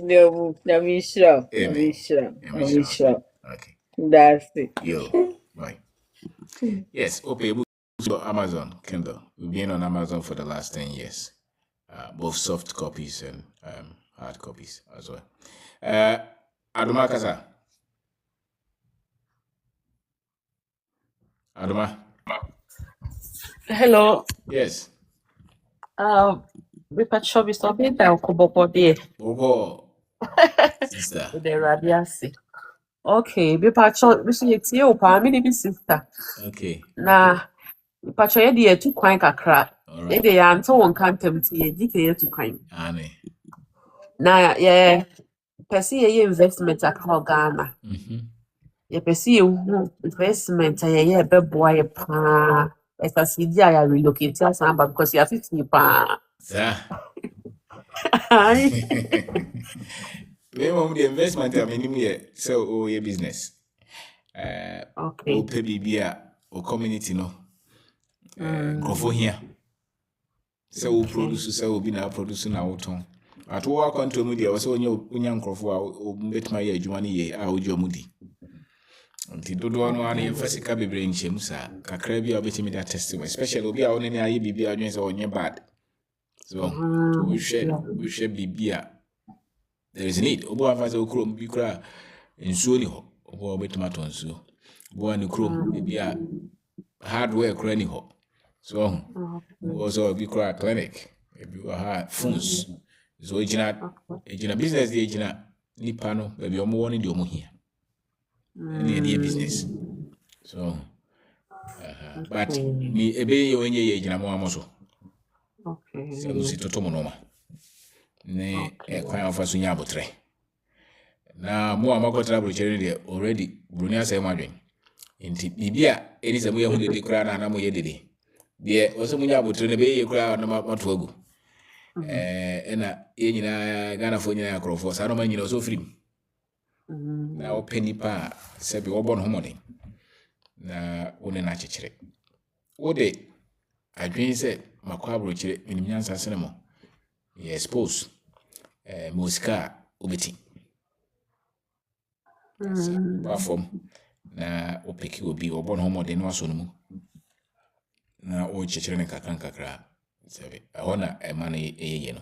No, Namisha. Amen. Namisha. Okay. That's it. Yo. Right. Yes. Okay. So Amazon Kindle. We've been on Amazon for the last 10 years. Both soft copies and hard copies as well. Adoma Kasa. Adoma. Hello. Yes. We patch up something that Okobobo there. Ogo. Sister. The radiasi. Okay, we patch up. We see it's you, pa. Me ni sister. Okay. Na we patch up here to kwan kakra. All right. They are until one can't tempt you. Dike to kwan. Annie. Na yeah. Percy ye investment account Ghana. Ye percy investment ye be boy pa. As a CD I relocate us because you have 50 pa. Sir. The investment I mean here so your business. Okay. O pay bibia o community no. Grofo here. So produce so be na produce na woton. At work control media was on your grofo a bet my adwuma ne ye a ojo mudi. Nti dodo no an yefasika bebre nhyem sa kakra bia obetimi da testimony especially obi a woni ne aye bibia adwen se onye bad. So we share bibia. There is a need. Obo afaze okrom bi kra nsuo ni ho. Obo obetuma to nsuo. Obo ani krom bibia hardware kra ni ho. So also bi kra clinic. Ebi wa phones. So ejina business dey ejina nipa no bebi omo woni de omo hia. Any business. So but me ebe onye ye ejina mo amoso. Okay. So musi toto monoma. Ne kwan afaso nya abotre. Na mo amakotra brochere de already brunia say madwen. Nti bibia eni se mo ye hu de kura na mo ye dede. De oso mo nya abotre ne be ye kura na mato agu. Ena ye nyina Ghana fo nyina akrofo sa no ma nyina so firim. Na openi pa se bi obo no homode. Na woni na chechire. Wode adwen se makwa brochire minimnyansa sene mo. Ye expose musika obeti. Platform na opeki obi obo no homode no aso no mu. Na o chechire ne kakra. Sebe ahona emane eyeye no.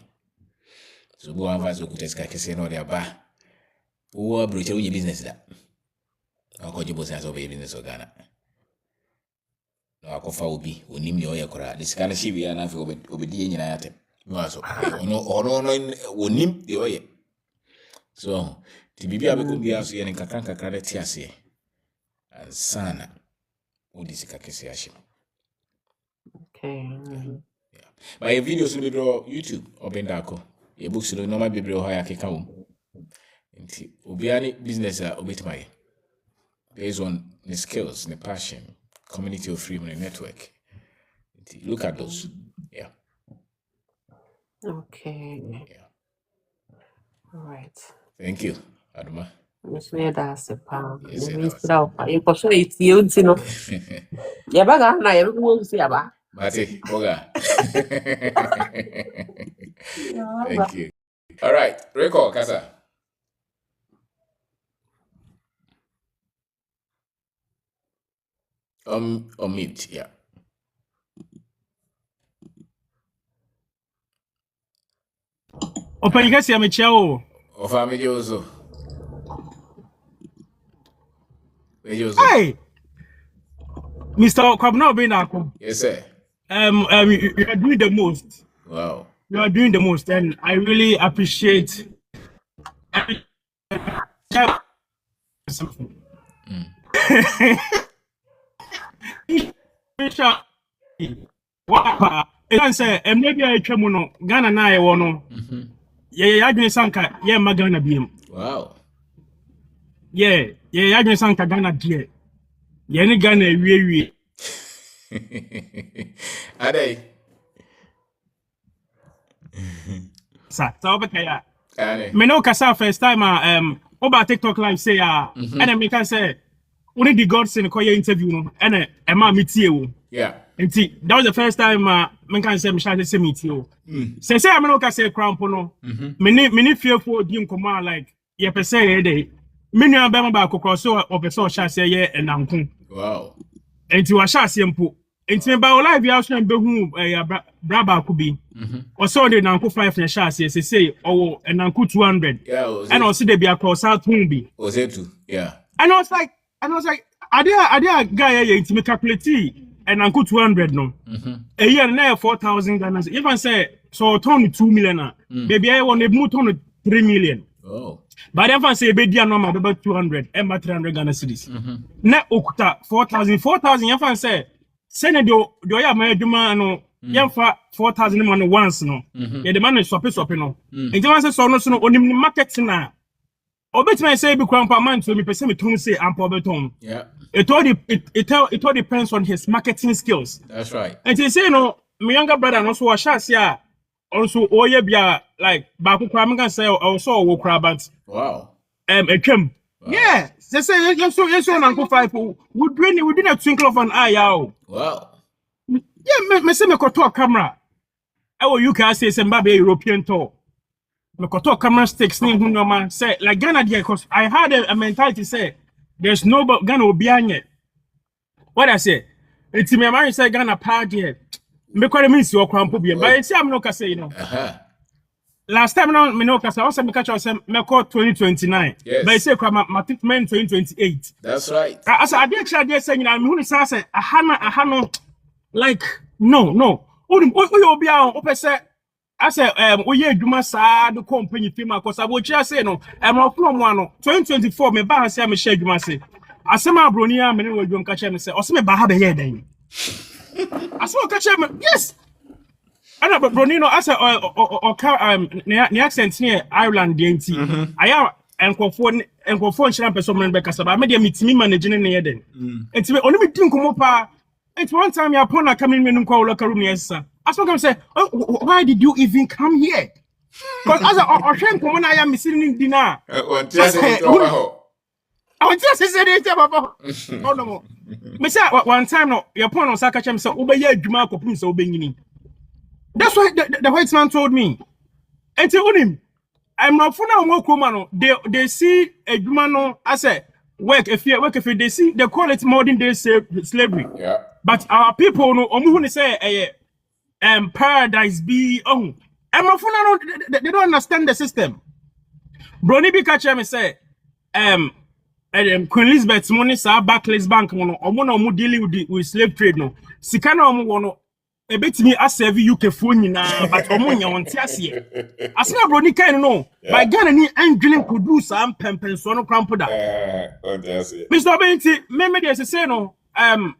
So bo anvazo kuteska kese no de aba. Wo broche wo business da. Akoje bo sense of business o Ghana. No akofa obi onim ne oyekora. The scan shi bia na fe obedi nyina yatem. No so. Ono onim de oye. So ti bibia be ko bia so ye ne kakra de ti ase. Ansana odi sika kese ahim. Okay. My videos will be draw YouTube or Bendako. Your books will normal be draw higher kekam. Nti obiani business obetmaye. Based on the skills, the passion, community of freedom network. Nti look at those. Yeah. Okay. Yeah. All right. Thank you, Adoma. Miss me that's a pound. Yes, Miss Ralph. You pursue it, you know. Yeah, baga na you won't see about. Mate, Boga. Thank you. All right, record, Kasa. On mute, yeah. Open you see me chao. O family also. Hey, Mr. Kwabna Benako. Yes, sir. You are doing the most. Wow. You are doing the most, and I really appreciate something. What? And say, maybe I come Ghana na I want to. Yeah, I didn't sanka. Yeah, Magana beam. Wow. Yeah, I didn't sanka Ghana dear. Yeah, ni Ghana we. Ade. Sa obekaya. Ade. Me no kasa first time over TikTok live say and then me can say only the gods in the interview no and ma meet you. Yeah. And that was the first time men can say me shall say meet you. Say I'm not say cramp no. Many fearful dim command like ye per se day. Many are bema ba kokro so opeso shall say ye enanko. Wow. Enti wa shall say mpo. Enti me ba live ya so be hu braba ko bi. O so de nanko 5 na shall say oh enanko 200. Yeah. And also they be across out be. Was it too? Yeah. And I was like, are there guy here to make calculate and uncle 200 no? A year now 4,000 Ghana. If I say so, turn 2 million, maybe I want to move on 3 million. Oh. But if I say be dear number about 200, and 300 Ghana cedis. Now okuta 4,000. If I say send do ya my duma no. Yamfa 4,000 man once no. Yeah, the man is swap no. And you say so no on market na. Obet may say be crown per man so me person me tun say am beton. Yeah. It all depends on his marketing skills. That's right. And you say no, my younger brother also a shas ya also oye bia like baku kwa me can say also wo kra but wow. A chem. Wow. Yeah. They say you so uncle 5 we doing a twinkle of an eye yaw. Wow. Yeah, me say me ko talk camera. I will UK say some baby European tour. Me ko talk camera sticks ni hu no man say like Ghana there because I had a mentality say there's no Ghana obi anye. What I say? It's me man say Ghana party. Me ko me see okrampo bi. But it's am no ka say you know. Last time no me no ka say also me catch us me call 2029. Yes. But I say my 2028. That's right. As I dey actually say you know me hu say ahano like no. Obi a o say I say we adwuma saa the company firma cause I would say no from one 2024 me ba say me share adwuma say asema abroni a me ne wadwum ka che me say o se me ba ha be ye den asema ka che me yes ana abroni no asa o ne accent near Ireland the enti aya enkofo nhyira person me be kasa ba me de mitimi manage ne ye den enti me oni me din komo pa enti one time ya pona coming me nko local room yes sir. I spoke and say, oh, why did you even come here? Because as a friend, come on, I am missing dinner. I want to say it. Oh no, me say one time no, your point on Saka Chem say, "Obey your Juma ko pum so obeying." That's why the white man told me. And tell him, I'm not for now more no. They see a Juma no. I say work if they see they call it modern day slavery. Yeah. But our people no, omu say paradise be they don't understand the system. Brony be catch me say Queen Elizabeth's money sa Barclays Bank no omo dealing with slave trade no sika na omo no e betimi serve UK phone nyina but omo nya wonte ase asema Brony kan no by Ghana ni angling produce am pempen so no crampo da Mr. Benti me dey say no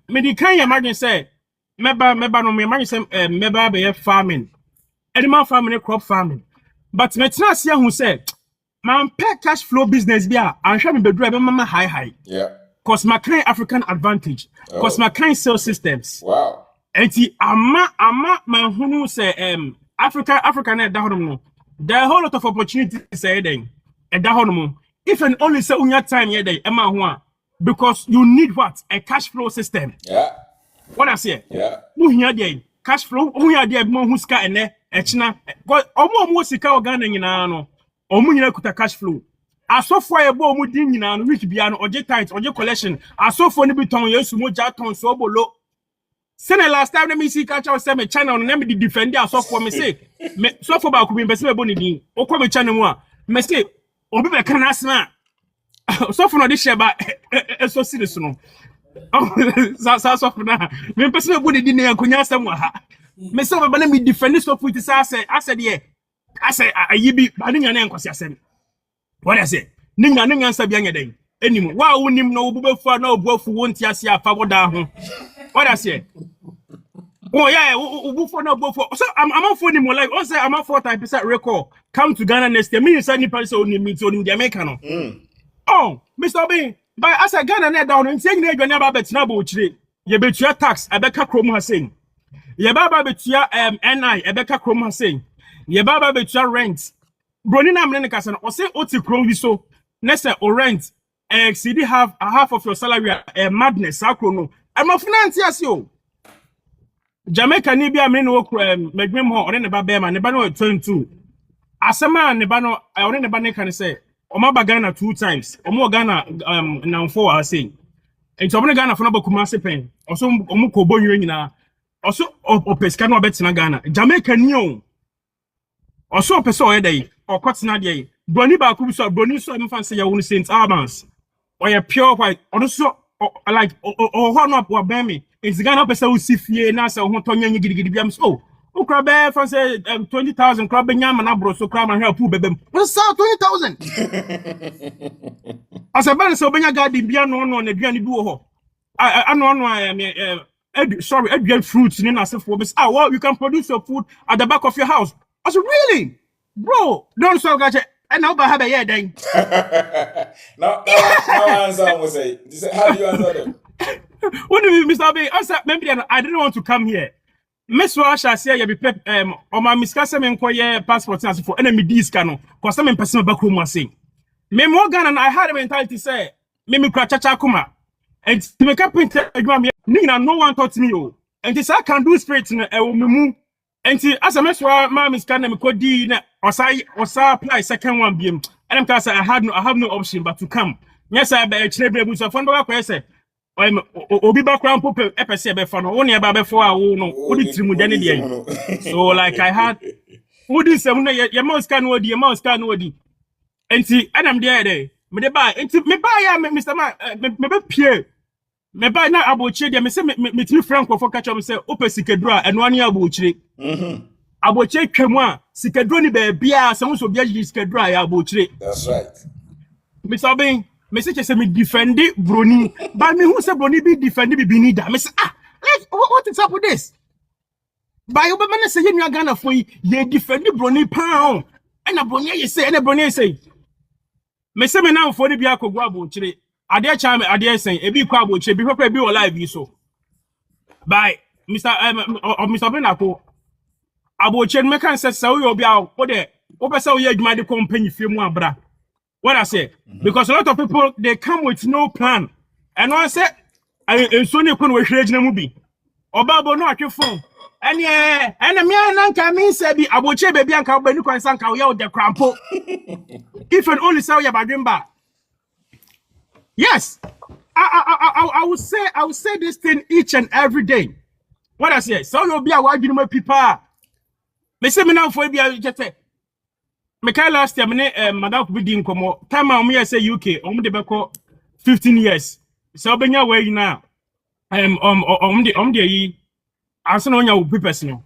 me di kan imagine say meba no me imagine say meba be farming animal farming crop farming but me tena ase hu say man pay cash flow business bia anhwe me bedru be mama high yeah cause my kind African advantage cause my kind sales systems wow enti ama man hunu say Africa na da hono no there are a whole lot of opportunities say then e da hono mo if and only say unya time here dey e ma ho a because you need what a cash flow system yeah. What I say? Yeah. Who here there? Cash flow. Who here there? Mo who ska ene? Echina. Because omo sika organa nyina no. Omo nyina kuta cash flow. Asofo ebo omo din nyina no week bia no oje tight, oje collection. Asofo ni bi ton yesu mo ja ton so bolo. Say the last time me see catch out say me channel no me defend asofo me say. Me sofo ba ku bi be say ebo ni din. Okọ me channel mu a. Me say obi be kan asma. Sofo no de share ba eso series no. Sa so na me person be di na akonya asem wa ha me se be na me defend so put say I said ayibi ba nya na enkosi asem what I say nya nsa bia nya den enim wa wonim na obubefu na obuafu wonti ase afa woda ho what I say oh yeah obufu na obufu so I'm for nim like say I'm for type record come to Ghana next year me say ni person onim me to onim the American no oh Mr. Bean by as a Ghana net down and saying they never bet na bo chire ye betua tax ebeka krom ha saying ye baba betua NI ebeka krom ha saying ye baba betua rent broni na mne kasa no say oti krom bi so na say o rent exceed half of your salary madness akro no am finance ase o Jamaica ni bia me no medwem ho ore ne ba be ma ne ba no 22 asema ne ba no ore ne ba ne kan say Oma ba Ghana 2 times omo Ghana now 4 are saying enti omo Ghana for no ba Kumasi pen also omo ko bonyo nyina also opeska no betina Ghana Jamaica ni o also opesa o yedai o kwatena de broni ba ku so broni so em fan say ya won St Albans or ya pure white also like ho no wa ben me enti Ghana opesa o sifie na say ho tonya nyigirigiri biam so ukra be fan say 20,000 kra be nyama na bro so kra ma help bebem what say 20,000 as a ban so benya garden bia no na aduane bi wo ho sorry aduane fruits ni na sefo be well you can produce your food at the back of your house. I said really bro don't so gache and now ba have a year then now answer was say how do you answer them? What do you Mr. B answer maybe I didn't want to come here. Miss Washa say you be on my miskase me nkoye passport na for enemy dis cano cause me person back home was saying me Morgan and I had a mentality say me kra chacha kuma and to make up adwuma me no one taught me oh and this I can do spirit na e me mu and as a meswa ma miskane me kodi na osa apply second one biem and I say I have no option but to come yes I be chere so fon ba say obi background people epese be fa no woni eba be fo a wo no odi trimu de ne de so like I had odi sem no ye mouse can odi enti anam de me de ba enti me ba ya Mr. Man me be pie me ba na abochire de me se me timi franco for catch up say opesikedro a eno ane abochire abochire twemu a sikedro ni ba bia se mo so bia sikedro a ya abochire. That's right. Mr. Bean me say me defend Brony, but me who say Brony be defend Bibinida. Me say what is up with this? By your man say you Ghana for ye defend Brony pound. And a Brony you say and a Brony say. Me say me now for the biako go abochire. Ade cha me ade say e bi kwa abochire bi papa bi live yi so. By Mr. Benako abochire me kan say say we obi a wo de wo pese wo ye adwuma de company fie mu abra. What I say, because a lot of people they come with no plan, and I say, I so ne kun we hwere na mu bi. Obabo no atwe phone. And me ananka me say bi aboche baby anka obani kwan sanka wo ye de crampo. If and only say you badwemba. Yes. I will say this thing each and every day. What I say, so you be a wadu my people. Me say me now for be a just Meka last year me madam bi di nkomo time am here say UK de beko 15 years so obenya we na de yi anso na onya wo papers no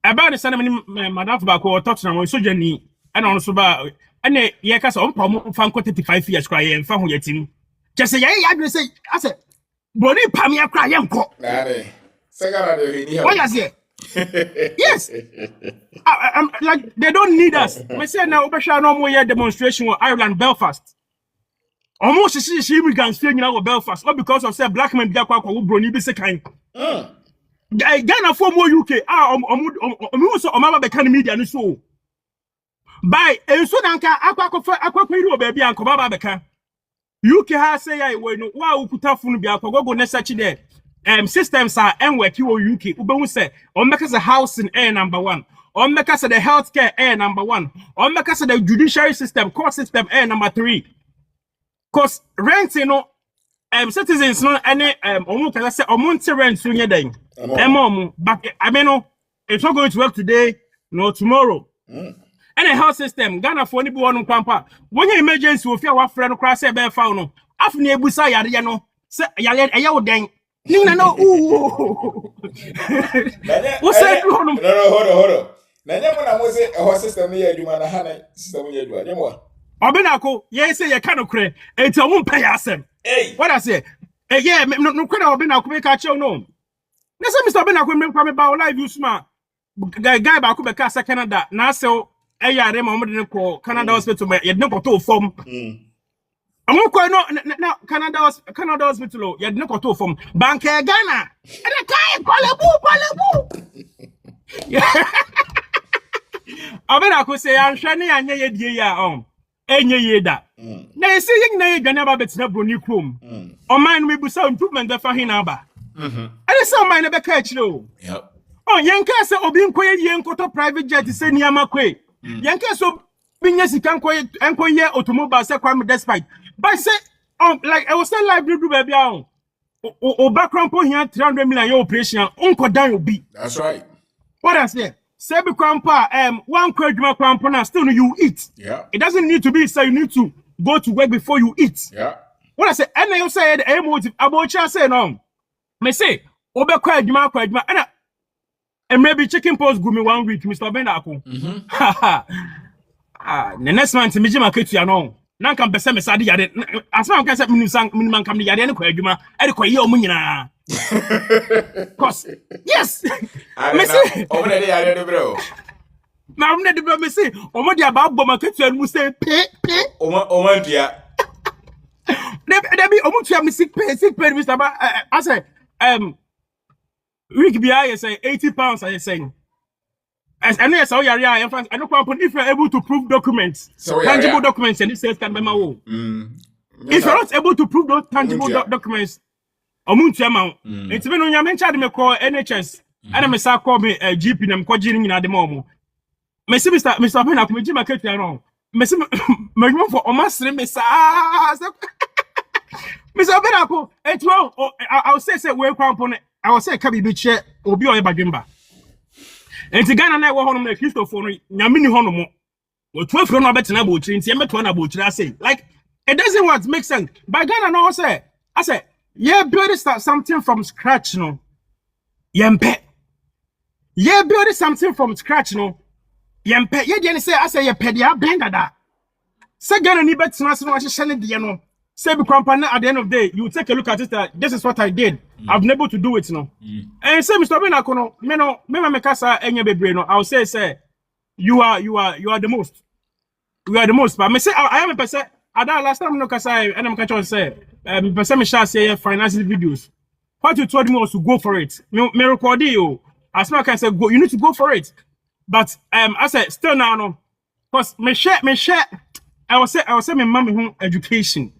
eba de sana me madam ba ko touch na wo so jani and on so ba ene ye ka so mpa mo fa nko 35 years kra ye mfa ho yatim kese ye ya dwe say ase boni pam ye kra ye nko na de segara de ni ha what you say. Yes. I'm like they don't need us. Me say now obesha no more year demonstration in Ireland Belfast. Almost she immigrants staying in Belfast all because of say black men be akwa Brony be say kind. Ghana for more UK so omaba be kan media no so. By enso danka akwa iro baby anko baba be kan. UK ha say ya we no wa ukuta funu bi akwa go na search there. Systems are work you UK. Ube say on make us a housing air number 1. On make us the healthcare air number 1. On make us the judiciary system, court system air number 3. Cause rent, you know, citizens no any almost say rent so day. But I mean no, it's not going to work today, no tomorrow. And a health system, Ghana for any one pampa. When you emergency will fear what friend cross a bear found no. After you busa ya no, say ya den. Nina no what's that? No, hold on. Na nyama na mo say e system ye adwuma na ha na system ye adwuma. Nyama. Obenako, ye say ye kan okre. Enti o mo pay asem. What I say? Yeah, no kre Obenako be ka chew no. Na say Mr. Obenako me kwa me ba live use ma. Guy ba ko be ka sa Canada. Na say e yare ma mo de ne ko Canada hospital me ye de ko to form. I'm going no Canada hospital. You didn't go to from Bank Ghana. And I can't call I mean, I could say I'm shiny and ye dear enye ye da. Na see yin na ye Ghana ba betina broni krom. O man we busa improvement da fa hin aba. ɛne sɛ ɔman no bɛka akyire o oh yɛnka sɛ obi nkɔyɛ yɛnkɔtɔ private jet sɛ nneɛma kɔe yɛnka sɛ obi nya sika nkɔyɛ automobile sɛ Kwame Despite but say like I was saying library do baby o background po here 300 million your operation unko dan obi. That's right. What I say? Say be kwampa one kwadwuma kwampa na still you eat. Yeah. It doesn't need to be so you need to go to work before you eat. Yeah. What I say? And you say the motive about you say no. Me say obe kwadwuma and maybe chicken pox go me 1 week Mr. Benako. The next month me market you know. Nan kan pese me sade yade asma kan se minimum kam yade ne kwa adwuma e de koye omu nyina cause yes me say omo de yade de bro na omo de bro me say omo de aba bom aketu anu say pe omo ntia de bi omo tua me sick pay Mr. Ba I say week bia you say 80 pounds I say as I know so you are I know if you are able to prove documents, tangible documents, and this says can be my own. If you're not able to prove those tangible documents, omuntu amount. It's been on your mention me call NHS, and I say call me GP them call jiring in the moment. Me see Mr. Ben I come market you wrong. Me see me for almost 3 me say Mr. Ben I it's wrong. I will say we component. I will say can be chair obi or badwimba. And the Ghana na wo hono na Christopher no nyame ni hono mo wo 12 no abetena bo chiri nti emeto na bo chiri ase like it doesn't what make sense but Ghana no say I say yeah build something from scratch no yempe yeah build something from scratch no yempe yeah dey say I say ye pe dia benda da say Ghana ni betena se no ahye ne de no say be company at the end of the day you take a look at it this is what I did I've been able to do it no and say Mr. Benakono me kasa enye bebre no I'll say you are the most but me say I am a person at that last time no kasa and I'm catch say person me share say financial videos what you told me was to go for it me record you as much as I say go you need to go for it but I said still now no cause me share I will say me mama home education.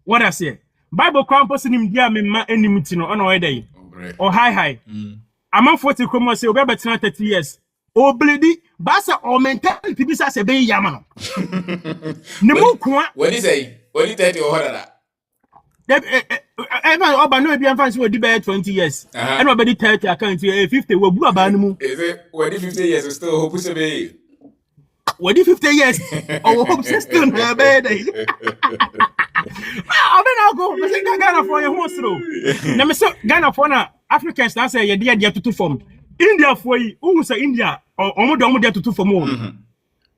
What I say? Bible campus in India, me ma enmity no ono day. Or high. I'm 40 come say obe betina 30 years. O bledi, basa o mentality bi say be yama no. Ne mo kwa. What you say? What you 30 or that? Ever oba no be fancy we di be 20 years. And we be 30 account 50 we bu aba no mu. Is it when 50 years still hope say be? When 50 years or hope still na be dey. I go. Me say Ghana for your home na me say Ghana for na Africans na say ye dey tutu form. India for yi, who say India omo dey tutu form.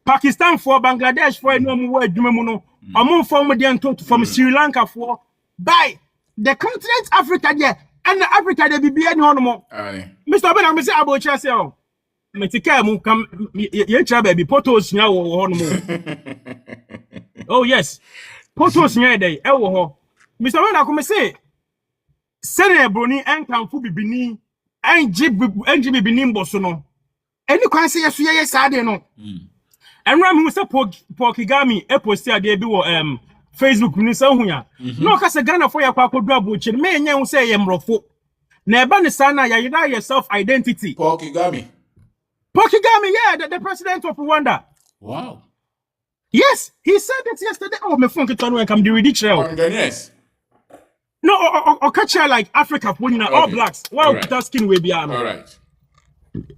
Pakistan for Bangladesh for no mo adwuma mu no. Omo form dey tutu form Sri Lanka for by the continent Africa there and Africa dey be any hono mo. Mr. Ben me say abocha say o. Me tika mu kam ye try baby photos nya wo hono mo. Oh yes. Potos nya dey e wo ho Mr. Ben akome say sene broni enkanfo bibini enji bibini mboso no eni kwan say yeso ye saade no enra me say Pokigami e post ade bi wo Facebook ni say hunya no ka say Ghana for yakwa kodu abochi me nya hu say ye mrofo na eba ne sana ya yida your self identity Pokigami yeah the president of Rwanda. Wow. Yes, he said it yesterday. Oh, my phone can come the ridiculous. Yes. No, or catch like Africa, when all blacks. Wow, right. That skin will be on. All right.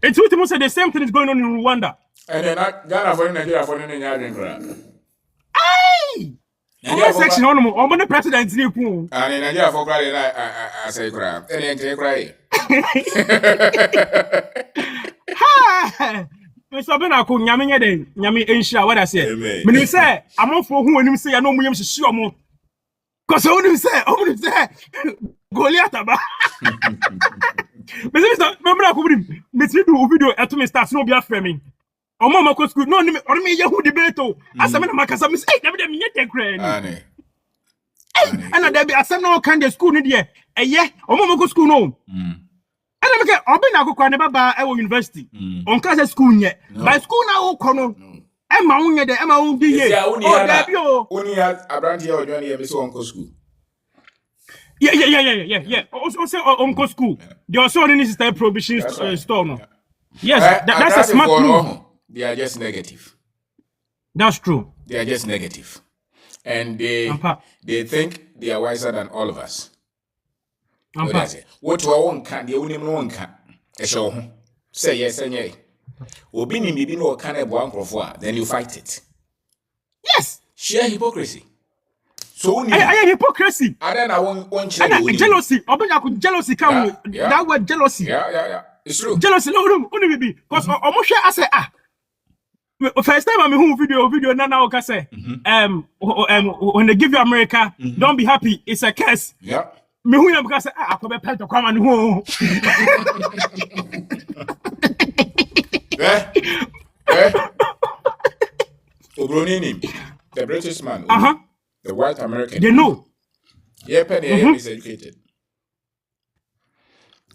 It's what say the same thing is going on in Rwanda. And then Ghana for Nigeria for Nigeria. Aye. Section on the president. And in Nigeria for crying, I say cry. And then cry. Ha! Mr. Benako nyame de nyame enhia what I say me say amofo hu onim say ya no muyem hihie omo cause onim say Goliath aba Mr. Benako brim me do video eto me start no be afre me omo mako school no me or me yahu debate o asem na makasa me say na me nye tekra ni ana da bi asem na kan de school ni de eye omo mako school no and I'm like, I've been a go never by our university. On class school yet. By school now, Cono. Emma only the Emma only here. Only has a brand here or Johnny Emerson Uncle School. Yeah. Also Uncle School. They also only need to start prohibition store no. Yes, that's a smart move. They are just negative. That's true. They are just negative. And they think they are wiser than all of us. What one can the only one can show say yes and yay. Obi ni bibi no can then you fight it. Yes. Share hypocrisy. So I hypocrisy. And then I won't jealousy. Jealousy come that word jealousy. Yeah. It's true. Jealousy no baby. Because almost I say first time I mean video now okay say when they give you America, don't be happy. It's a curse. Yeah. Me who because I could be pet to come and who. Obronini, the British man, the white American. They know. Yeah, Penny is educated.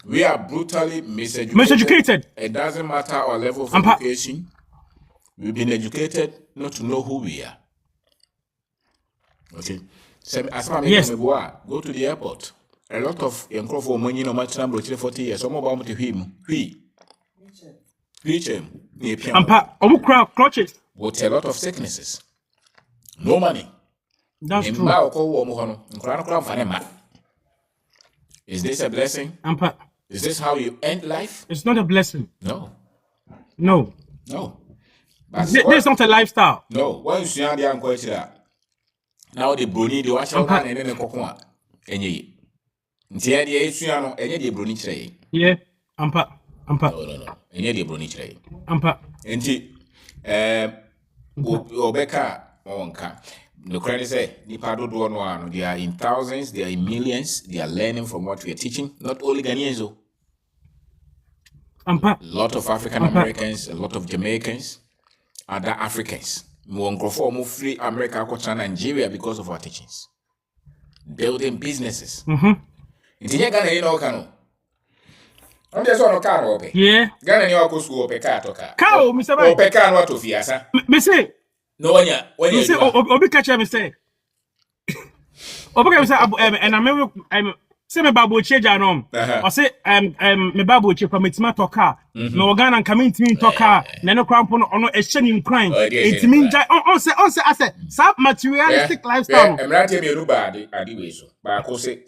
We are brutally miseducated. It doesn't matter our level of education. We've been educated not to know who we are. Okay. Yes. Go to the airport. A lot of young crowd for money no matter number 40 years. Some about to him. Reach him. Crutches. But a lot of sicknesses. No money. That's true. Is this a blessing? Is this how you end life? It's not a blessing. No. This is not a lifestyle. No. Once you are the uncle, now the brony, the watch out and then the cocoa. Any. Ntia the Suano, any the brony tray. Yeah. No. Any the brony tray. Enti. Obeka onka. The credit say the pado do one. They are in thousands, they are in millions, they are learning from what we are teaching. Not only Ghanaians. A lot of African Americans, a lot of Jamaicans, other Africans. We won't go for more free America to Nigeria because of our teachings. Building businesses. It's here Ghana, you know, Kano. I'm just on a car, okay? Yeah. Ghana, you go school, Peka, Cow, Mr. Bay. Peka, what to Fiasa? Me say, no, when you say, Obi catch me say, Obi say, and I'm say me babu change anom. I say me babu change from itima toka. Me organ and coming to me toka. Na no kwampo no exchange crime. Itimi nja on say I say sub materialistic lifestyle. Emrate me no bad adi we so. Ba ko say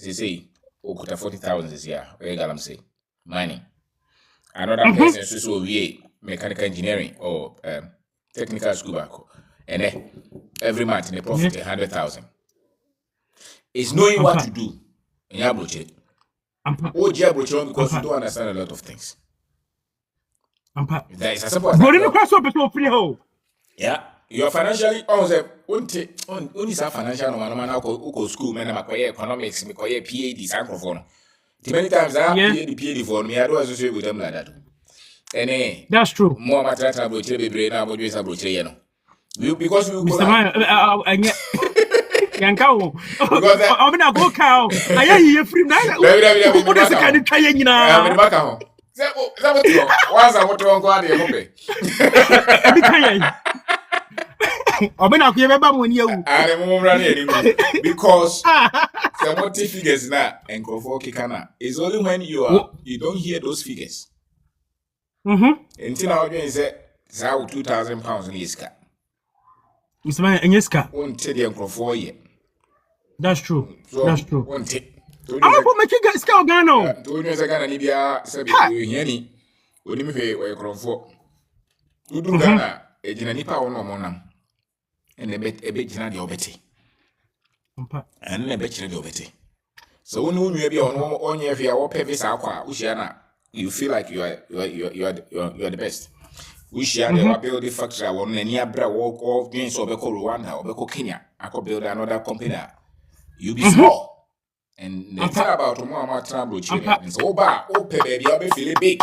okuta 40,000 this year. We galam say mining. Another person so we mechanical engineering or technical school back. And every month in a profit 100,000. It's knowing what to do. Because you don't understand a lot of things. That is as simple as that. Yeah, you're financially only financial no school man economics, me PhD microphone. Many times I PhD for me, I don't associate with them like that. And that's true. More matter about because we Yankao. I'm gonna go cow. I hear free now. What is the kind of Kayan? Once I want to go out here. I'm gonna give a bum when you because the multi figures now and Kikana is only when you don't hear those figures. Until now, you say 2,000 pounds in Iska. Mr. Man, and Yeska won't tell you for year. That's true. That's true. Won't take. I'm going to make you guys go Gano. 2 years ago, Libya said, Yenny, when you pay where you're for. You do Ghana, a Genanipa or no monam, and a bit Genadi Obeti. And a bit Genadi. So when you be on your via or Pevis Aqua, Ushana, you feel like you are the best. We share the building factory on any abra walk of gains of Rwanda or Kenya. I could build another company. You be small. And they tell about tomorrow trouble children. So pet baby, I'll be feeling big.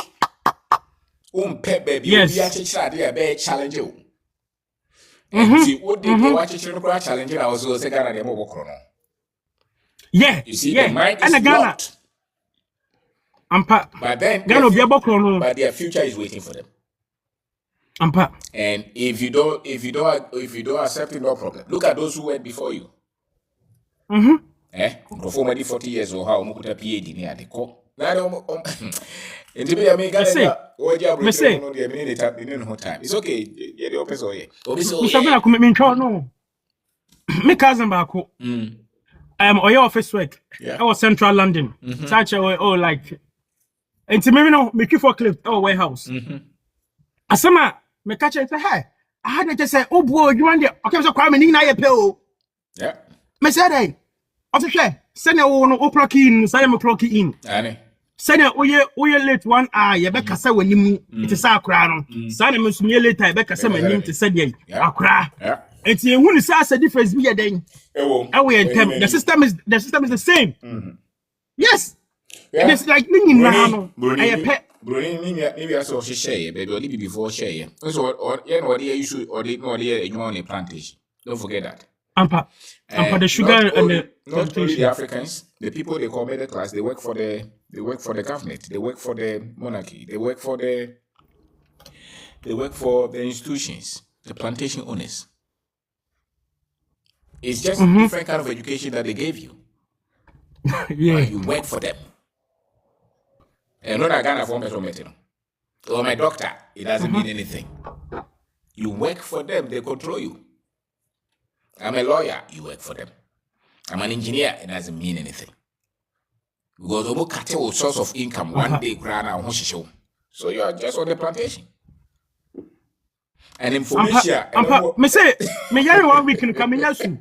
Pet baby, you'll be actually a bad challenge you. And see what they watch children challenge I was also Ghana the mobile chrono. Yeah, you see, the mind is blocked. But then but their future is waiting for them. And if you don't accept it, no problem. Look at those who went before you. Before maybe 40 years or how much PhD near the call. That into be a make time. It's okay. Yeah, the opposite way. Mr. Bella come me no. Me cousin back. Oya office work. I was Central London. Such a like. And to me no me for clip warehouse. Asama me catch it hey. I had to just say oh boy you want the okay so kwame ni na ye pay o. Yeah. Me say dey. Officer send you no clock in, say me clock in. Ane. Send you late 1 hour ye be kasa wanimu it is akra no. Say me so later ye be kasa manim te say dey akra. Yeah. Enti ehunu say as a difference be den. The system is the same. Yes. Yeah. It's like me no. I pet. Bruni maybe I saw she share, but only before share. So or the issue or the no you on a plantation. Don't forget that. Ampa the sugar and the not only the Africans, the people they call middle class, they work for the government, they work for the monarchy, they work for the institutions, the plantation owners. It's just different kind of education that they gave you. Yeah. You work for them. And not a Ghana form or my doctor, it doesn't mean anything. You work for them, they control you. I'm a lawyer, you work for them. I'm an engineer, it doesn't mean anything. Because we cut a source of income one day, so you are just on the plantation. And information. Me say, me yari 1 week in Kamiyasu.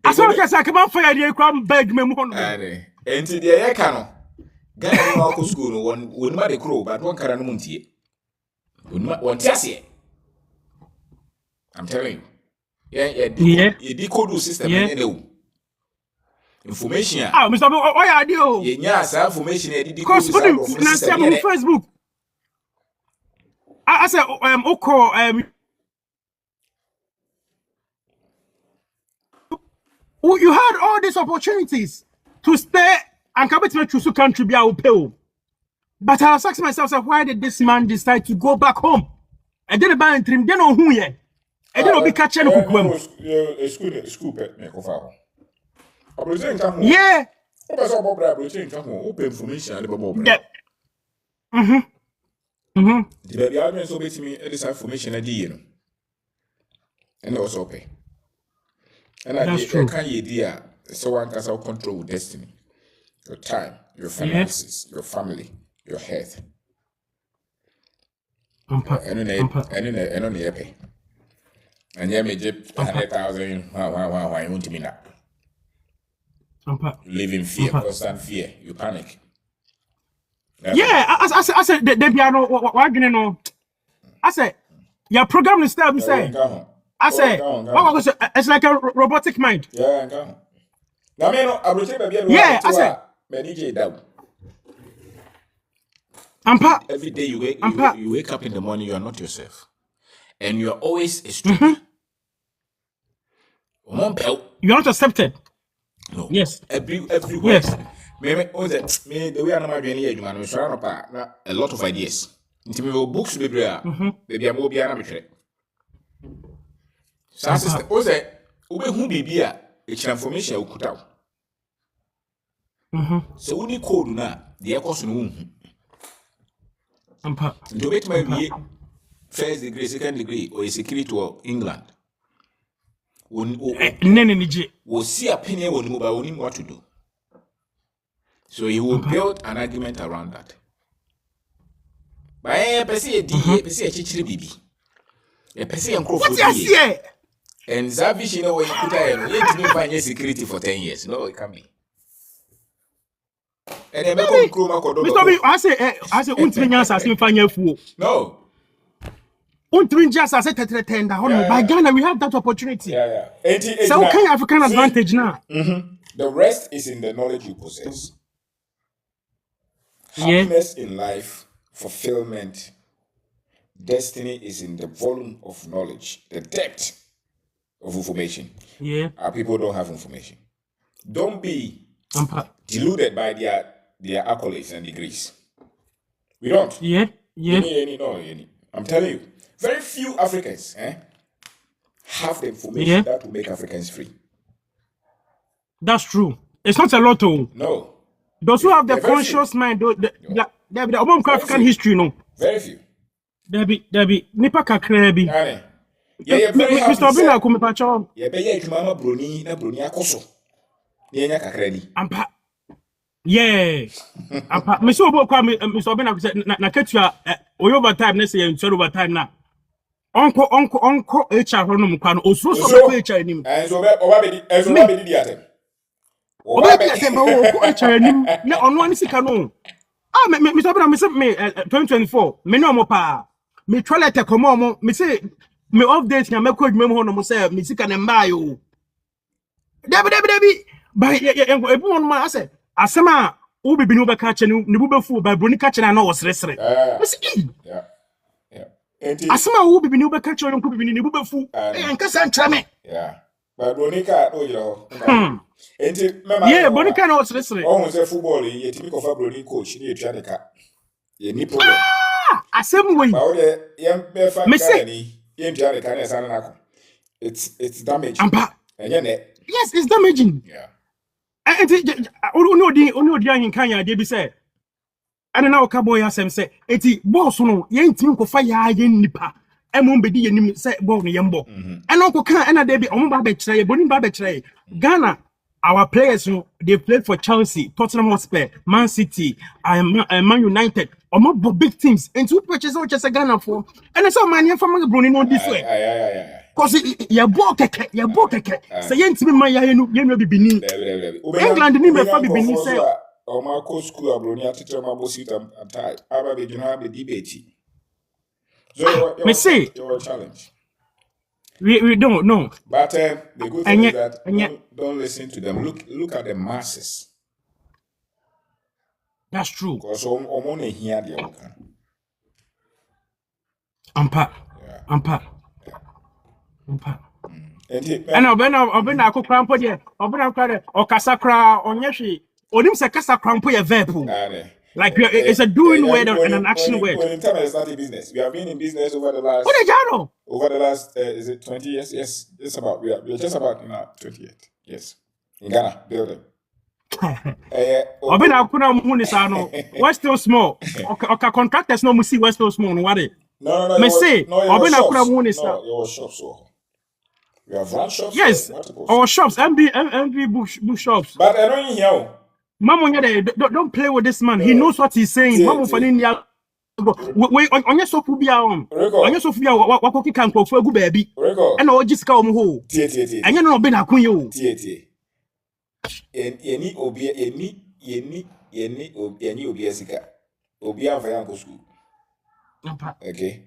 I saw that I come fire the crime beg me more. And to the Yakano. Ghana no school no one ma de crow but one kara no muntie. One tiasie. I'm telling you. Yeah. You decode system in information. Mr. Why are you? Yeah, information because on Facebook. I said you had all these opportunities to stay and come to choose country be our pay. But I was asking myself, why did this man decide to go back home? I didn't buy him, they know who ye. I didn't be catching up with school pet make of our. Yeah. Open information. Yeah. The baby argument so to me this information a day, and also pay. And I can't idea so one can control destiny. Your time, your finances, your family, your health. And on the pay. And you may get 100,000. Why you want me now? Live in fear, constant fear. You panic. Yeah, I said the piano. What you know? I said your program is still. Say. I said, it's like a robotic mind. Yeah, I said. Every day you wake up in the morning, you are not yourself. And you are always a stranger. You're not accepted. No. Yes. Everywhere. Yes. The way I'm doing a lot of ideas. Into books, baby, I'm will be an so I said, who be beer, it's information you put out. So when you call now, the air cost no. To make my first degree, second degree, or a secretary to England. Will see a penny on mobile him what to do. So he will build an argument around that. But I see a DA, a chichi baby. A person and crow. And Zavish, you know, when you put a yet to find security for 10 years. No, it can't be. And then I say, Untwinas as you find your fool. No. Untwinjas as a tender. By Ghana, we have that opportunity. Yeah. So, okay, African advantage now. The rest is in the knowledge you possess. Happiness in life, fulfillment, destiny is in the volume of knowledge, the depth of information. Yeah. Our people don't have information. Don't be deluded by their accolades and degrees. We don't. Yeah. I'm telling you, very few Africans have the information that will make Africans free. That's true. It's not a lot, though. No. Those who have the They're very conscious few. mind, the Very African few. history, no. Very few. Debbie, nipa kakra bi. Aye. Yeah, very happy. Mr. Obina kumepacho. Yeah, be ye mama broni na broni akoso. Ni enya kakra di. Ampa. Yeah. Ampa. Me so obo kwa Mr. Obina ku say na ketua over time na say you over time na. Onko HR ho no mkwa no osuro so HR nim. Enzo oba be di atem. Oba be atem ba wo HR nim na ono ani sika no. Ah Mr. Obina me say me 2024 me no mo pa. Me toilet komo mo me say me update na me ko adwuma ho no mo say me sika na mba yo. Debi ba ebu on ma ase asema wo bibi ni wo beka che ni bu befu ba broni ka che na wo sresre. Me say Yeah. asema wo bibi ni wo beka che no bibi ni bu befu nkasa ntra me. Yeah. Ba broni ka o yiro. Enti mema. Yeah, broni ka na wo sresre. Oh, say football ye timi ko fa broni coach ni etua de ka. Ye ni problem. Asem we. Ba wo de ye be fa ka ni ye etua de ka na sana na ko. It's damaging. Ampa. Yes, it's damaging. Yeah. And ono di ahin kan ya de bi say. Ana na oka boy asem say, eti boss no ye ntimi ko fa ya ye nipa. Emo be di ye nim say boy no ye mbo. Ana onko kan ana de bi omo ba be kire ye, boni ba be kire. Ghana, our players no they played for Chelsea, Tottenham Hotspur, Man City, Man United. Omo big teams. And two purchases which is Ghana for. And so man ye from Bruni no this way. Cause ya bo keke. Say ye ntimi man ya no bibini. England ni me fa bibini say. O ma ko school abroni atete ma bo sit am tie. Aba be juna be debate. So me say your challenge. We don't know. But the good thing is that don't listen to them. Look at the masses. That's true. Because omo na hear the okan. Ampa. And Obena ako krampo de. Obena kware okasa kra onyehwe. Onim se kasa krampo ye verb. Like it's a doing word and an action word. In time it's not a business. We have been in business over the last is it 20 years? Yes, it's about we are just about 20 years. Yes. In Ghana, building. Obena kuna mu ni sa no. We're still small. Okay, contractors no mu see we're still small no worry. No. Me say Obena kuna mu ni sa. No, your shops. We have run shops. Yes, our shops, MV book shops. But I don't hear. Mama, don't play with this man. He knows what he's saying. Mama, Faninia. Wait, on your sofa, on your sofa, what cookie can go for a good baby. And all just come home. And you're not been a queen. Any obiasika. Obia for Uncle School. Okay.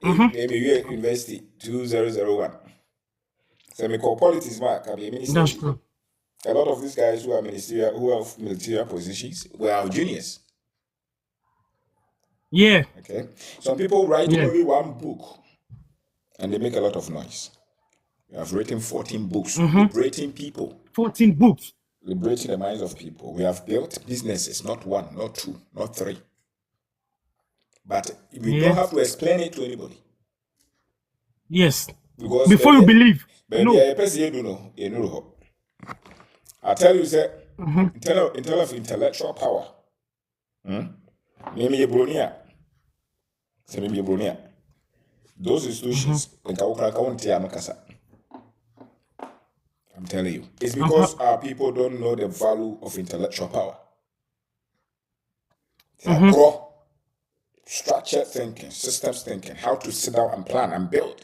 Maybe you university 2001. So me call politics mark can be a minister. That's true. A lot of these guys who are ministerial, who have military positions, were our juniors. Yeah. Okay. Some people write only one book, and they make a lot of noise. We have written 14 books, liberating people. 14 books. Liberating the minds of people. We have built businesses, not one, not two, not three. But we don't have to explain it to anybody. Yes. Because before you believe. No. I tell you, sir, in terms of intellectual power, those institutions, I'm telling you, it's because our people don't know the value of intellectual power. Structured thinking, systems thinking, how to sit down and plan and build.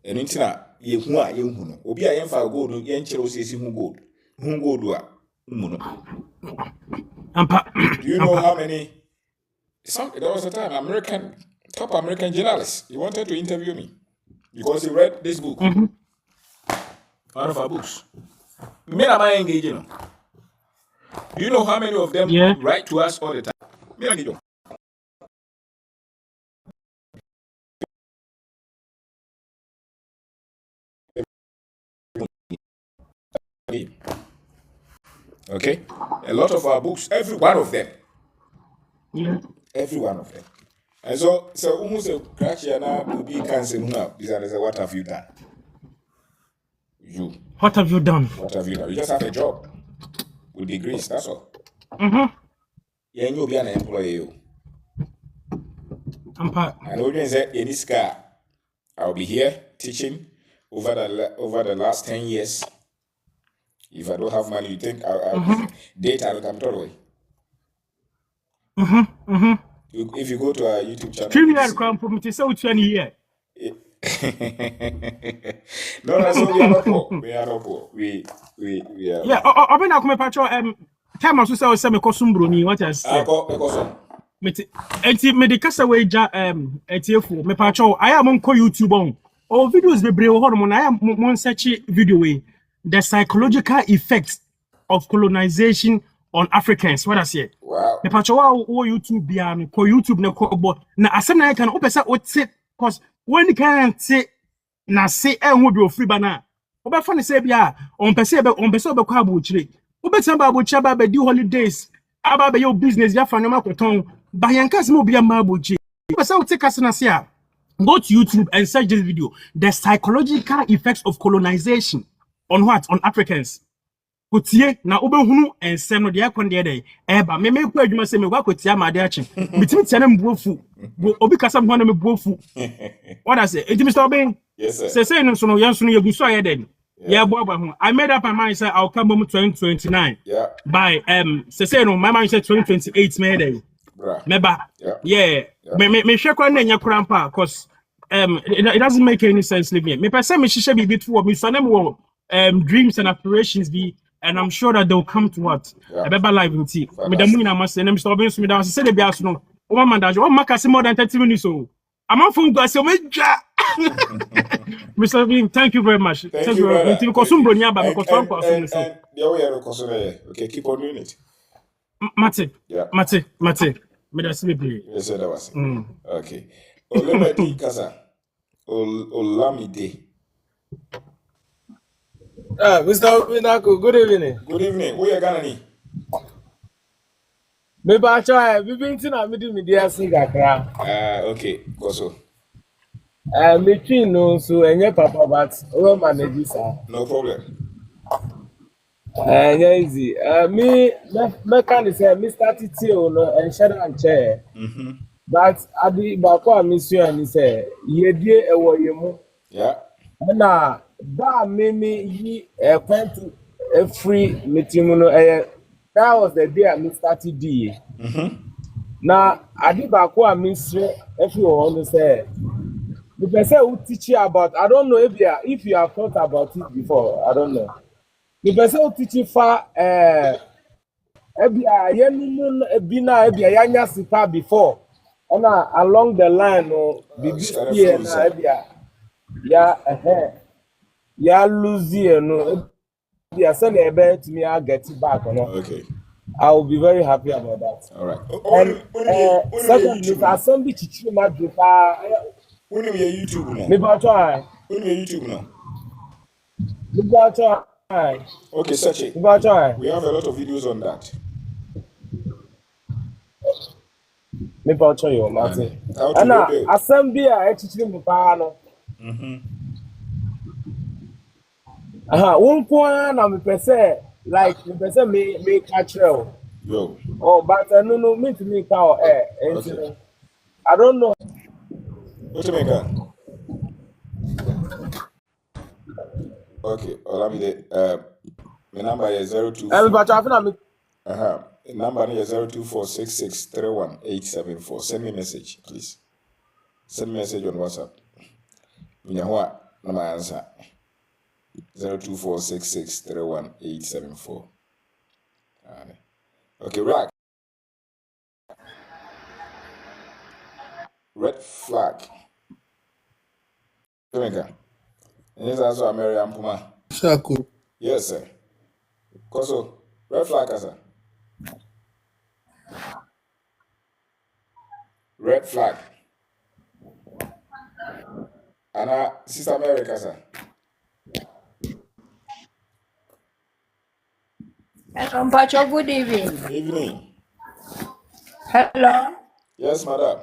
And until you know, Obi I for gold, yen says gold. Who gold do you know how many? There was a time top American journalist. He wanted to interview me because he read this book. One of our books. Me am I engaging? Do you know how many of them write to us all the time? Me and you. Okay, a lot of our books, every one of them, every one of them, and so almost a crash here now to be cancer now. What have you done? You What have you done? What have you done? You just have a job with degrees, that's all. Yeah, you'll be an employee. And audience said, in this car, I'll be here teaching over the last 10 years. If I don't have money, you think I'll data will come to way. If you go to our YouTube channel, 3 years come from it, so 20 years. No, that's what we are not poor. We are not poor. We are. Yeah, I mean, I'm patro. Time also say me kosumbro ni what I say. Me the kasa we ja etiefu me patro. I am on YouTube on. All videos be brave hormone. I am on search video way. The psychological effects of colonization on Africans. What I say? Wow. Me patro wa YouTube bia me ko YouTube na ko bo na asem na can opesa o say cause when you can't say na say who be free bana. Oba fun say bia on pese be kwa abuchire. Obetan ba abuchire ba di holidays. Aba be your business ya fan ma koton. Ba yankas mo bia ma abuchire. Pese o take asena say go to YouTube and search this video. The psychological effects of colonization on what? On Africans. Kotie na obehunu ensem no de akon de dey eba me ku adwuma se me gwa kotie ma de ache bitimi tia na mbuofu obi kasa mo na mbuofu what I say enti Mr. Obin yes sir say no so no yanso no yeguso aye den yeah boba ho I made up my mind say I'll come home 2029 yeah by say no my mind say 2028 me dey meba yeah me hwekwa na nya krampa cause it doesn't make any sense leave me person me hihye bibi to me so na me dreams and aspirations be. And I'm sure that they'll come to what? A better life in tea. With the moon, I must say, Mr. Obin, me down. Say the bias no. Oh, man, that's one mark. I say more than 30 minutes. So I'm on phone. I say, Mr. Obin, thank you very much. Thank you very much. Because some bronya, but because one person. Okay, keep on doing it. Mate. Me that's me play. Yes, that was. Okay. Olamide Kasa. Olamide. Mr. Obinako, good evening. Good evening. Who you gonna need? Me ba try bibin tin na media singer kra. Okay, go so. Me twin no so enye papa but we manage sir. No problem. Easy. Me can say me started to no and shadow and chair. But adi ba kwa mission and say ye die ewo yemu. Yeah. Na that made me went to a free meeting. That was the day I started D. Now I did back what I miss if you want to say the person who teach you about I don't know if you have thought about it before. I don't know. The person who teach you for before and along the line yeah, lose no. Yeah, send a bet to me. I'll get it back. Okay. I will be very happy about that. All right. And secondly, somebody teach you my when you YouTube now. Maybe I'll try. When you YouTube now. Maybe I'll try. Okay, search it. Maybe I'll try. We have a lot of videos on that. Maybe I'll try you, Martin. And assembly, I teach you my panel. One point na me pese like me pese me catch real. Yo. Oh, but no me to me power okay. I don't know. What you make that? Okay, Olamide, my number is 02. But I think number is 02466318874. Send me a message, please. Send me a message on WhatsApp. Minyawa na my answer. 02466318874. Okay, right. Red flag. Jamaica. And this also American Puma. Shaku. Yes, sir. Koso, red flag, sir. Red flag. Anna, Sister America, sir. Hello, Mpacho, good evening. Evening. Hello. Yes, madam.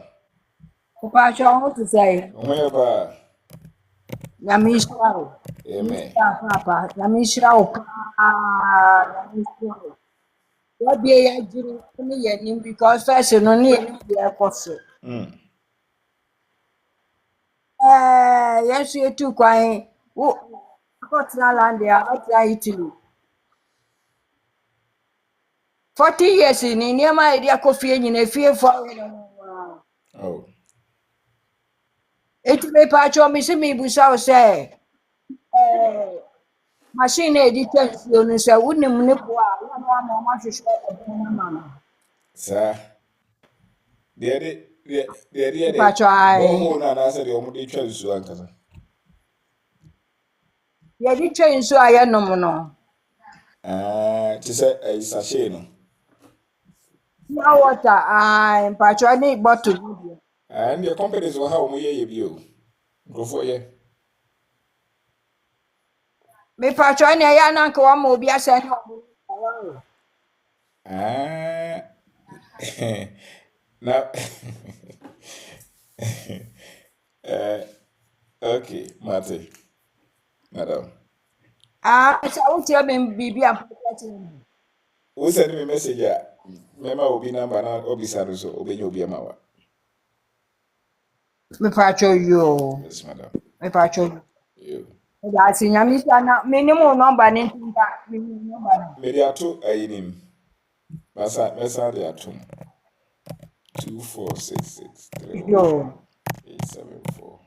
Mpacho, what to say? Wherever. Yamishwaro. Amen. Papa, na me shira o pa. What be ya jiri me ye nim because first no ne ye nim be akoso. Yes you too kwan. Wo got na land there, out Italy. 40 years in my idea coffee in a fear for Oh. it may patch on me see me busa say machine editor you say wouldn't munipua one mama. Sir. The Patch I borehole na say the omude twa nsu ankasa. ye di train so aye no no. Ti say sachet no. Now water I patch I need bottle. And the companies will have ye bio. Go for ye. Me patch I ya na nka wa mo bi ase no. Now okay, Mate. Madam. So what you been bibi am protecting. Who send me message? Mema obi number na obisa no so obenye obi amawa. Me patch you. Yes, madam. Me patch you. You. Ya si nyami sana minimum number ni tinta minimum number. Me dia to ayinim. Masa dia to 24663 Yo. 874.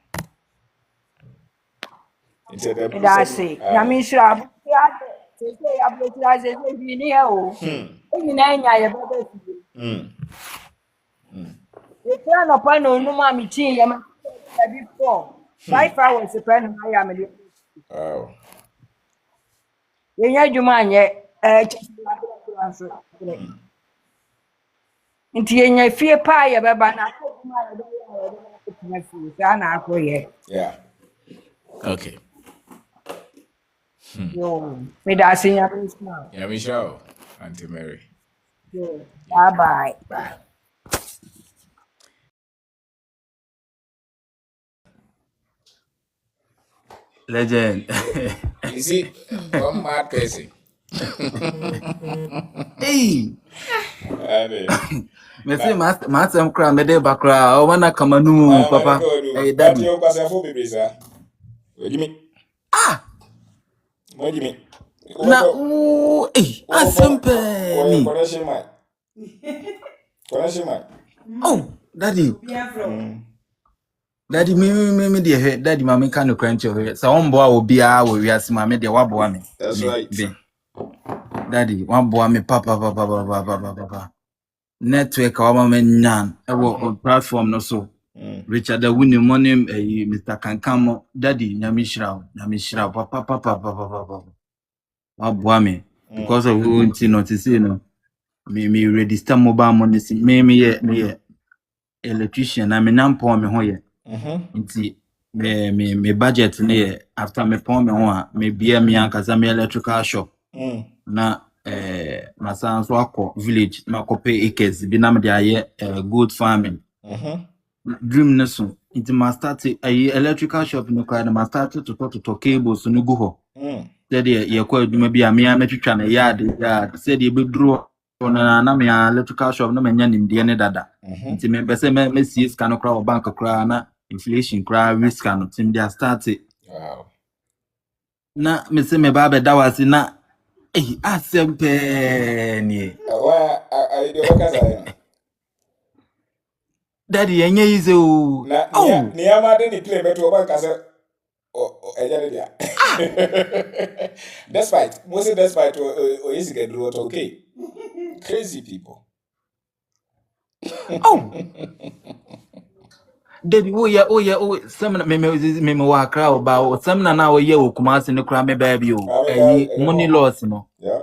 Into them. That's it. Nyami shira ya se ya blotra se bi ni e o. Eyi na nya ye bebe fi. E try no pa no nu ma mi tin ya ma before 5 hours e pen na ya me. Wow. Ye nya juma anye nti ye nya fie pa ye beba na juma ye beba na akoye. Yeah. Okay. Yo, me da sin ya Christmas. Yeah, Michelle, Auntie Mary. Yo, bye. Bye. Legend. You see, one mad person. Hey. Me say master cry me dey bakra o wana kamanu papa. Hey daddy. You pass for baby sir. What me? What me? Na asempe ni. Connection mic. Oh, daddy. Daddy me dey he daddy mama kan no crunch o. Sa on boa obi a wo wiase mama dey wa boa me. That's right. Daddy, one boy me papa. Network our mama nyan ewo platform no so. Richard the winning money Mr. Kankamo. Daddy, nyamishra papa. One boy me because of who notice no. Me register mobile money me electrician na me nampo me ho ye. Nti me budget ne after me pon me ho a me bia me ankaza me electrical shop. Na masan so akọ village na akọpe acres bi na me dey aye goat farming. Dream ne so nti ma start electrical shop no kwa na ma start to cables no go ho. Said ye kwa adwuma bi a me ametwitwa na yard said ye be duro na me electrical shop no me nya nimde ne dada. Nti me be say me see scan kra o bank kra na inflation kra risk no tim dey start. Wow. Na me say me ba be da wase na asempe ni. I do kasa. Daddy enye ize o. Ni amade ni play beto ba kasa ejare dia. Despite o yesi get do okay. Crazy people. Daddy semna me wa kra o ba o semna na o ye o Kumasi ne kra me ba bi o money loss no. Yeah.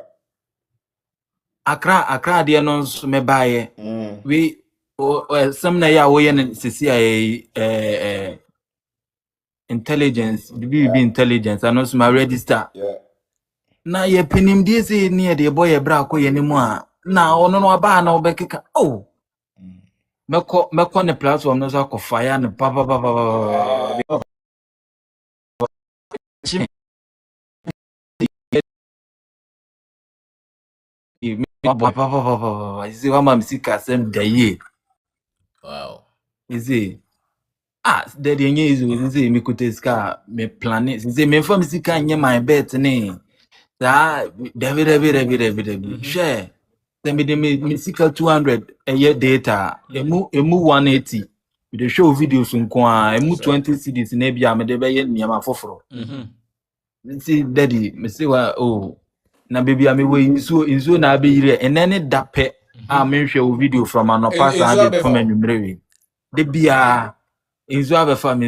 Akra de no so me ba ye. We semna ya o ye ne sisi intelligence be intelligence and also my register. Yeah. Na ye pinim die se ne de boy e bra ko ye ne mu a na ono no ba na obekeka meko ne platform no so ko fire ne papa You see, one man see Kasem Daye. Wow. You see, the thing is, you see, me could ska me planet. You see, me from see can my bet ne. That David. Share. Then me see 200 a year data. Emu 180. We show videos on kwa. Emu 20 CDs in Ebia. Me debe ye niyama foforo. See, daddy, me say wa na baby I mean we inso na be yire enene dape a me hwe video from anopa sa be from anwumrewe de bia inso abefa me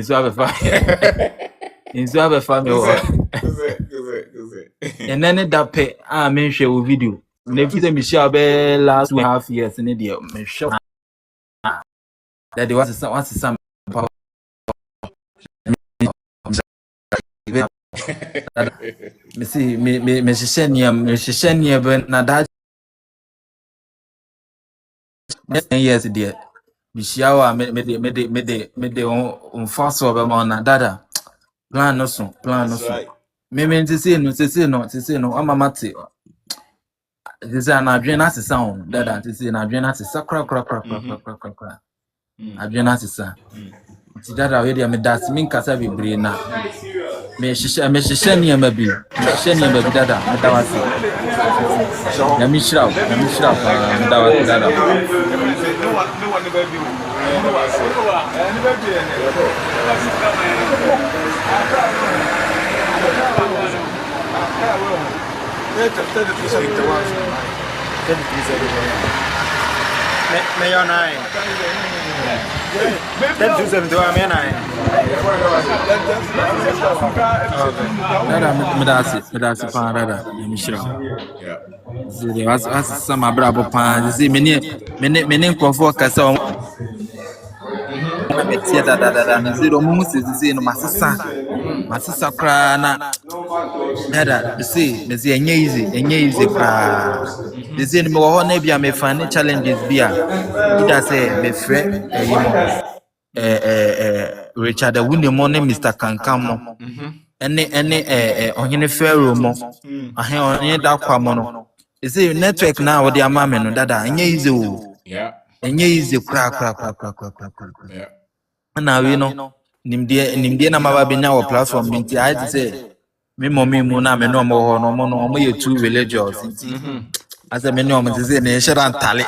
enene dape a me hwe video na fi me share be last 1.5 years ne de me hwe daddy what's some me see me shishenia ben na that years there me shawa me de on fast over na dada plan no so me say no amamate this na adwen asesa on dada this na adwen asesa kra adwen asesa ti dada we dey me das min kasa bebre na me shishenia mabi dada me dawase na mi shira me dawase dada Medasi pan dada mishra. Zile was sama brabo pan zi mene kwafo kasa o metia dada zero mumu zi no masisa kra na dada zi mezi enye easy kra zi me wo na bia me fan challenges bia ida say me fre Richard Winemo ne Mr. Kankamo ene ohene Pharaoh mo ahe onye da kwamo no ise network na wo de amame no dada enye easy kra yeah na we no nimdie na maba benya wo platform binti I say me mu na me no mo ho no mo ye two religious asa me no mo say na shara ntale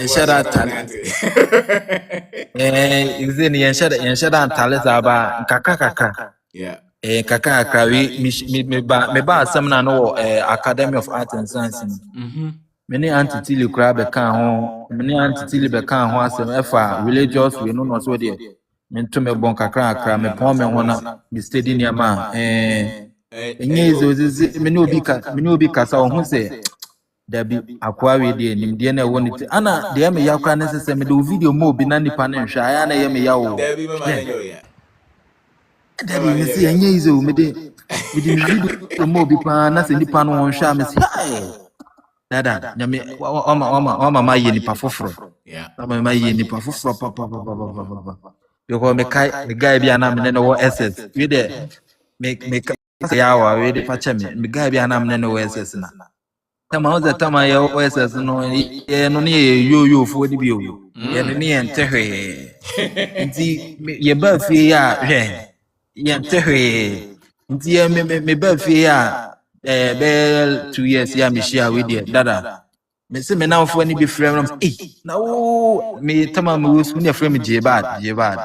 shara ntale ize ni yenshada ntale zaba nkaka yeah kaka we me ba asem na no Academy of Art and Science many antitili kra be kan ho many antitili be kan ho asem efa religious we no so there me to me bon kakra me pon me ho na be study near ma enye zo me no obi kasa ho se dabi akwa we de nimde na woni ti ana de me yakwa na sese me do video mo bi na nipa na nhwa aya na ye me yawo dabi me ma nyo ya dabi me si enye izo me de video mo bi pa na se nipa no nhwa me si dada nyame wama ma ye nipa foforo yeah wama ma ye nipa foforo papa yo me guy bi ana me no SS we de me yawa we de facha me guy bi ana me no SS na tama ya OSS no ne yo fo di bio ye ne entehwe nti ye ba fie ya hwe ye entehwe nti ye me ba fie ya be 2 years ya me share with you dada me se me na fo ni bi frame no na wo me tama me wo su ne frame jebad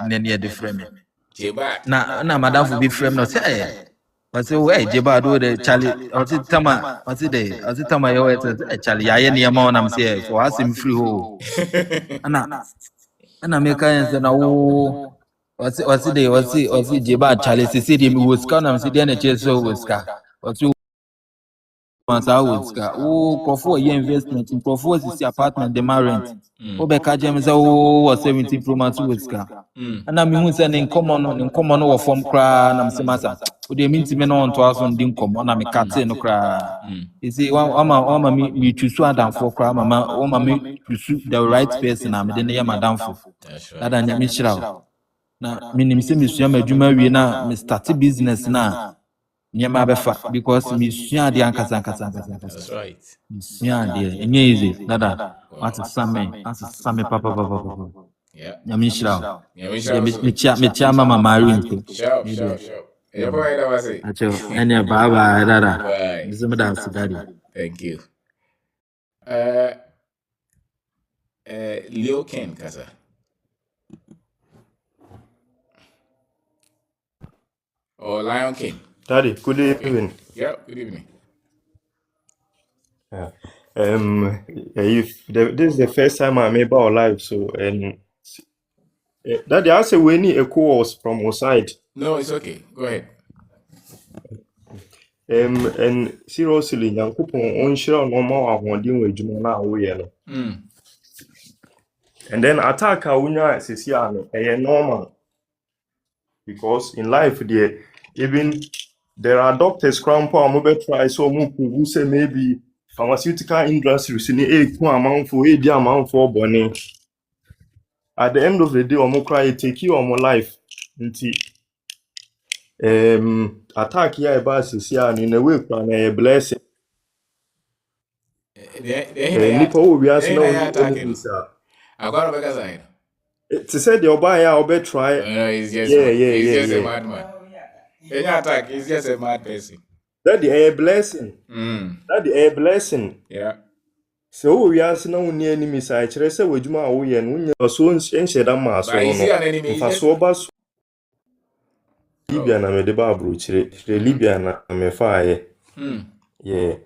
ne ne de frame jebad na madam fo bi frame no say What's the way, Jebado, the Charlie, or the Tama, yo, Charlie, I any amount I'm saying for us in free hole. And I make kind of what's it, Jebad, Charlie, City, was come and see the NHS Whisker, or 2 months out, for 4 year investment in Proforce is the apartment, the marrant. Obeka James, was 17 Pro months Whisker. And I'm in common or form cry, and I'm saying, they mean to me on to us on Dinkom, on a cat no cry. You see, one me to swan down for cry, mamma, me to suit the right person, I'm the name Madame for that. I am Now, meaning, Miss Yama, you marry now, Miss Tati business now. Nyama befa because me sua de ankasa. That's right. Me sua de enye easy dada. What is same papa. Yeah. Nyame shira. Yeah, we shall. Me chia mama Marie. Sure. Yeah, boy, that was it. Acho, anya bye dada. Bye. This is my dance daddy. Thank you. Leo Ken Kasa. Or Lion King. Daddy, good evening. Yeah, good evening. Yeah. This is the first time I'm able live, so Daddy, I say we need a course from our side. No, it's okay. Go ahead. And seriously, Yankupon on share normal of one deal with Jumana we and then attack Awunya Sisiano, a normal. Because in life, even there are doctors crampo and mobile try so who say maybe pharmaceutical industries in a amount for a amount for bonnet. At the end of the day, cry take you on my life. Attack here basis here and in a way plan a blessing. Nipa will be asking I got a side. To say the Obaya I'll try. He's just a madman. Any attack is just a mad person. That the blessing. That the blessing. Yeah. So we are no near enemy side. Say with my way and when so and shed a mass. If I saw bus Libya na me de babru Libya na me fire. Yeah.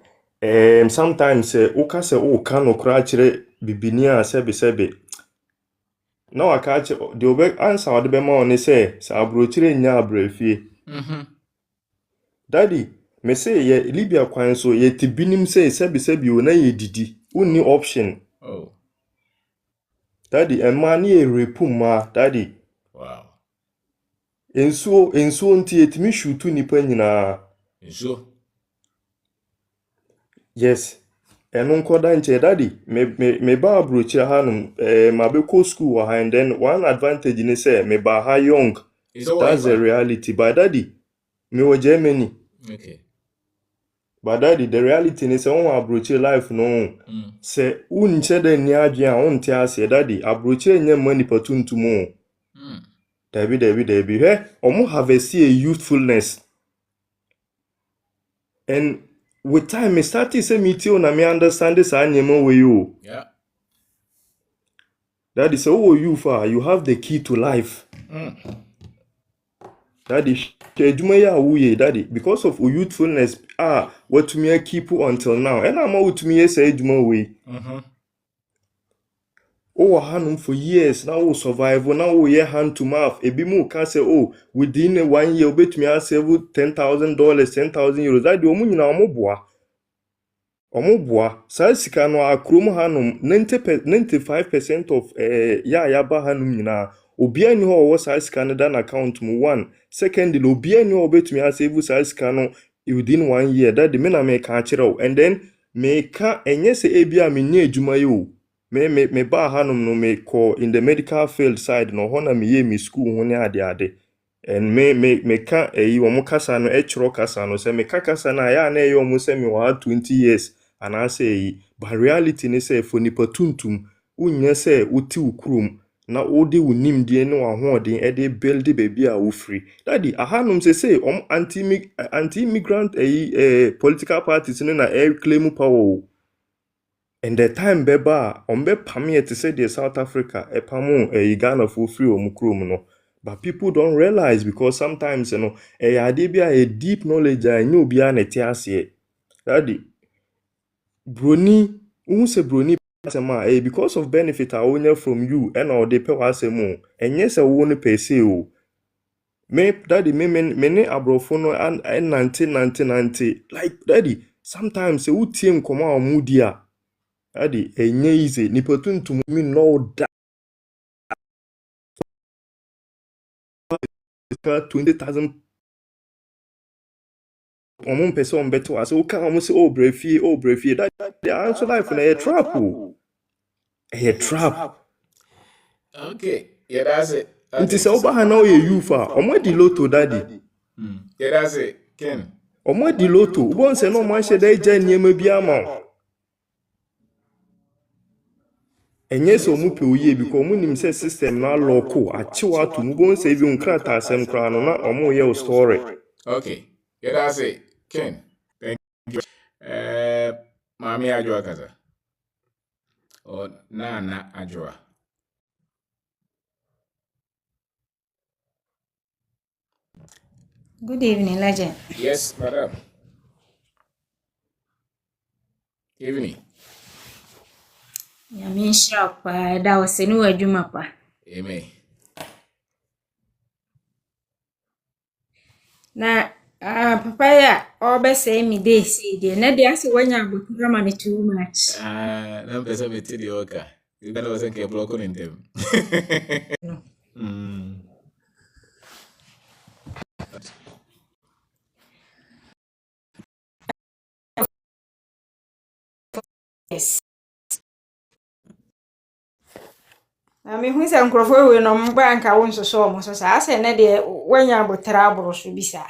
Sometimes oka se o kan okra kire bibinia sebe. Now I catch the obey answer the bema on say abrochire nya abrefie. Daddy, me say ye Libya kwan so ye tibinim say sebe o na ye didi. Uni option. Oh. Daddy, a man ye repuma, daddy. Wow. Enso nti etimi shutu nipa nyina. Enso. Yes. Eno nkoda nche daddy, me ba abrochire hanum ma be ko school wa and then one advantage ni say me ba ha young. That's the reality. But daddy, me wo Germany. Okay. But daddy, the reality is say one abrochire life no. Say unche de ni adwen a unte ase daddy, abrochire nya money patuntumo. Debbie. Hey, omo have a youthfulness. And with time, I started to meet you and I understand this animal with you. Yeah. That is all you for. You have the key to life. That is daddy. Because of youthfulness, what to me keep you until now. And I'm out to me say way. Oh, hanum for years now survive now we hand to mouth. Ebimu can say, oh, within 1 year, bet me I save $10,000, 10,000 euros. That the omu na omoboa. Sasika no akrom hanum 95% of ya ba hanum nyina. Obia ni ho wo sasika no dan account mu one. Secondly, obia ni ho bet me I save sasika no within 1 year. That the me na me ka kire. And then me ka enye se ebia me nya adwuma yo. Me ba hanum no me call in the medical field side no hona me ye me school ho ne ade and me ka omo kasa no chro kasa no say me ka kasa na ya na omo say me wa 20 years and I say but reality ne say for nipa tuntum unya say uti ukrum na odi unim die no ahoden e de build baby a wo free daddy ahanum say anti-immigrant political parties no na claim power. And the time beba ombe pame to say the South Africa pamo Ghana for free omukrum no. But people don't realize because sometimes a deep knowledge I know bia na tiase. Daddy broni unse broni asema because of benefit I own from you and all the pay asemo and yes I won't pay say o. Me daddy me abrofo no and 1990 like daddy sometimes we team come out mudia. Adi enye easy nipa tuntum mi no da 20,000 omon person beto as o kan omo say o brefie that the answer life na a trap a trap. Okay, yeah, that's it. Nti say oba ha na o ye you fa omo di loto daddy. Yeah, that's it. Ken. Omo di loto. Ubon se no man shede eja niema bi ama. Enye so mu pe oye because mu nim se system na loko achiwa to mu bon se bi unkrata asem kra no na omo ye story. Okay. Yeah, that's it. Ken. Thank you. Mami Ajwa kaza. Or Nana Ajwa. Good evening, Legend. Yes, madam. Evening. Yamin shop, that was a new adjumapa. Amen. Na papaya obe say me dey see dey na dey ase wanya abotura ma me too much. Na pesa beti di oka. Ibala wase ke block on intem. Yes. Na me hu se nkrofo we no mba nka wo nsoso omo so sa ase na dey wanya abotura aboro so bisa.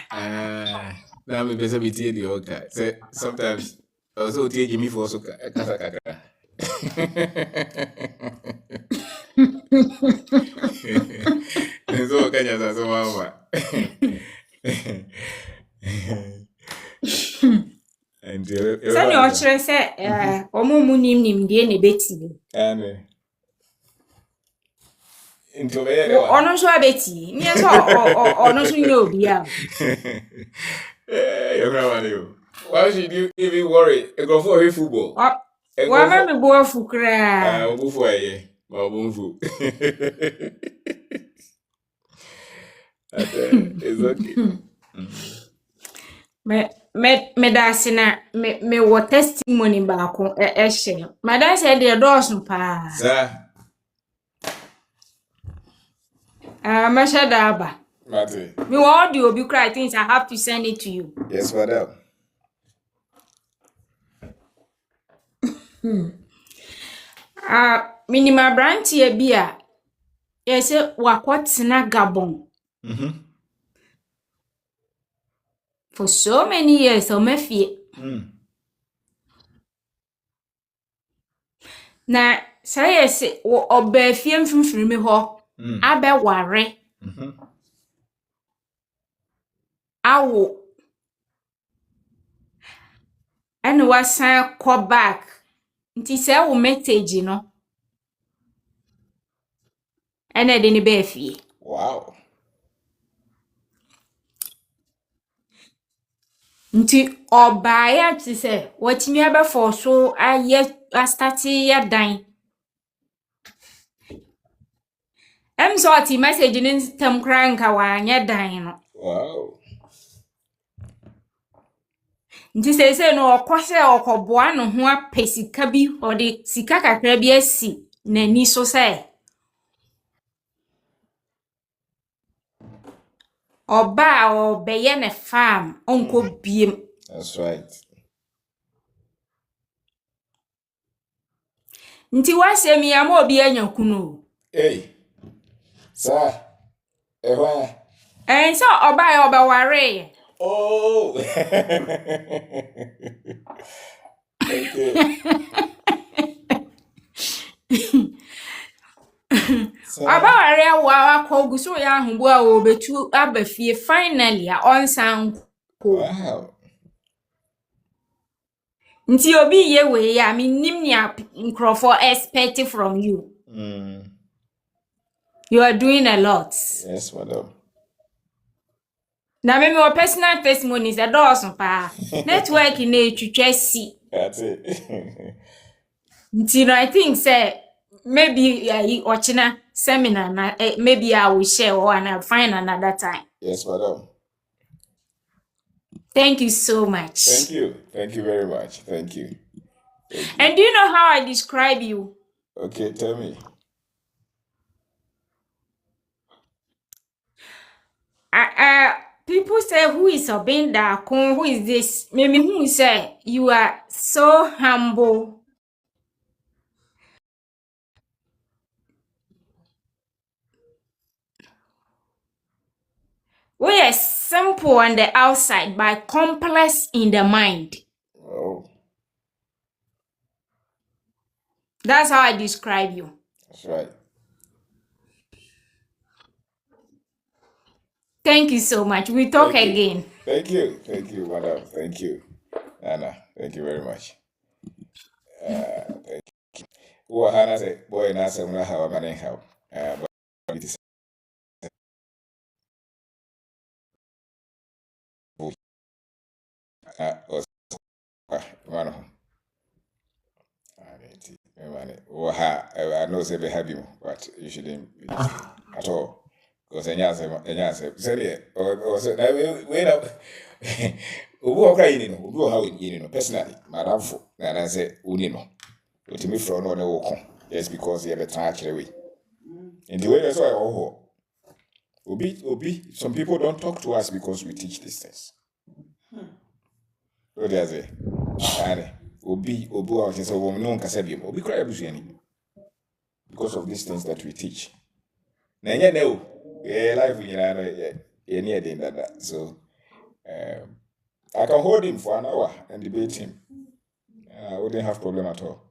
Na me pesa beti di oka. Say sometimes also tie Jimmy for so kasa kakra. Eso kanya sa so mama. Sani o chere se omo mu nim die na beti. Amen. Into ono so abeti ni so ono so nye obi a. Your grandma. Why should you even worry? A go for a football. Wa ma me bo afu kra. Obu fu aye. Ma obu fu. It's okay. Me da sina me wo testimony ba ko she. Madam say dey doors pa. Sir. Masha Daba. Mate. Me want the obi cry things I have to send it to you. Yes, madam. Minima branch ye bia. Yes, wakwatina Gabon. For so many years, o mefie. Na say yes, obe fie mfimfiri me ho. Abe ware. Awo. And wasan call back. Nti say wo message no. Ene de ni be fie. Wow. Nti obaya ti say watimi abe for so aye start ya dan. So ati message ni tem kranka wa anya dan no. Wow. Nti say no okose okoboa no ho apesika bi odi sika kakra bi asi nani so say oba obeye ne farm onko biem. That's right. Nti wasemi ama obi anyakunu. Hey. Sir. Ehwa. So oba oba ware. Oh. Okay. Oba ware wa akọ guso ya ahugbo a obetu abafie finally a onsan ko. Wow. Nti obi ye we ya mi nim ni nkrofo expect from you. You are doing a lot. Yes, madam. Na me my personal testimonies a dozen pa. Network in a si. That's it. Nti no I think say maybe ochina seminar na maybe I will share or and I'll find another time. Yes, madam. Thank you so much. Thank you. Thank you very much. Thank you. And do you know how I describe you? Okay, tell me. People say, who is Obinda? Who is this? Maybe who say you are so humble. Oh yes, simple on the outside, but complex in the mind. Oh, That's how I describe you. that's right. Thank you so much. We talk Thank you. again. Thank you, madam. Thank you, Anna. Thank you very much. Thank you. Well, Hannah said, boy, now some how I'm gonna help. But it is man. I know they have you, but you shouldn't at all. Because any say, wait up. Who crying, who how you know, personally, madam, and I say, Unino. But me from no walk just because you have a touch away. And the way that's why, Obi, some people don't talk to us because we teach these things. What do you say? Obi, I say, well, no one can say, Obi, cry because of these things that we teach. Now, you know, life, you know, near that. So, I can hold him for an hour and debate him. I wouldn't have problem at all.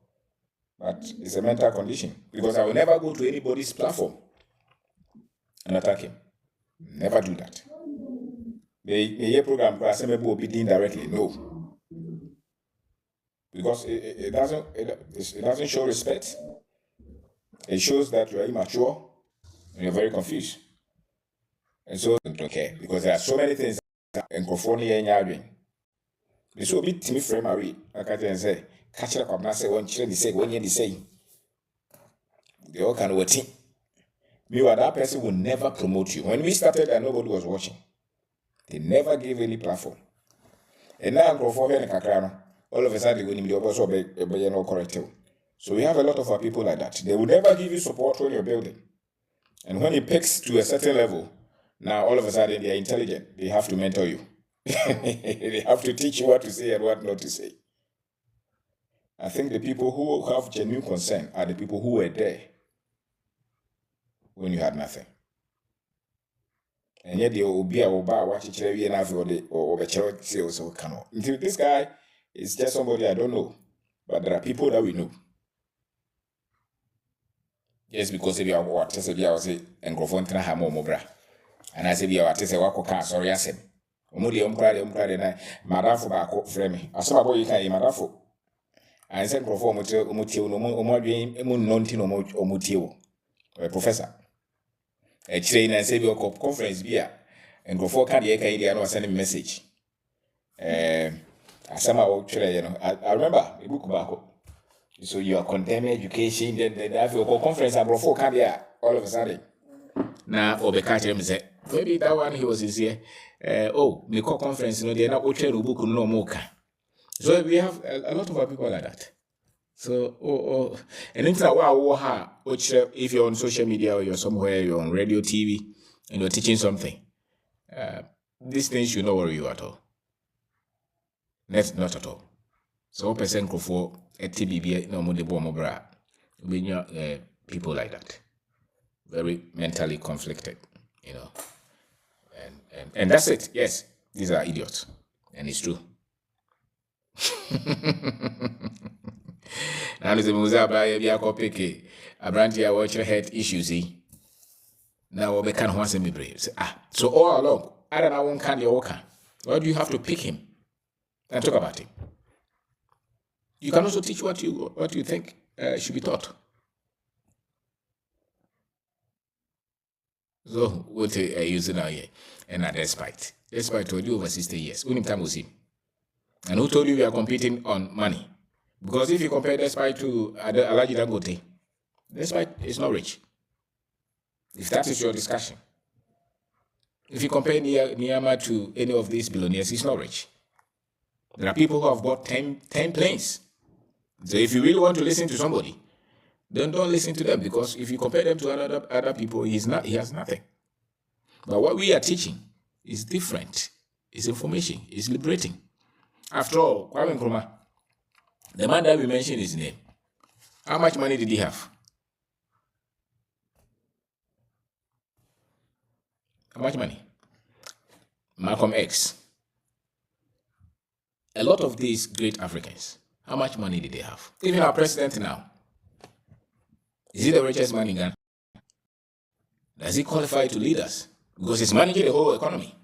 But it's a mental condition because I will never go to anybody's platform and attack him. Never do that. The program will be doing directly. No, because it doesn't show respect. It shows that you are immature and you're very confused. And so I don't care because there are so many things in California and Yarding. This will be Timmy Frame Marie. I can say, catch up on say one children say, 1 year they say. They all can wait. Meanwhile, that person will never promote you. When we started and nobody was watching, they never gave any platform. And now California and Kakrano, all of a sudden, when you also be no corrective. So we have a lot of our people like that. They will never give you support when you're building. And when it picks to a certain level, now all of a sudden they are intelligent. They have to mentor you. They have to teach you what to say and what not to say. I think the people who have genuine concern are the people who were there when you had nothing. And yet they will be a watch each other or the church sales or canoe. This guy is just somebody I don't know. But there are people that we know. Just because if you are what I say and Grofontina Hamo Mobra. And I said, you are to wako car, sorry, I said. Omudi umkrade Madam for back frame. I saw a boy you can Madafo. I said, Grofo Mutio, Emun Nontin or Mutio, a professor. A train and save your conference beer. And Grofo Kadiaka India was sending message. I somehow, you know, I remember a book about. So you are condemning education, then have your conference and Grofo Kadia all of a sudden. Now, Obekachim said, maybe that one he was here. Me call conference, they're not watching book no more. So we have a lot of our people like that. So, and if you're on social media or you're somewhere, you're on radio, TV, and you're teaching something, these things should not worry you at all. Not at all. So, percent for a TBB, no more the bomb bra. People like that. Very mentally conflicted, you know. And that's it. Yes, these are idiots. And it's true. Now, the Muzaba, Yakope, a branch here watch your head issues. Now, we can't want to be brave. So all along, I don't know one candy walker. Why do you have to pick him and talk about him? You can also teach what you think should be taught. So, what are you using now here? And despite told you over 60 years, when time was him. And who told you we are competing on money? Because if you compare Despite to Alaji Dangote, Despite is not rich. If that is your discussion. If you compare Niyama to any of these billionaires, he's not rich. There are people who have bought 10 planes. So if you really want to listen to somebody, then don't listen to them, because if you compare them to other people, he has nothing. But what we are teaching is different. It's information. It's liberating. After all, Kwame Nkrumah, the man that we mentioned his name, how much money did he have? How much money? Malcolm X. A lot of these great Africans, how much money did they have? Even our president now. Is he the richest man in Ghana? Does he qualify to lead us? Because he's managing the whole economy.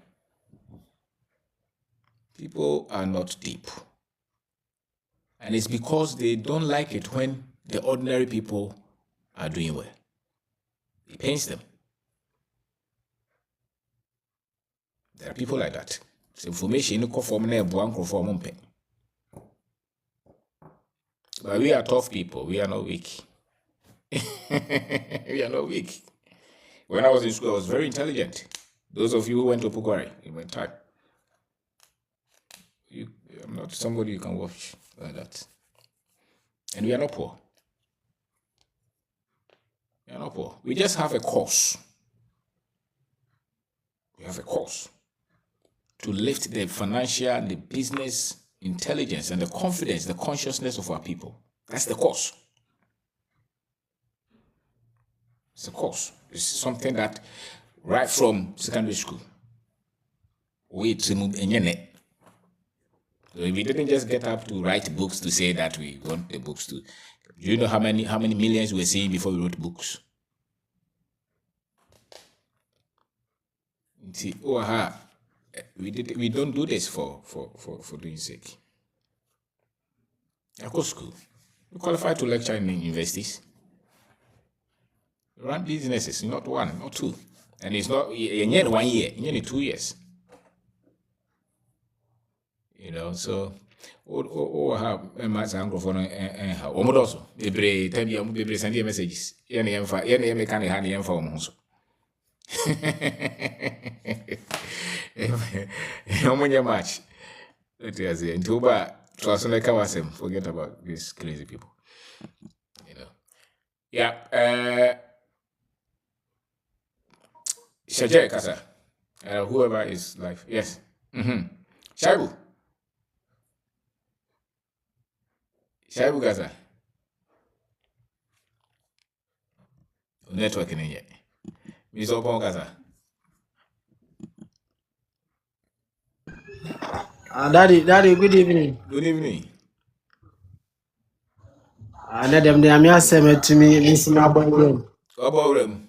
People are not deep. And it's because they don't like it when the ordinary people are doing well. It pains them. There are people like that. It's information you from but we are tough people. We are not weak. We are not weak. When I was in school, I was very intelligent. Those of you who went to Pugwari in my time, I'm not somebody you can watch like that. And we are not poor. We are not poor. We just have a course. We have a course to lift the financial, the business intelligence, and the confidence, the consciousness of our people. That's the course. It's a course. It's something that right from secondary school, we didn't just get up to write books to say that we want the books to. Do you know how many millions we were seeing before we wrote books? See, we don't do this for doing sake. I go to school. We qualify to lecture in universities. Run businesses, not one, not two. And it's not 1 year, 2 years. You know, so have a microphone and how also they send messages. Much. Forget about these crazy people. You know. Yeah. Shaje Kasa. Whoever is live. Yes. Shaibu. Shaibu Gaza. Networking in yet. Miss Opon Gaza. Daddy, good evening. Good evening. Let them they are saying to me, listen about them. About them.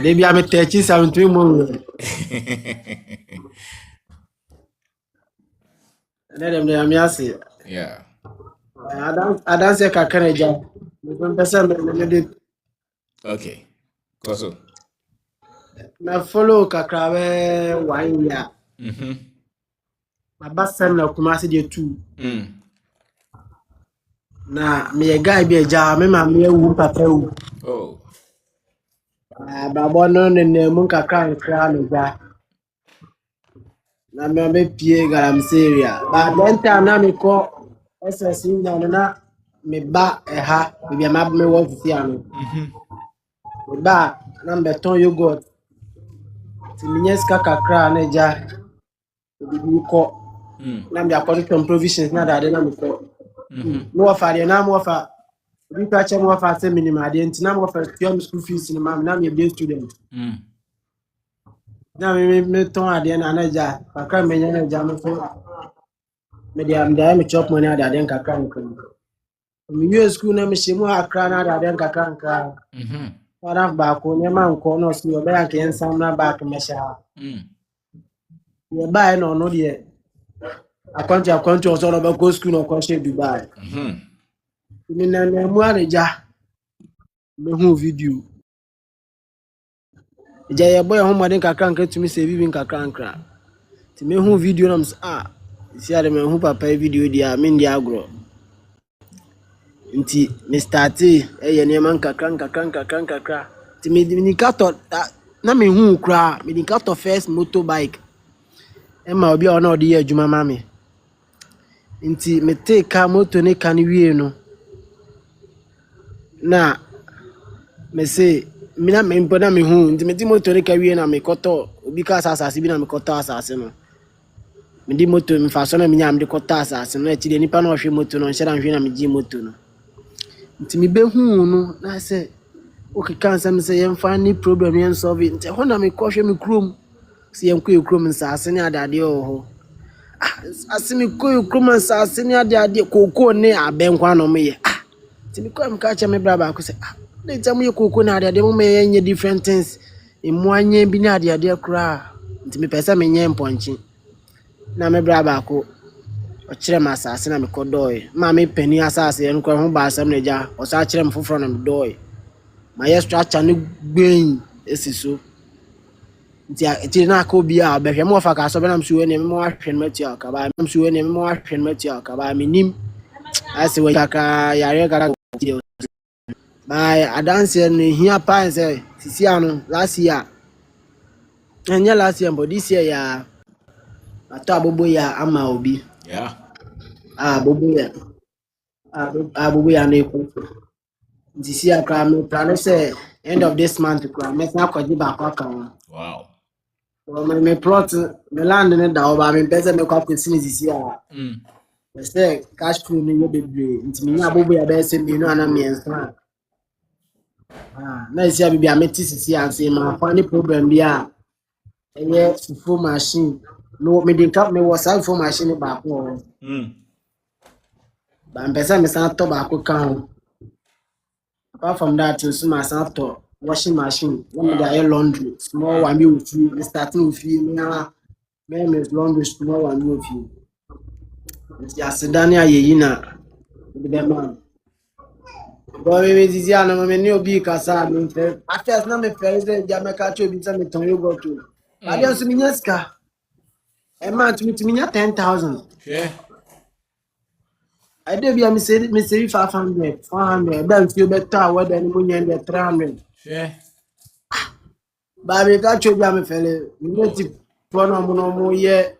They be a 30 more. Let them they are saying. Yeah. I don't say Kakareja. Okay. Koso. Na follow Kakrawe 1 year. My best son na Kumasi de 2. Na me guy be ja me ma me wu papa wu. Oh. Babo no ne mun kakra nkra no ja. Na me be pie garam seria. Ba den ta na me ko SS na me ba ha me ma me wo fi anu. Me ba na me ton yogurt. Ti minyeska kakra na ja. Obi ko na me according to provisions na da na me ko. No offer the na mo offer. We catch mo offer say minimum the ntina mo offer pure school fees na na me be student. Na me ton ade na ja. Kakra me nya na ja me so. Me dey am dey me chop money ade den kakra nko. Me use school na me shemu akra na ade den kakra nka. Ora ba ko ne ma nko no so be ya ke ensam na back me sha. Ye ba no no de akwanti oso no be go school no ko she Dubai. Me na mu areja me hu video. Ja ye boy ho modern kakra nka tumi se bibi kakra nkra. Ti me hu video na si ade me hu papa video dia me ndi agro. Nti me start ye ne man kakra. Ti me ni kato na me hu kra, me ni kato first motorbike. E ma obi ona odi adwuma ma me. Nti me take car moto ne kan wie no. Na me say me na me mpoda me hu nti me di moto ne ka wie na me koto obi ka asase bi na me koto asase no. Me di moto me fa so na me nya me di koto asase no e ti de nipa na ohwe moto no nhera nhwe na me gi moto no. Nti me be hu no na say okay can some say yem find ni problem yen solve nti ho na me ko hwe me krom si yɛnkɔ kurom nsase ne adadeɛ wɔ hɔ ase me kɔ kurom nsase ne adadeɛ kookoo ne abɛnkwa no meyɛ nti me kɔ mka kyɛ me bra baako sɛ ne ntam yɛ kookoo ne adadeɛ mo meyɛ nyɛ different things emu anya bi ne adeadeɛ koraa nti me pɛ sɛ menyɛ mpɔnkye na me bra baako ɔkyerɛ me asase na mekɔdɔɔe ma me pani asase yɛ no kɔ ho ba asɛm ne gya ɔsa kyerɛ me foforɔ na medɔɔe ma yɛ structure no gben esi so nti na aka obi a ɔbɛhwɛ mo ɔfa ka so bɛnam so ne mo ahwɛ no matua ka ba me so ne mo ahwɛ no matua ka ba menim ase wɔ kaka yare kaka ba adanse no hia pa sɛ sisi ano last year anya last year but this year ya ato abobo ya ama obi abobo ya na ekwu this year ka me plan say end of this month ka me san kwaji ba kwa kan wow so me plot me land ne da oba me pese me kwa kwesi this year say cash flow ni bebre nti me nya abobo ya be se me no ana me ensa na isi abibia meti sisi anse ma fa ni problem bia enye fufu machine no me dey cap me was fufu machine ba ko ba mpesa me san to ba ko kan apart from that so my san to washing machine when me dey laundry small one me with you starting with you me laundry small one me with you ya sedani ayeyi na be man boy me dizia na me ni obi kasa me fe after na me fe say Jamaica cho bi say me ton yogurt to ade nso me nyaska e ma to me nya 10,000 I dey be me say 500 400 ben fi better we dey mo nya 300 ba me ka cho bi me fele me ti prono mo ye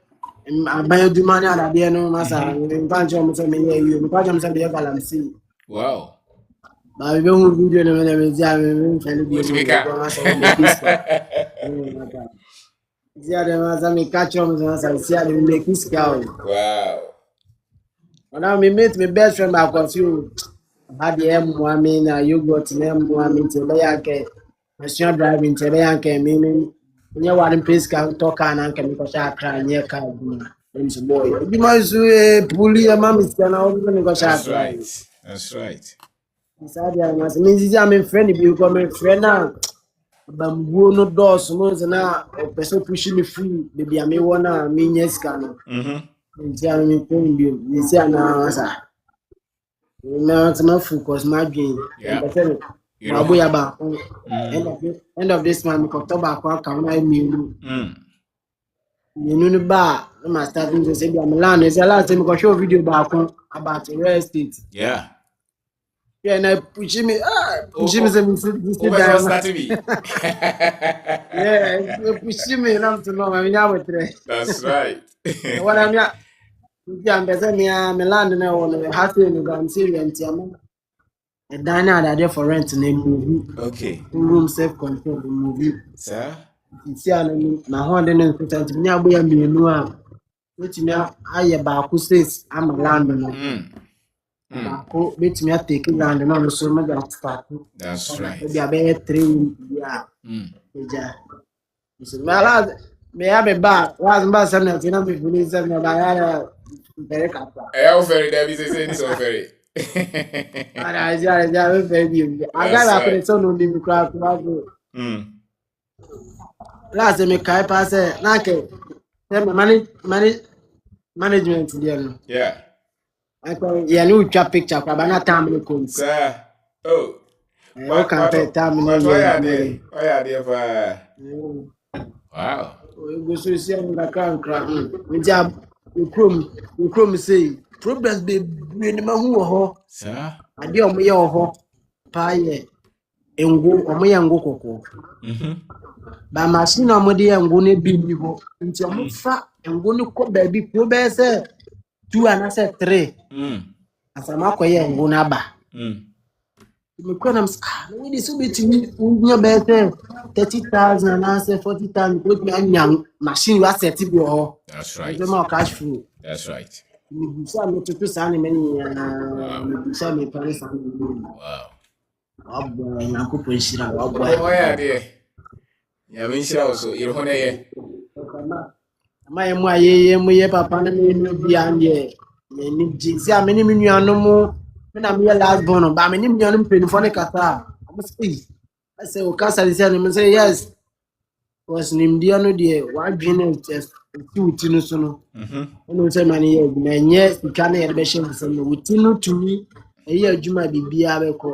abayo du mani ala de no masa me kan cho mo say me ye you me kan cho mo say be galamsi wow ba be hu video na me dia me fele bi ko masa me kiska dia de masa me ka cho mo say sia de me kiska wow ona me meet me best friend ba ko fi had the Muhammad na you got name Muhammad te be yake machine driving te be yake me nya warin pace kan to kan an kan ko sha kra nye ka bu nso boy bi ma su puli ya mama skana o bi ko sha kra that's right Sadia mas me zizi am friend bi ko me friend na bambuo no dos no na person push me free baby am wona me nya skana nti am me phone bi ni si ana sa na ma focus ma dwen ma boya ba end of this month October kwa ka na mi no ba na start to say bi am land is last time ko show video ba ko about real estate na push me say me start me push me na to no ma nya wetre that's right what I'm ya mbeza me land na won happy no gam serious am e dana that there for rent na movie okay room self control movie sir iti ana na ho de no important nya agbo ya mienu a wetimi aye ba ku states am land no ba ko wetimi take land no so me ga start that's right be abe 3 ya eja so me ya be ba was mba sam na tina be police na ba ya very kappa very David say so very ara ja very aga la person no lim crack go last me kai pass na ke management there no ako ya no twa picture kwa bana time no ko sir what can pay time no oya there for wow go so see am na kan we jam ukrom say problems be ni ma hu ho sir ade omo ye ho pa ye engu omo ye engu kokko ba machine omo de engu ne bi ni ho nti omo fa engu ne ko ba bi ko be se 2 and 3 asama ko ye engu na ba me ko na we dey so betimi nya be se 30,000 and 40,000 put me anyam machine wa set bi ho that's right more cash flow that's right you say me to say many you say me parents wow abba na ko penshira abba oya there ya me shira so iro na ye ama yɛ mu a yɛ papa na me nu bi an deɛ n'ani gye sɛ a me ne me nuanom me na meyɛ last born ba me ne me nuanom mpanyinfoɔ ne kasa a ɔmo sɛ ɛsɛ o kasa de sɛ no me sɛ yes was nimdeɛ no deɛ wadwene ti no so no ɔno sɛ ma ne yɛ adwuma ɛnyɛ sika na yɛde bɛhyɛ mu sɛ no wuti no tumi ɛyɛ adwuma biribiara bɛkɔ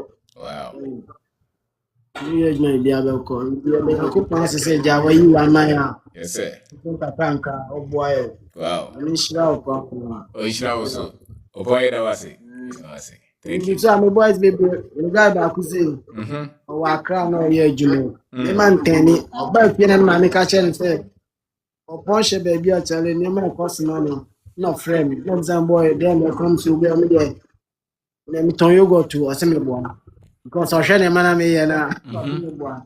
ɛyɛ adwuma biribiara bɛkɔ nti Onyankopɔn asɛ sɛ gya wayi w'aman a Yes, sir. papa nka ɔboa yɛ Wow. ɛno nhyira wo papa Oh, Ishra also. Oh, boy, that was it. Thank you. nti so a me boys bebree ɔga baako sɛ ɔwɔ akra na ɔyɛ adwuma mema ntɛni ɔbaa fie na ma me ka kyerɛ no sɛ ɔpɔn hyɛ baabi a kyɛle nneɛma ɛkɔ soma no na ɔfrɛ me na ɔbisa boy dɛn na ɛkɔm so obi a me deɛ na metɔn yogurt ɔsɛ meboa because ɔhwɛ nneɛma na meyɛ no a meboa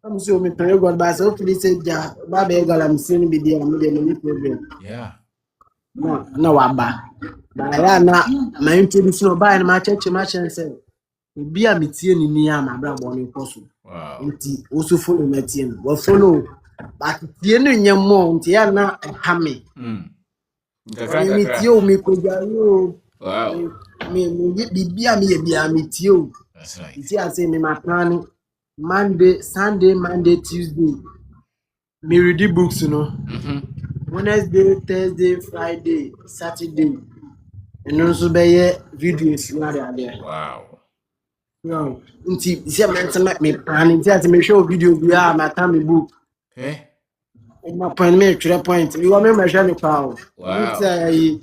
I'm so me pay God by so please say ja ba be galamsin bi dia me de no problem. Yeah. No waba. Ba ya na ma introduce no ba na ma church ma say obi a metie ni ni ama bra bo no koso. Wow. Nti also follow me tie no. We follow but tie no nyam mo nti ya na ha me. Me tie o me ko ja yo. Wow. Me bibia me ye bia me tie o. That's right. Nti I say me ma plan Monday, Sunday, Monday, Tuesday. Me read the books, you know. Wednesday, Thursday, Friday, Saturday. And also be videos there. Wow. No. Until see man me planning to me show video be my time book. Eh? My point me to point. You want me measure me power. Wow. Say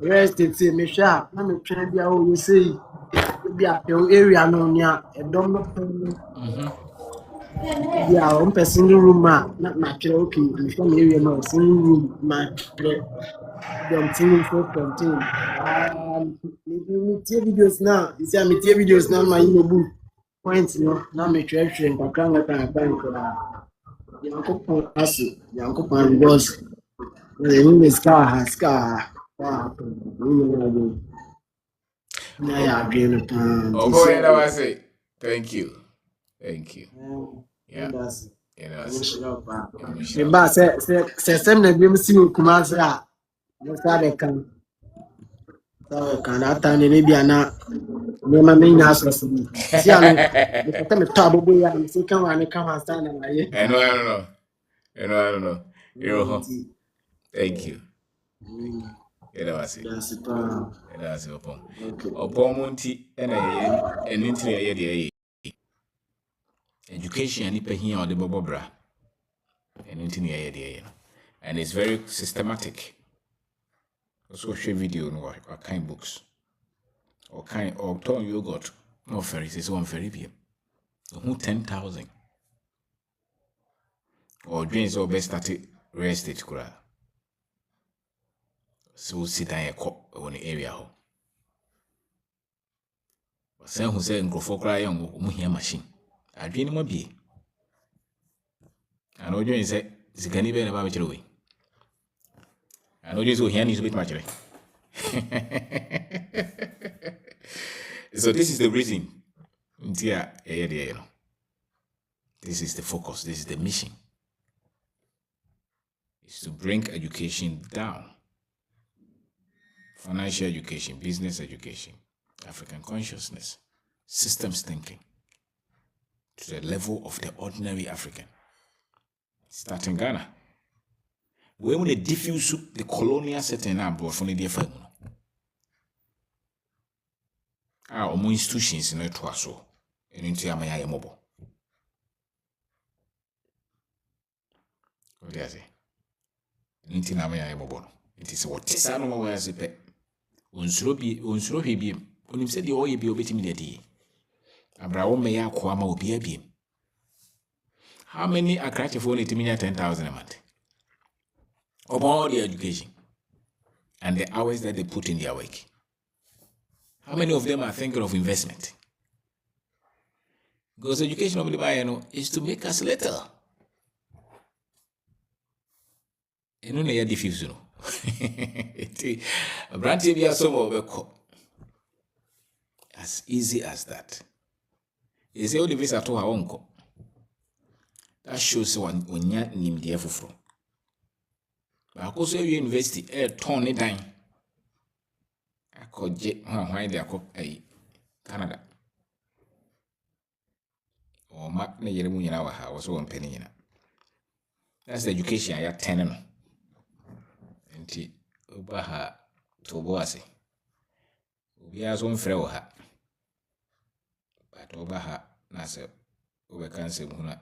rest it say me sharp. Na me try be how you say be a area no nya e dom no. Yeah, one person in the room, not my okay. If I'm area, no, single room, my them team for contain. Me take videos now. You see, me take videos now. My book points, no. Now me try and background like a bank. Yanko pass it. Yanko pan was. The scar. Wow. Oh boy, that was it. Thank you. Thank you. Yeah. Ba se na bi msi kuma se a mo sa de kan. So kan ata ne bi ana me ma me nya so so. Si ano me ta me ta bobo ya me se kan wa ne kan wa sta na aye. I know. Yo. Thank you. That was it. That's it. Upon Monty and an interior. Education and here on the Bobobra and and it's very systematic. Also share video or kind books or turn yogurt no ferry is one ferry PM. Who 10,000 or dreams or best started rest it kura. So sit down a cup on the area. But some who say Grofo cry on here machine. I dream more be. I know you say, Zigani be about your way. I know you so here is a bit much. So, this is the reason. This is the focus, this is the mission. It's to bring education down. Financial education, business education, African consciousness, systems thinking. To the level of the ordinary African. Starting Ghana. We want to diffuse the colonial setting up brought from the different. Our institutions in it was so. And into Amaya mobile. What do I say? Into Amaya mobile. It is what is an over as a pet. Unsuro he when him said the oil be obeying me. Abraham may Kwama will be a beam. How many are cracking for only 10,000 a month? Of all the education and the hours that they put in their work. How many of them are thinking of investment? Because education of the buyer is to make us little. And no near diffusion. A brand TV some of as easy as that. Is the only visa to her uncle. That shows one when you name the from. baako so university ton ne dan akɔgye hwan de akɔ Canada ɔma ne yere mu nyina wɔ ha wɔ so wɔn pɛ ne nyina. That's the education I attend no. Nti oba ha to bo ase. Obi aso mfrɛ wɔ ha. But oba ha na sɛ obe kan sɛ mu na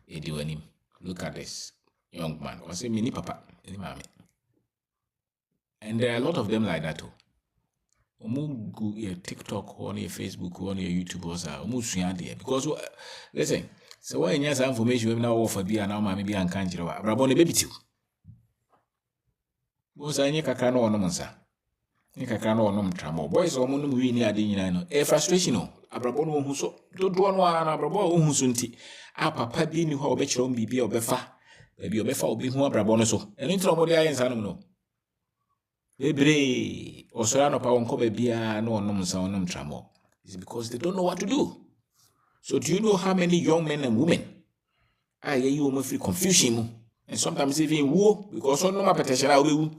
Ediwanim. Look at this young man. I say mini papa, any mommy. And there are a lot of them like that too. Omu go your TikTok or your Facebook or your YouTube or so. Omu suya there because listen. So when you have information we now offer be and now mommy be and can't you? Brabo ne baby too. Boys I nye kakra no onom nsa. Nye kakra no onom tramo. Boys omu no wi ni ade nyina no. Frustration no. Abrabo no hu so. Dodo no ana abrabo hu so nti. A papa bi ni ho obekire on bibia obefa. Baby obefa obi hu abrabo no so. Eno ntro mo de ayen sa no. Bebre osora no pa wonko bibia no onom nsa onom tramo. It's because they don't know what to do. So do you know how many young men and women are you free confusion and sometimes even woo because on no petition I will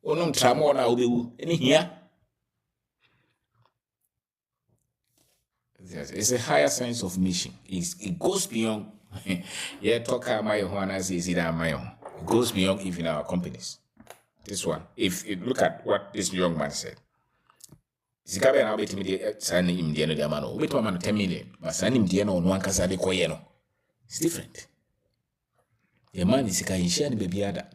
onom tramo na obewu any here. Yes, it's a higher sense of mission. It goes beyond talk my Juana says it it goes beyond even our companies. This one, if you look at what this young man said. Zikabe na obeti midi sani imdiano di amano. Obetu amano 10 million. But sani imdiano onwan kasa de koyeno. It's different. The man is sika inshia ni baby ada.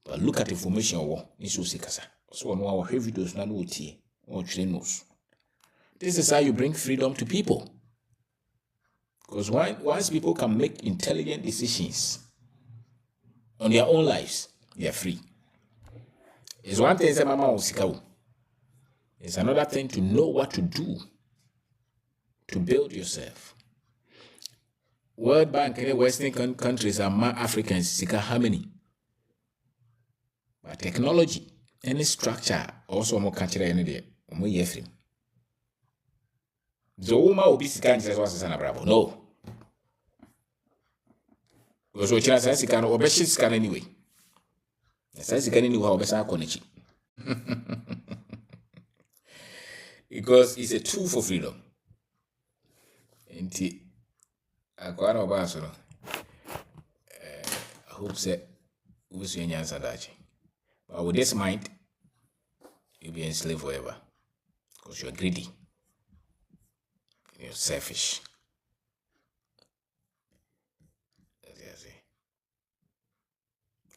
But look at information wo. Nisu sikasa. So on wa heavy dose na no utie. Or trainers. This is how you bring freedom to people. Because once people can make intelligent decisions on their own lives, they are free. It's one thing say mama osikawo. It's another thing to know what to do to build yourself. World Bank in the Western countries are more Africans, sika how many? But technology, any structure, also more culture any day, more yefrim. Zouma obi sika nje so asesa na bravo. No. Because we chana sika no obeshi sika anyway. Sika sika ni wa obesa konechi. Because it's a tool for freedom. Enti akwana oba so no. I hope say we see any answer that. But with this mind, you'll be enslaved forever. Because you're greedy. You're selfish.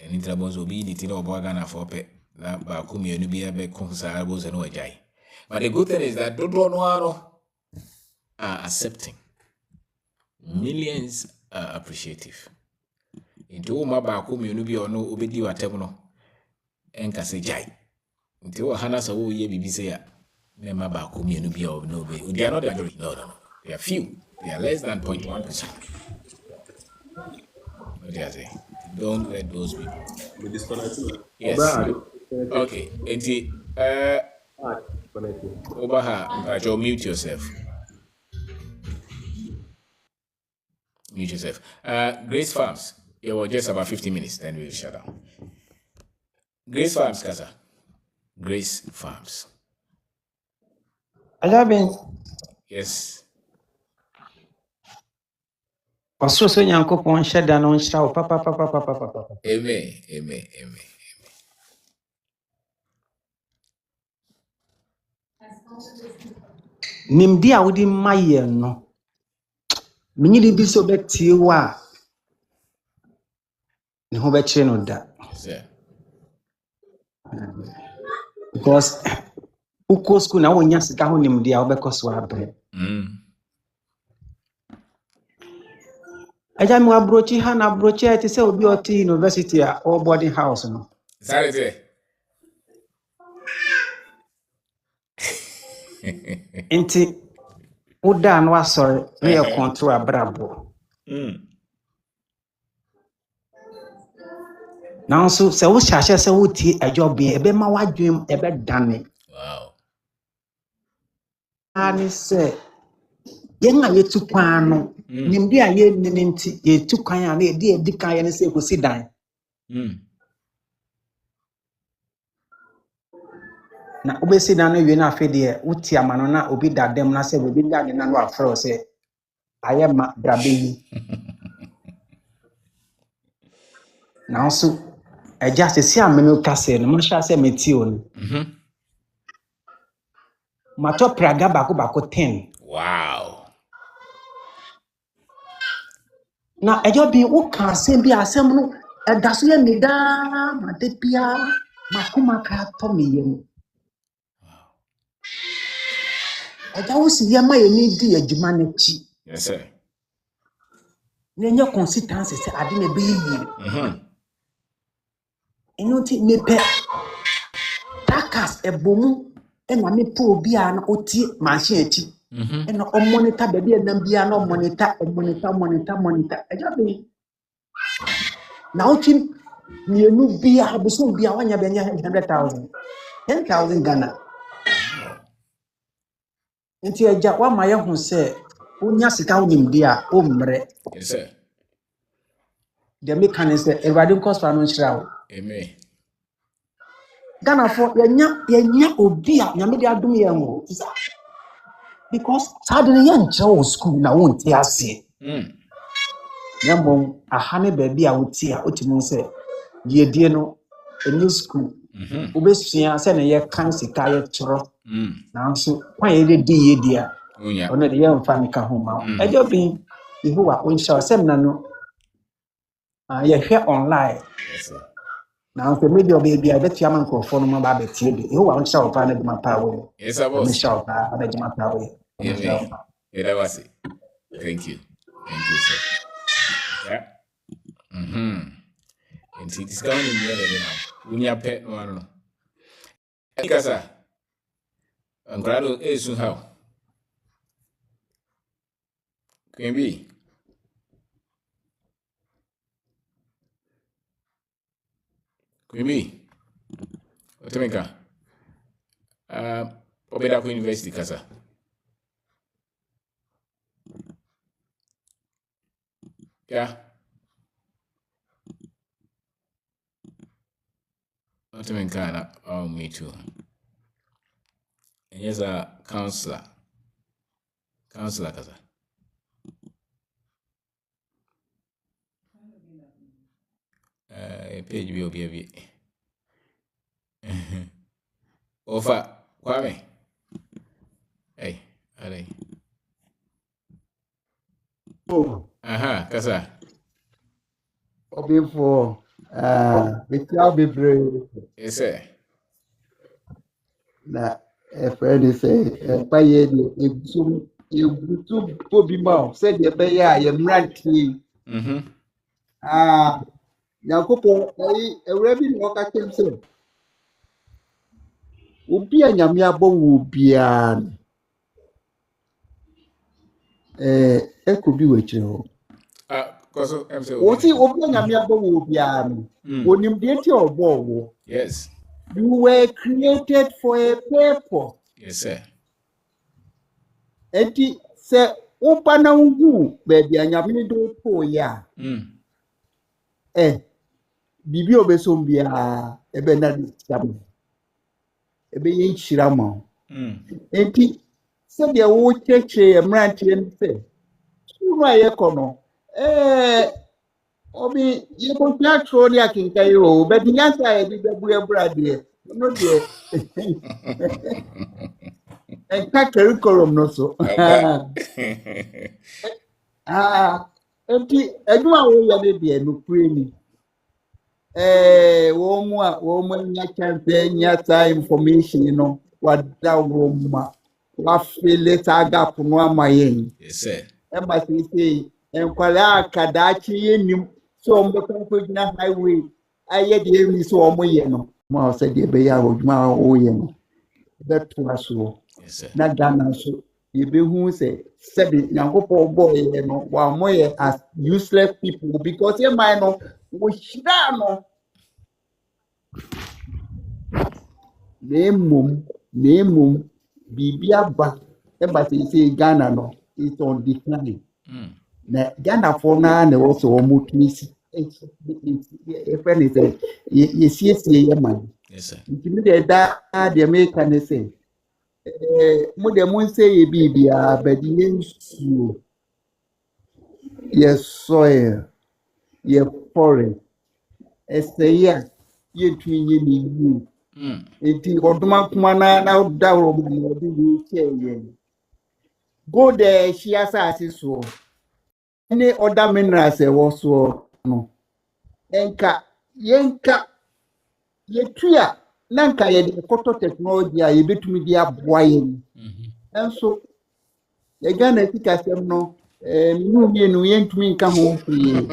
And in troubles will be the thing of Bagana for pet. That Bakumi and be a big consagrables and Wajai. But the good thing is that Dodo are accepting. Millions are appreciative. Into my Bakumi and be or no obedi or terminal. And Casajai. Until Hannah's a woo ye be say. They are not that great. No. They are few. They are less than 0.1%. What do you say? Don't let those people. Yes. Okay. Obaha, mute yourself. Mute yourself. Grace Farms. It was just about 15 minutes, then we'll shut down. Grace Farms, Kasa. Grace Farms. Yes. Ɔsorosoro Nyankopɔn hyɛ da no nhyira wo papa. Amen. Nimdi a wodi ma yɛ no. Menyidi bi so betie wo a ne ho bɛkyerɛ no da. Yes. Because uko school na wonya sika ho nimdi a wobɛkɔ so abrɛ. Aja mi wa brochi ha na brochi ati se obi oti university a or boarding house no. Sorry. Inti uda no asori me e control abrabo. Now so se wo hyahye se wo tie ajo bi e be ma wadwem e be dane. Wow. Ani se Yenga yetu kwano. Nimdi a ye ninti yetu kwanya ne di edi kanya ne se kosi dan. Na obesi dan no wie na afi de uti amano na obi dadem na se obi dade na no afro se ayema brabe yi. Na also eja se si ameno kase no masha se meti o no. Mato praga bako 10. Wow. Na ejo bi wo kan asem bi asem no edaso ye meda ma de bia makoma ka to me yem. Eja wo si ye ma ye ni di adwuma na chi. Yes sir. Na nya consistency se ade na be yi. Eno ti mepe takas ebomu na me po bia na oti machine achi. Na o monitor be bia na bia na monitor. Eja be na oti mienu bia buso bia wanya be nya 100,000. 10,000 Ghana. Nti eja wa ma ye hu se onya sika wonim dia o mre. Yes sir. The mechanics everybody cost for no nchira. Amen. Ghana for yenya obi a nyame de adom ye ho. Because sadly yan jaw school na won ti ase. Nyambon ahane baby a wuti a otimu se ye die no a new school. Obesua se na ye kan sika ye tro. Na so kwan ye di ye dia. Ono de ye mfa nka ho ma. Ejo bi ihuwa onsha sem na no. Ye hwe online. Yes sir. Na so media baby a betia man ko fo no ma ba betie bi. Ihuwa onsha o pa na de ma pa wo. Yes sir boss. Onsha o pa na de ma pa wo. Amen. That was it. Thank you. Thank you, sir. Yeah. And see, this coming in the other now. When you pet one, Kasa, and Grado is soon how. Can be. Can be. What do you make? Obedako University, Kasa. Yeah. What do you mean, oh, me too. And here's a counselor. Counselor, Kasa. Page will be a bit. Offer, Kwame. Hey, are they? Oh. Kasa. Obi for Michelle be brave. Yes, sir. Na a friend say, Paye, you Bobby Mouth said, the Bay, I am ranting. Yakopo, a rabbit walker came say, Ubi and Yamiabo will be an could be with you. What's it open Yamiabo will be an when you get your ball? Yes. You were created for a purpose. Yes, sir. Eti se opana ungu baby anyame do po ya. Bibi obesombia ebe na disam. Ebe ye chirama. Eti se dia wo cheche emrantie nse. Ura ye kono. Obi ye ko teatro ni akinka yo, but nyansa e bi bebu brade. No de. Eka curriculum no so. Enti eduma wo ya be de no preni. Wo mu nya chance nya information no wada wo ma. Wa feel gap no amayen. Yes sir. Embassy say enkwala akadachi yenim so mbeka ko gina highway aye de mi so omo ye no. Ma say de be ya oduma wo ye no. That was so. Yes sir. Na Ghana so you be who say sebi nyankopon boy you know wa moye as useless people because you might know we shida no nemum bibia ba e ba say Ghana no is on decline. Na Ghana for na na also almost miss. If anything, you see, your man. Yes, sir. Intimidate that the American say. More than one say, baby, but you, yes, soil, your forest. Esther, you twin you. It is automatic mana now down. Go there, she has asked so. Any other minerals was so no. Enka, yenka, yetua, nanka ye koto technology a ye betumi dia boy. And so, ye Ghana tika sem no, no yentumi nka ho free.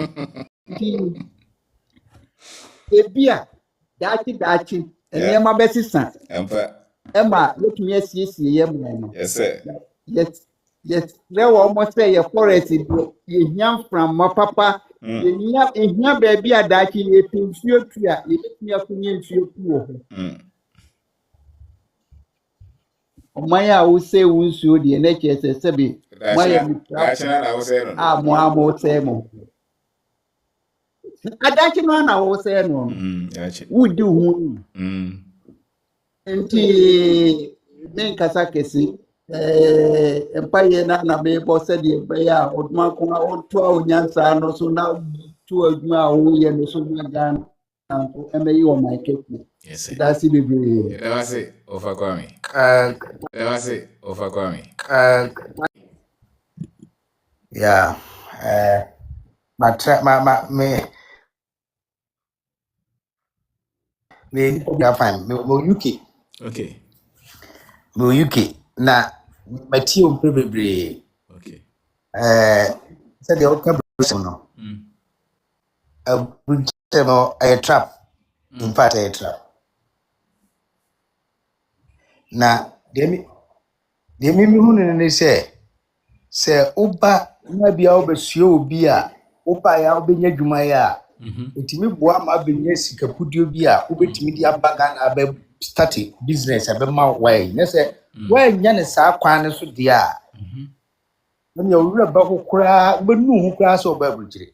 Ebia, dachi, enema besisa. Emma, let me see yem. Yes, sir. Yes, there were almost say a forest, you young from my papa, you baby a dachi, a pin future, you let me up in you. Maya will say, won't you the NHS, Sabi? Maya, I was saying, Moamo Samo. I dachi man, I was saying, would do. And then Kasakesi. Empire na be bossed the bear or Markuma or 12 Yansa, no so now 2 we and so again. And you on my cake. Yes, that's it. Never say, over Kwame. Never say, over Kwame. Yeah. Me fine. Me UK. Okay. Me UK. Na Matthew Baby. Okay. Said the old couple no. A trap. In fact, a trap. Na demi who say Uba maybe I'll be sure be a Uba I'll be near Jumaya. It me boa ma benye sika pudio bi a obetimi dia bagan abe start business abe ma way na say way nya ne sa kwan ne so dia na me owura ba kokura be nu hu kura so ba burjire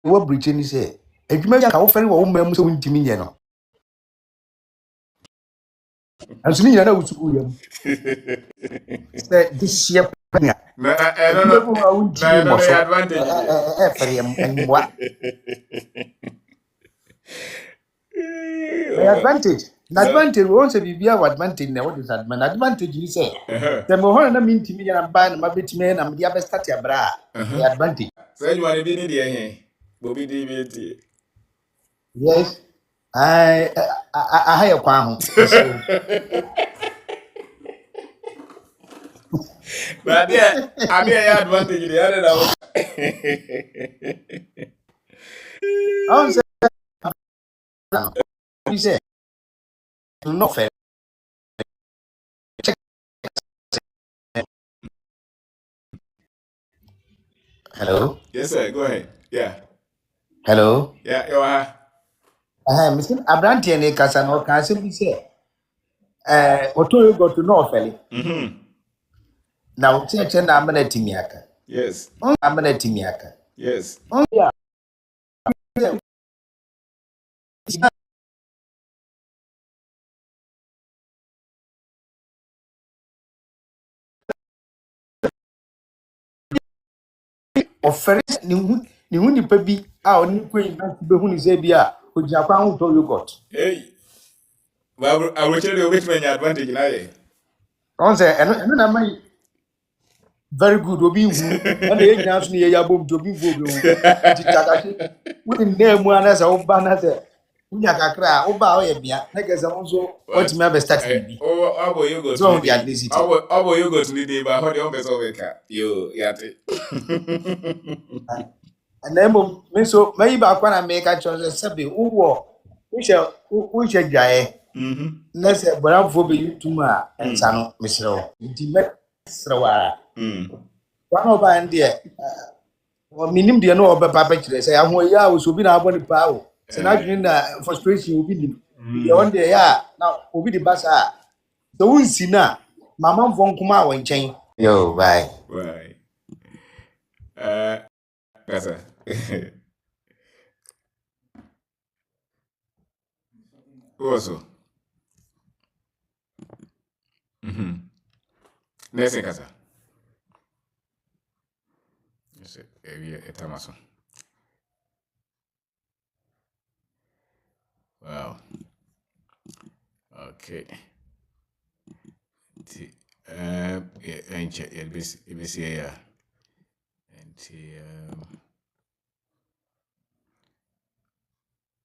wo burjire ni say adwuma ya ka wo fere wo mam so ntimi nye no asuni nya na wusuku yam say this year No, advantage. Advantage. We want to be advantage. Now, what is advantage? You say. The more na mean to me, and ban my bit men, and the other start your bra. The advantage. So you want to be the Bobby DBT. Yes, I have a crown. But yeah, I mean, I advantage the other now. You say, not fair. Hello? Yes, sir. Go ahead. Yeah. Hello? Yeah, you are. Mr. Abranti and Ekasan or Cassim say, what do you go to know, Felly? Now, church and I'm a Timiaka. Yes. I'm a Timiaka. Yes. Oh, yeah. Offers ni huni pebi a oni kwen be huni zebia ojakwa hu to yogurt. Hey. Well, I will tell you which man advantage na ye. On say eno na mai very good obi hu na ye nya so ne ye yabom to obi vo bi hu titakashi we name ana say oba na say unya kakra oba o ye bia na ke say onso what me be start bi Abo yogurt so the ethnicity abo yogurt ni dey ba how dey on be so weka yo yate and then me so me ba kwa na me ka chose sabe uwo uche jae na se bra fo be yutum a ensa no mesrewo nti me srewa kwa no ba ndie o minim de no obepa pa kire se ya ho ya o so bi na aboni pa o se na dwin na frustration obi nim ye on de ya na obi di basa So we see na mama von kuma wa nchen. Yo, bye. Right. Kasa. Also. Next kasa. Yes, etamaso. Wow. Okay. ABC yeah.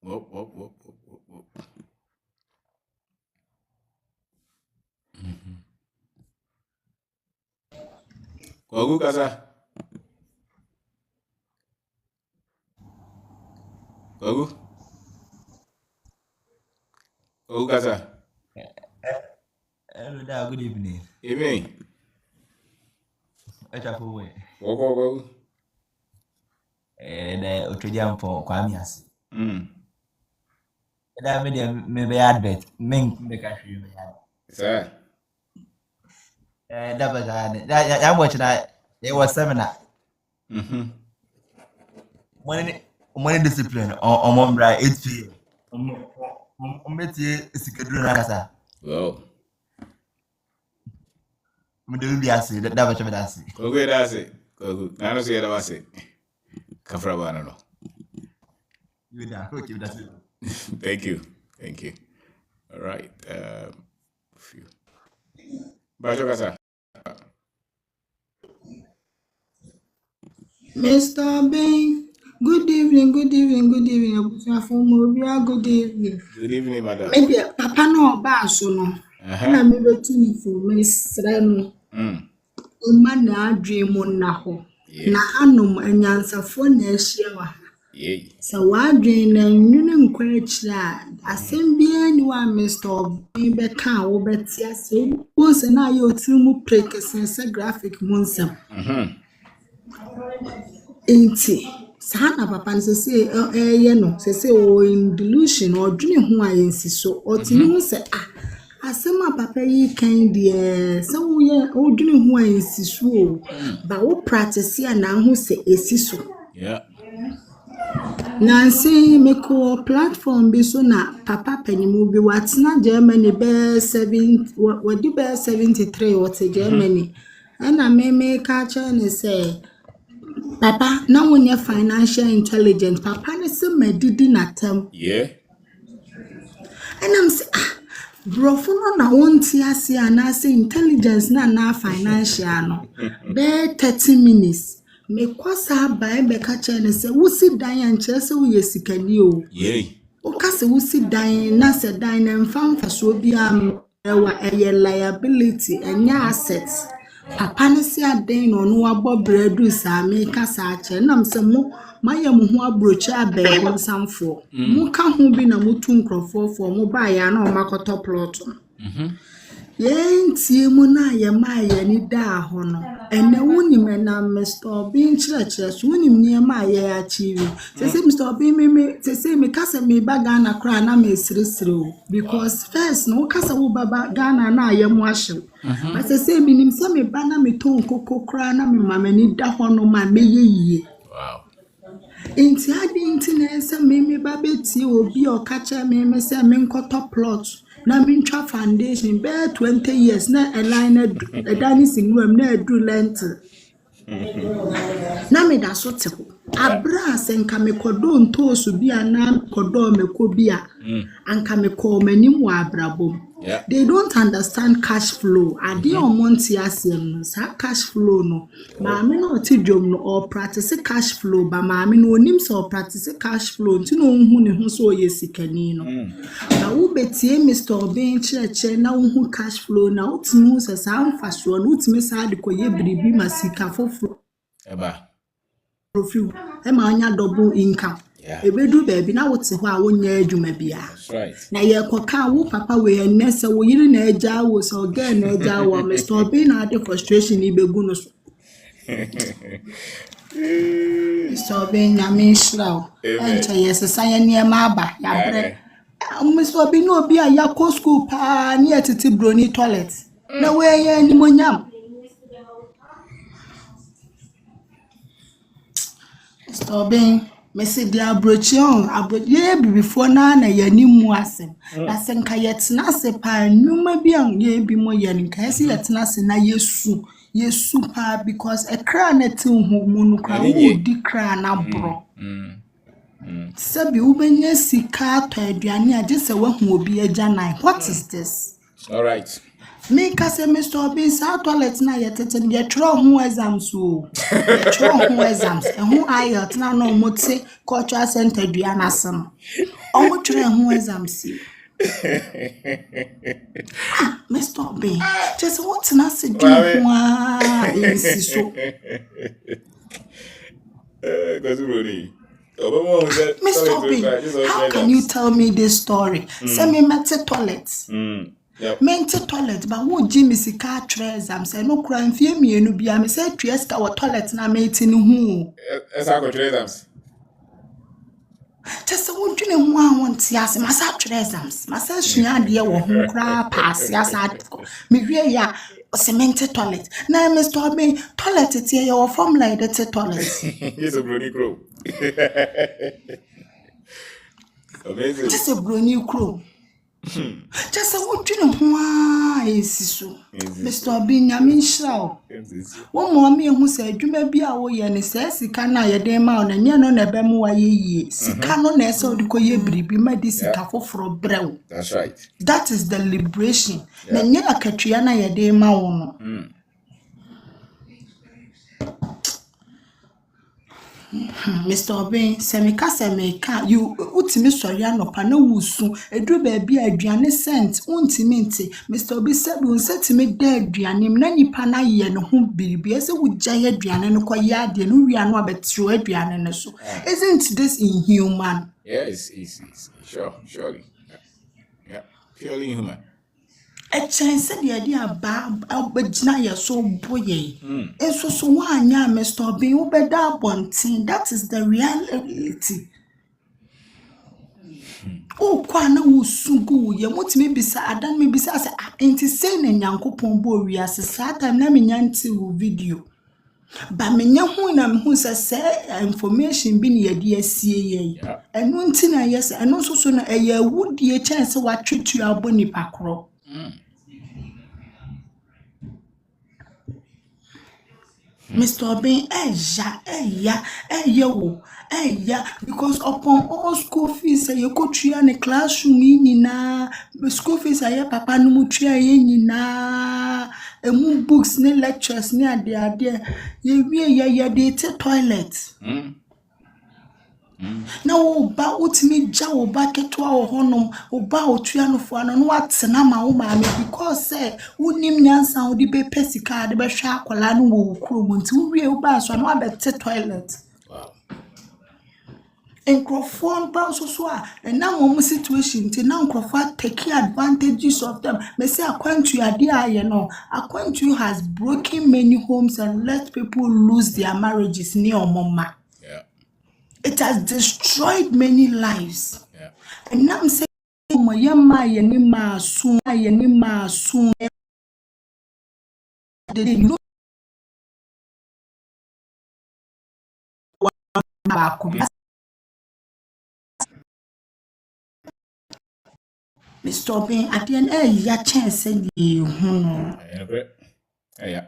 Whoop. Kogu kasa. Kogu kasa. Hello, Dad. Good evening. Evening. Go. Otrojampo Kwame Ase. That me be advert. Me ka hwe me ya. Sir. That was that watch that it was seminar. Money discipline on Mombra 8 p.m. Metie sikaduru na kasa. Wow. Mde bi ase that was me ase. Kogu ase. Kogu. Nano se da wase. Kafra bana no. You da. Okay, that's it. Thank you. All right. Few. Bajo kasa. Mr. Bain, good evening. Good evening, good evening. Good evening, madam. Maybe Papa no baso no. Na me betu ni for minister no. Uma na adwemu na ho. Na anom anyansafo na ahia wa. So wadwen na nwune nkwa akira asem bia ni wa Mr. Bain be ka wo beti ase. Wo se na ye otimu prekese graphic munsam. Enti sana papa nse se no se o in delusion or dwene ho ayensi so otini ho se asema papa yi kan de se wo ye o dwene ho ayensi so ba wo practice ya na ho se esiso. Yeah. Nancy meko platform bi so na papa panimu bi watna Germany be 73 what Germany ana me ka cha ne say Papa, now when you're financial intelligent, Papa is a medidi natem. Yeah. And I'm saying, bro, for no one TSC and I say intelligence na financial no. Be 30 minutes. Me kwasa ba be ka che ne say, wo si dan an che say wo yesikani o. Yeah. O ka say wo si dan na say dan na mfa so bi am ewa liability enya assets. Papa ne si aden no no abo bredu sa me kasa ache nam se mo mayam ho abrochi abe ho samfo mo ka ho bi na motu nkrofo fo mo ba ya na o makoto plot yentie mu na ya ma ya ni da ho no ene woni me na Mr. Bain chire so woni me ma ya achieve se Mr. Bain me se me kasa me ba Ghana kra na me sirisiro because first no kasa wo baba Ghana na ya mu ahye but se me nim se me ba na me ton koko kra na me mama ni da ho no ma me yeye. Wow. Inti adi inti na se me ba beti obi o ka che me se me nkoto plot na me ntwa foundation be 20 years na align edani singwem na edu lent na me da so te ho abra senka me kodo nto so bia na kodo me ko bia anka me ko manim wa abrabom. They don't understand cash flow. Ade omonti asem sa cash flow no. Maame no ti dwom no or practice cash flow ba maame no onim so practice cash flow nti no hu ne ho so yesikani no. Na wo betie Mr. Bain cheche na wo hu cash flow na utimi hu se sa amfa so no utimi sa de koye bribi masika foforo. Eba. Profile. E ma anya double income. Ebedu baby na wote ho a wonya adwuma bia. That's right. Na ye koka wo papa we nese wo yiri na eja wo so girl na eja wo Mr. Bain na the frustration ibegu no so. Mr. Bain na me shraw. Enta yes say niam aba ya bre. Mr. Obi no be a yako school pa near to brony toilet. No way any monyam. Mr. Obi, Messi de abrochion, before Nana yani muasem. Na senka yet nase pa numa biang ye be mo yen kasi yet nase na yesu pa because a crown at munu crown would decran abro. Sabi ubenya sika to aduane a just a one will be a janai. What is this? All right. Make us a Mr. Obi sa toilet na yet and yet throw who exams so. Throw who exams and who I na no motse cultural center aduane sam. Omo throw who exams. Mr. Obi, just what na se do so. Mr. Obi, how can you tell me this story? Say me met toilets. Mente toilet, but who Jimmy Sika trees? I'm saying no crime fear me and be I say trees our toilet na mate in who. As I go trees. Just what you know want yes, Massa trees. Massa she idea who crap pass yes at me ya cemented toilet. Now Mr. Obi toilet it's here your form like that's a toilet. He's a brony crow. Amazing. Just a brony crow. Just what you know why is so Mr. Obi nyamin shraw one more me who said you may be away and says sika na ye dem ma na nya no na be mu wa ye sika no na so de koye bribi ma di sika foforo brew. That's right. That is the liberation na nya akatua na ye dem ma wo no. Mr. Obi, semeka, you utimi sorry anopa na wusu, edru baabi aduane sent, untimi nti, Mr. Obi said unseti da aduane, na nipa na ye no ho biribi, ese wugya aduane no kwa yade, no wi anu abetro aduane no so. Isn't this inhuman? Yes, it's surely. Yeah, purely inhuman. A chance said the idea about Albajina so boy. And so one ya Mr. Obi ubeda bontin. That is the reality. Oh, kwana usugu ye moti me bisa adan me bisa ase enti say na nyankopon bo wi ase saa time na me nyanti video. Ba me nya hu na me hu say information bi ne yede asie ye. Eno nti na yes eno so na eye wudie chance wa twetu aboni pakro. Mr. Obi, because upon all school fees, you could try in a classroom in school fees, I papa no mutria in and books, ne lectures near the idea. You date toilet. Now, about me, Jow back at our honor, or bow triano for an what's an ama because say, wouldn't him answer would be pessica, the basha, colano, crew, two real bass on one better toilet. And Crawford bounce so, and now one situation till now Crawford taking advantages of them. May say a country idea, you know, a country has broken many homes and let people lose their marriages near mama. It has destroyed many lives. Yeah. And now I'm saying, Mayama Yanima soon, Yanima soon. Mr. Obi, at the end, ya chance you. Yeah.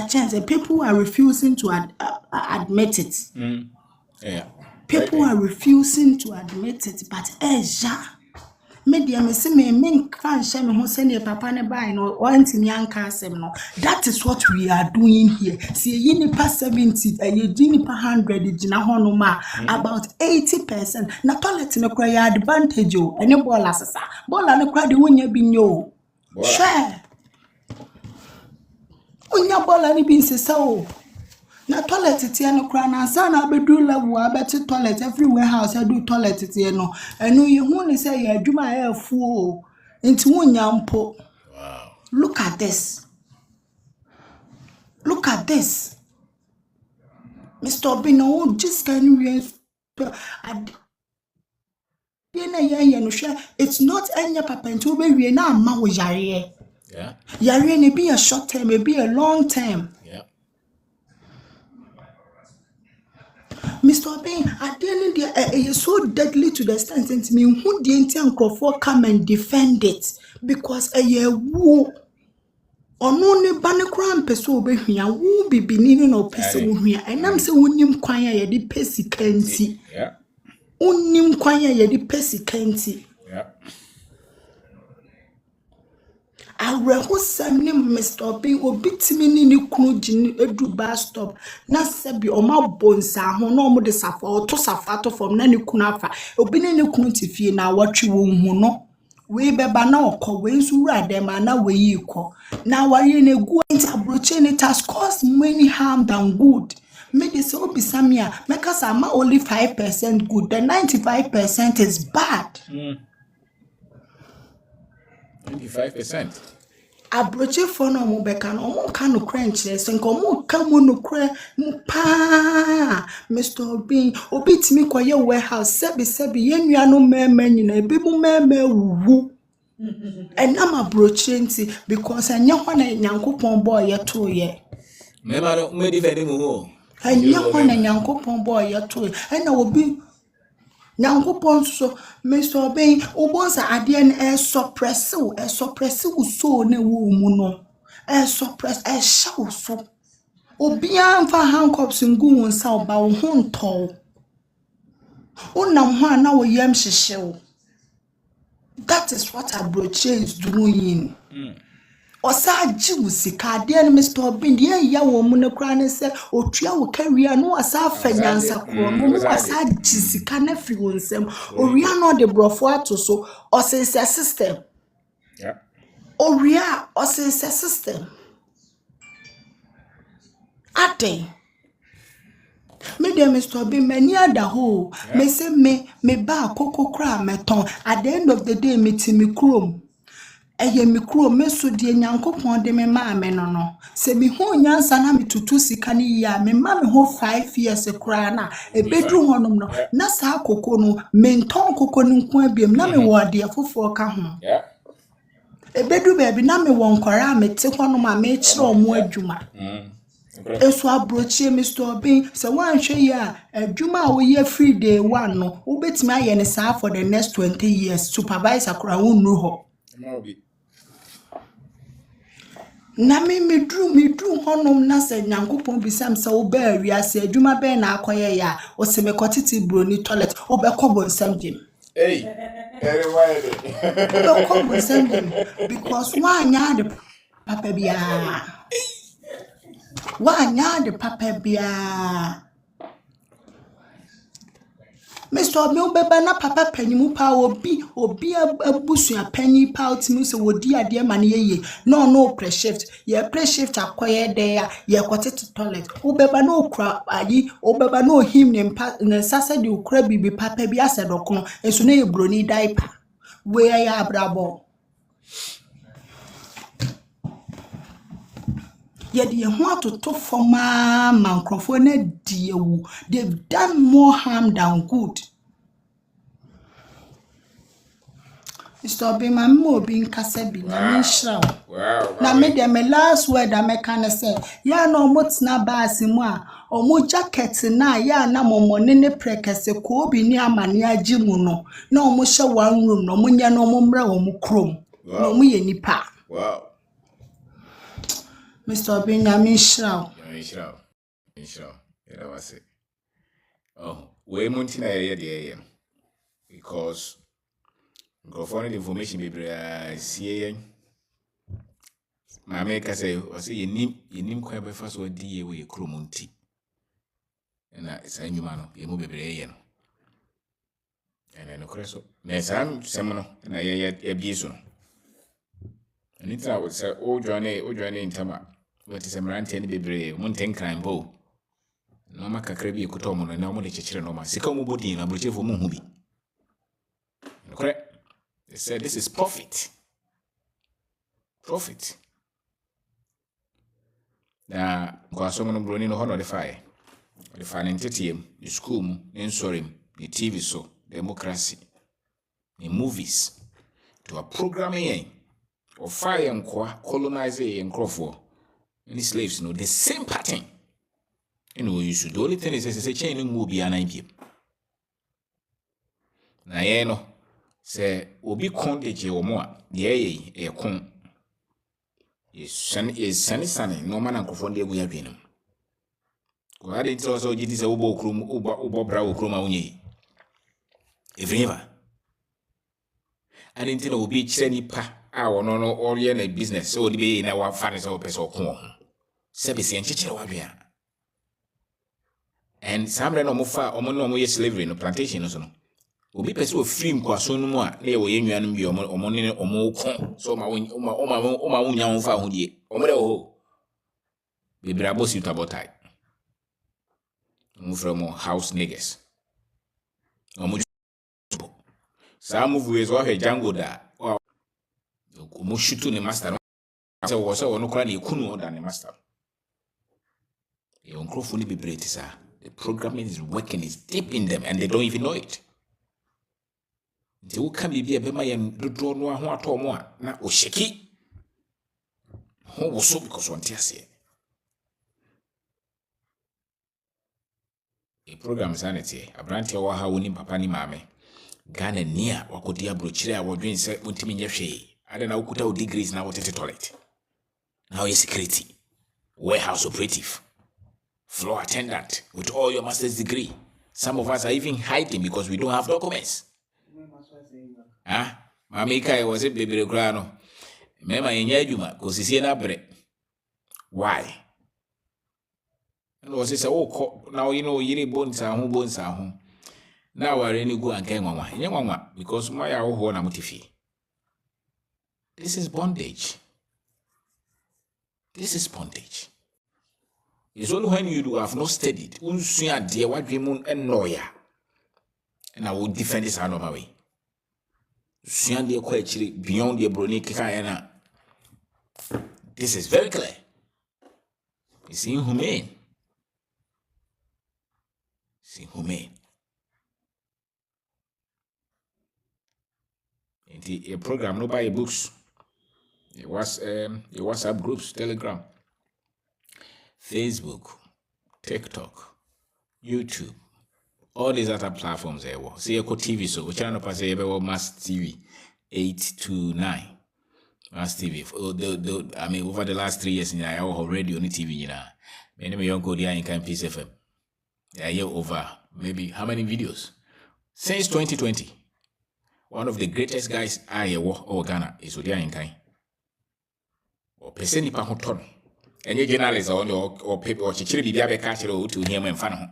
Chance. People are refusing to admit it. Yeah. People are refusing to admit it, but media me say me can share me who send your papa ne buy no want in young castle no. That is what we are doing here. See you past 70, you per 100 jina hono ma about 80%. Na toilet no cry advantage o. Any ball asasa. Ball no cry the wunya bi nyo. Share. Unya bola ni bin sesa o. Na toilet tie no kra na sa na bedu level abeti toilet everywhere house I do toilet tie no. Enu ye hu ni say ya adwuma ya fu o. Enti unya mpo. Wow. Look at this. Look at this. Mr. Obi no just can we It's not any papa until we na ma wo yare. Yeah. Yare ne be a short term, it be a long term. Yeah. Mr. Obey, at the end of the day, so deadly to the extent that me who the entire Crawford come and defend it because a year woo. Ono ne ba ne kra mpese obehua wo bibini no pese wo hua enam se wonim kwan ya de pesi kanti yeah wonim kwan ya de pesi kanti yeah aweho sam ne Mr. Obey obitimi ni kunu gini edu bus stop na sebi o ma bonsa ho na o mo de safa o to safa to fom na ne kunu afa obi ne kunu tifie na watwe wo hu no we beba na okọ we nsuru adema na we yiko na wari na gu abroche it has caused many harm than good. Me dey say obi samia make us ama only 5% good, the 95% is bad. 95%. Abroche for no mo beka no mo ka no crunch so nko mo ka mo no kra mo pa Mr. Obi timi koye warehouse sebi yenua no mema nyina ebi mo mema wu enam abroche nti because anya ho na Nyankopon boy yeto ye mema no me defend mu ho anya ho na Nyankopon boy yeto ye ena obi Nyankopon so Mr. Obey obonsa ade na suppress so na wo mu no suppress show so obi amfa handcuffs ngu wonsa oba wo ho nto unam ho na wo yam hyehyew. That is what Abroche is doing. Osa jiwu sika de na Mr. Obey de ya wo mu na kra ne se otua wo career no asa fanyansa kro no asa jisika na fi wonsem oria no de brofo ato so osense system. Yeah. Oria osense system. Ate me de Mr. Obey many other ho me say me ba koko kra meton at the end of the day me ti me krom eye me krom me so de Nyankopon de me ma me no se me ho nyansa na me tutu sika ni ya me ma me ho 5 years kra na e bedru honom no na sa koko no me nton koko ni nko abiem na me wo de afofo ka ho yeah e bedru baby na me wo nkora me te honom a me kire omo adwuma Eso Abroche Mr. Obey so wan hwe ya adwuma a wo ye free day one no wo betimi aye ne saa for the next 20 years supervisor kura wonu ho na me dru honom na se Nyankopon bisam se wo ba awiase adwuma be na akoye ya o se me kotiti broni toilet wo be kobo nsam jim very wide wo kobo nsam jim because wanya de papa bia wanya de papa bia Mr. Obey beba na papa panyimu pa obi abusua panyi pa otimi se wodi ade ma ne yeye no pre shift akoye de ya ye kwotete toilet wo beba na okura ayi wo beba na ohim ne sasa de okura bibi papa bi asedokono enso na ye broni diaper we ya abrabo yet ye want to talk for man crofo na diewu. They've done more harm than good. Mr. Obey my mo be nkasabi na me shraw na me de me last word I make can say ya no motina baasi mu a omo jacket na ya na momone ne prekese ko obi ni amane agimu no na omo hye one room no omo nya no omo mra omo krom na omo ye nipa. Wow. Mr. Obey na me shraw era wase we muntina ye de because go for the information be see ma make say o say yenim kwa be fa so di ye we kromunti na sa nyuma no ye mu bebre ye no ene no kreso na sam semno na ye bieso no anita wo say o journey intama what is emerante ni bebre mun ten crime bo no makakra bi ekuto mo no na mo de chechire no ma sika mo bodi na brochefo mo hu bi correct. They said this is profit. Na kwa so mo broni no ho no de fire. The fire entity the school mu, the sorry, the TV so, democracy. in movies to a programming or fire and colonize and crowd any slaves, the same pattern. You should the only thing is a chain movie and IPM. Na say obi con de or more, the a con is sunny, no man and confonde we have been. Go ahead and also it is a ubo crum, ubo brow chroma unye. If never. And until obi cheni pa, our no or yen a business, so the be in our finance or peso con. Sebisi and chichawabia. And some no mufa or no slavery no plantation or so. Obi pese o film kwa so no mu a na ye wo yennuanum bi omo ne omo ko so ma wunya wo fa ho die omo de ho bibra boss you tabotai move from house niggas omo some movies wa he Django da omo shoot ne master se wo se wo no kra na ekunu da ne master e onkrofo ni bibre tisa. The programming is working, is deep in them and they don't even know it. They will come be a bema and do no one at all more. Now, o shaki. Who was so because one tears here. A program sanity, a branch of how winning papa ni mame. Ghana near Wakodia Bruchia or doing set Muntimin Yashi. I don't know what degrees now at the toilet. Now your security, warehouse operative, floor attendant with all your master's degree. Some of us are even hiding because we don't have documents. Mami kai was a baby grano. Mema yenyajuma kosisi na bre. Why? And was this now you know yiri bones are home. Now I really go and get one because my ho na mutifi. This is bondage. This is bondage. It's only when you do have not studied, unsuya dear what dream and lawyer. And I will defend this out of my way. Suya quite beyond the brony. This is very clear. It's inhumane. It's inhumane. In a program, no buy books. It was WhatsApp groups, Telegram, Facebook, TikTok, YouTube, all these other platforms there were. See, Echo TV, so we channel pass Mass TV 8 to 9. Mass TV. I mean, over the last 3 years, I have radio on TV, you know. Many of you go there in Peace FM. I hear over maybe how many videos? Since 2020. One of the greatest guys I ever Ghana is Odia Inkai. Or Peseni Pahoton. Any journalist or paper or Chichiri Biabe Catcher to him and Fano.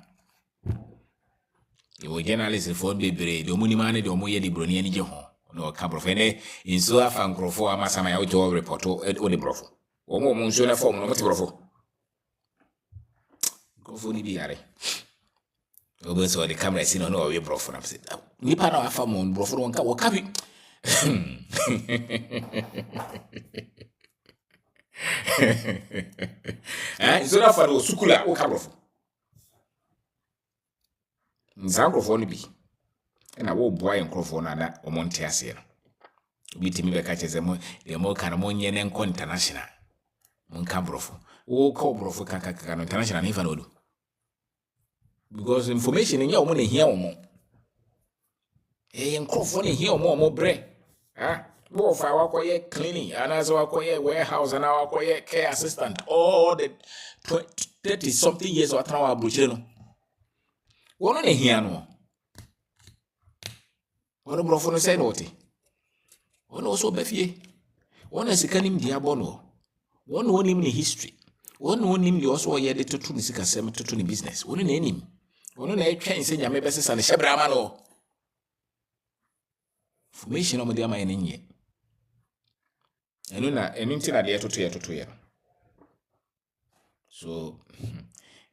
You were journalist for Bibre, the Munimani, the Omoye di Bruni and Joho. No Cabrofene, in Soa Fancrofo, Masama Auto report or the Brofo. Or more Monsiona form, no Brofo. Go for the Biare. Over so the camera is in on our Brofo. I'm saying, Nipa no afa mon Brofo wonka wakabi. So that for sukula o kabrofo. Nzankrofo ni bi. Na wo boy nkrofo na na omonte ase no. Bi timi be ka cheze mo de mo kana mo nye ne nko international. Mon kabrofo. Wo ko brofo kaka no international ni fa no do. Because information in your money here or more. Nkrofo ni here or more bre. Go for our quiet cleaning, and as our quiet warehouse and our quiet care assistant, all the 30 something years or our bruchino. One on a here no. One of Brofon said, one also Beffie. One is a canim diabono. One won him in history. One won him the also yet to Tunisika Sem to Tuni business. One in him. One on a train saying Yamebes and Shabramano. Formation of the Amay. And until I dare to year. So,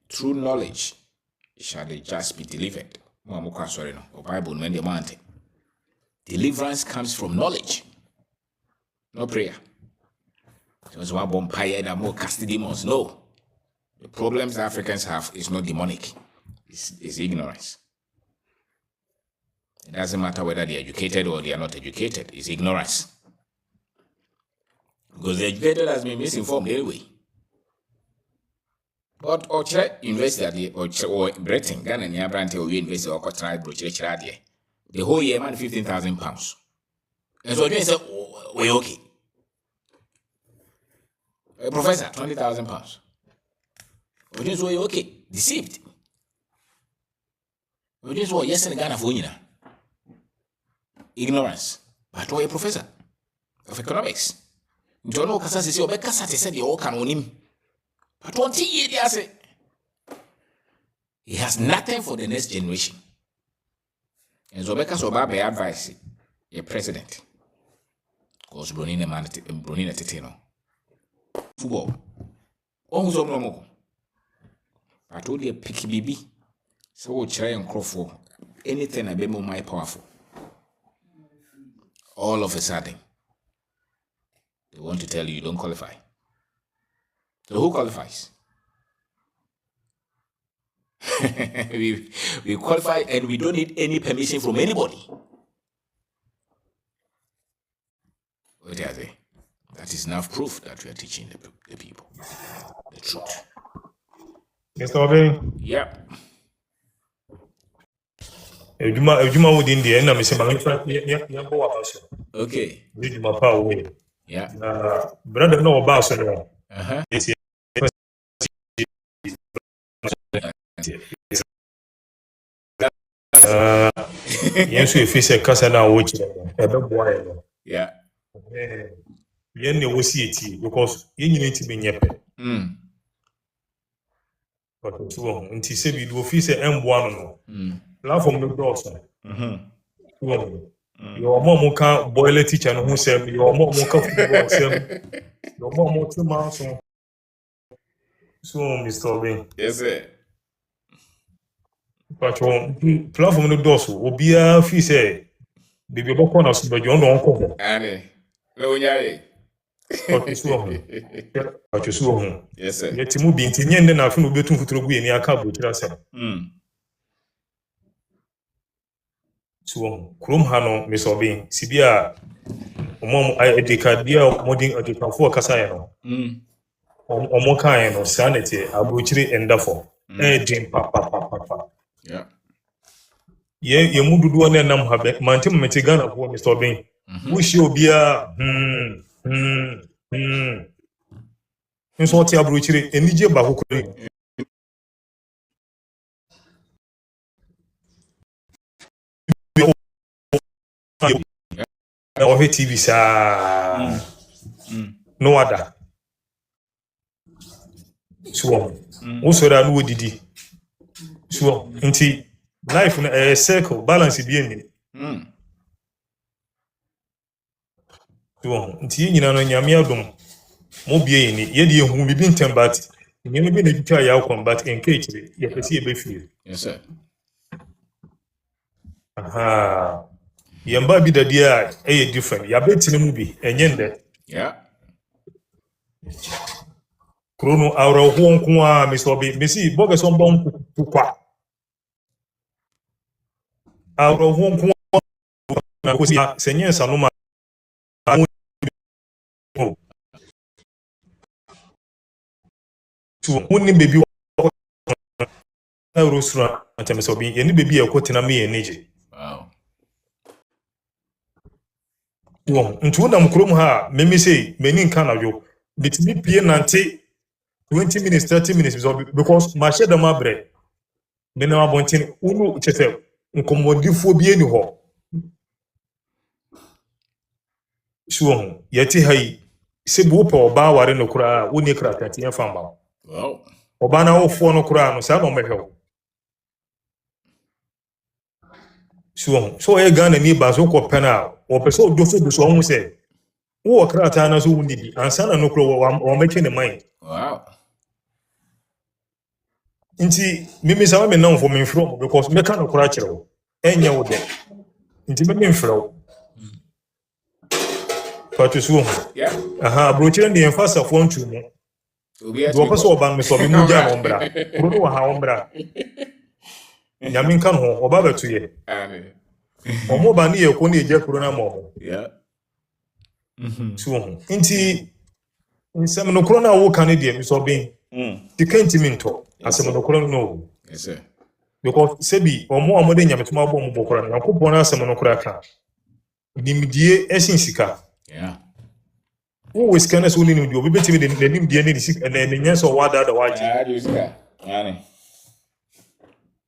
true knowledge shall just be delivered. Mamuka sorry no, or Bible when they mountain. Deliverance comes from knowledge, no prayer. It was one vampire that more cast demons. No. The problems Africans have is not demonic, it's ignorance. It doesn't matter whether they're educated or they are not educated. It's ignorance. Because the educated has been misinformed anyway. But Oche University or Britain, Ghana, and Yabrante or University or Cotton Brochire, the whole year, man, £15,000. And so they say, we're okay. A professor, £20,000. But this way, okay, deceived. But this way, yes, in Ghana for ignorance. But why a professor of economics? Don't know Kasa says, Obeka said, you all can own him. But 20 years, he has nothing for the next generation. And Zobeka Sobabe advice a president. Because Brunina Titino. Football. Oh, Zomomo. I told you a picky baby. So we'll try and crawl for anything a bit more powerful. All of a sudden, they want to tell you don't qualify. So who qualifies? we qualify and we don't need any permission from anybody. What are they? That is enough proof that we are teaching the people the truth. Mr. Obey? Yeah. Ejuma within the end, I'm saying, okay. Ejuma power away. Yeah. Brother, no about so. It's yes, if it's a casa now, which yeah. Yen ne wosi eti because yen need to be nyepe. But so until say we do office M1 no. Platform no do so. Your mom can boil a teacher no who say your mom can football say your mom to man so Mr. Obey. Yes sir. But platform no do so obi a fi say baby boko na so be you no nko. Ane. Lo nyare. Yes sir. Yet mu bi nti nyende na afi no betu futuro gu eni aka bo kira se. So krom ha no Mr. Obey sibia omom edika dia modin edika fo kasa ye no. Omo kan no sanity abrochire endafo. Din pa. Yeah. Ye mu dudu na nam ha be mantem metigana fo Mr. Obey. Wo shi obia nso oti abrochire enije ba kokore. On fait TV ça no other so also that no didi so nti life na a circle balance bi eni so nti nyina no nyame adom mo bie ni ye de ehu bi ntem but nyame bi na twa ya combat engage ye pesi e be fie. Yes sir. Aha. Yamba bi da dia e different. Ya betini mu bi enyende. Yeah. Krono awra ho nko a Mr. Obey. Mesi boga so mbon kwa. Awra ho nko na ko si senye sanoma. Tu woni baby awra sura ata Mr. Obey. Ye ni baby e ko tena me energy. Wow. Ntu na mkrom ha memi say meni nka na yo bitimi pie nante 20 minutes 30 minutes because ma sheda ma bre me na abontin unu chete nkomodifo bi eni ho so yeti hai se bu pe oba ware no kura woni kra tati en famba wow oba na ofo no kura no sa no mehwe so e Ghana ni bazo ko pena o peso do so hu se wo krata na so wundi bi ansana no kro wo make ne mind. Wow. Nti mimi sa me na for me from because me kan kra kire enya wo de nti me mfro patu so yeah aha brochire ndi enfasa for ntu mo do peso oba me so bi mu ja ombra kro no ha ombra nyame kan ho oba betu ye Omo ba ni ye ko ni eje kuro na mo. Yeah. So inti nsɛm no kuro na wo ka ne deɛ so ben. You can't minto. Asɛm no kuro no. Yes sir. Because sebi omo amode nyametuma bɔ mo bokora na yakobɔ na asɛm no kura ka. Nimdie ɛsin sika. Yeah. Wo sika so ni nimdie obi betimi de nimdie ne sika na ne nyenso wada da waje. Ah, do sika. Yani.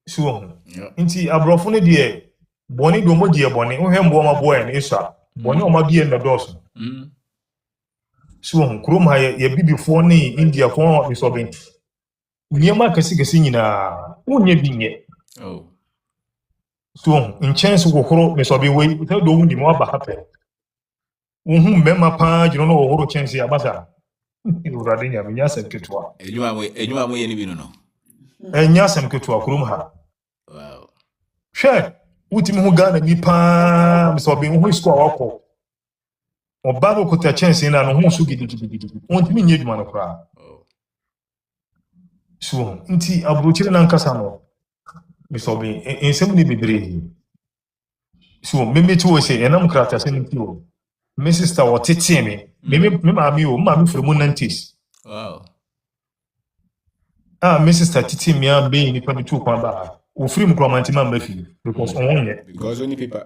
So inti abrofo ne deɛ bɔne do mo die bɔne wo hembo ma boy ne so bɔne o ma die na dɔso. So kurom ha ye bibifo ne India fo so ben. Niema kasi nyina wonye binye. Oh. So in chance wo horo me so be we tell do wundi mo aba happen. Uhum mema pa jino no horo chance abasa. Urade nya menya sem ketwa. Ejuma mo ye ni bi no. Enya sem ketwa kurom ha. Wow. Hwe utimi hu Ghana ni pa me so be hu score akọ. Oba no kota chance na no hu so gidi. Ontimi nye dwuma no kra. So nti abrochire na nkasa no me so be ensem ni bebre. So me ti wo se enam krata se nti o. Me sister wo tete me maami o maami from 90s. Wow. Me sister tete me a be ni pa mi tu kwa ba. O free mkromanti ma mbafi because on ye. Because only people.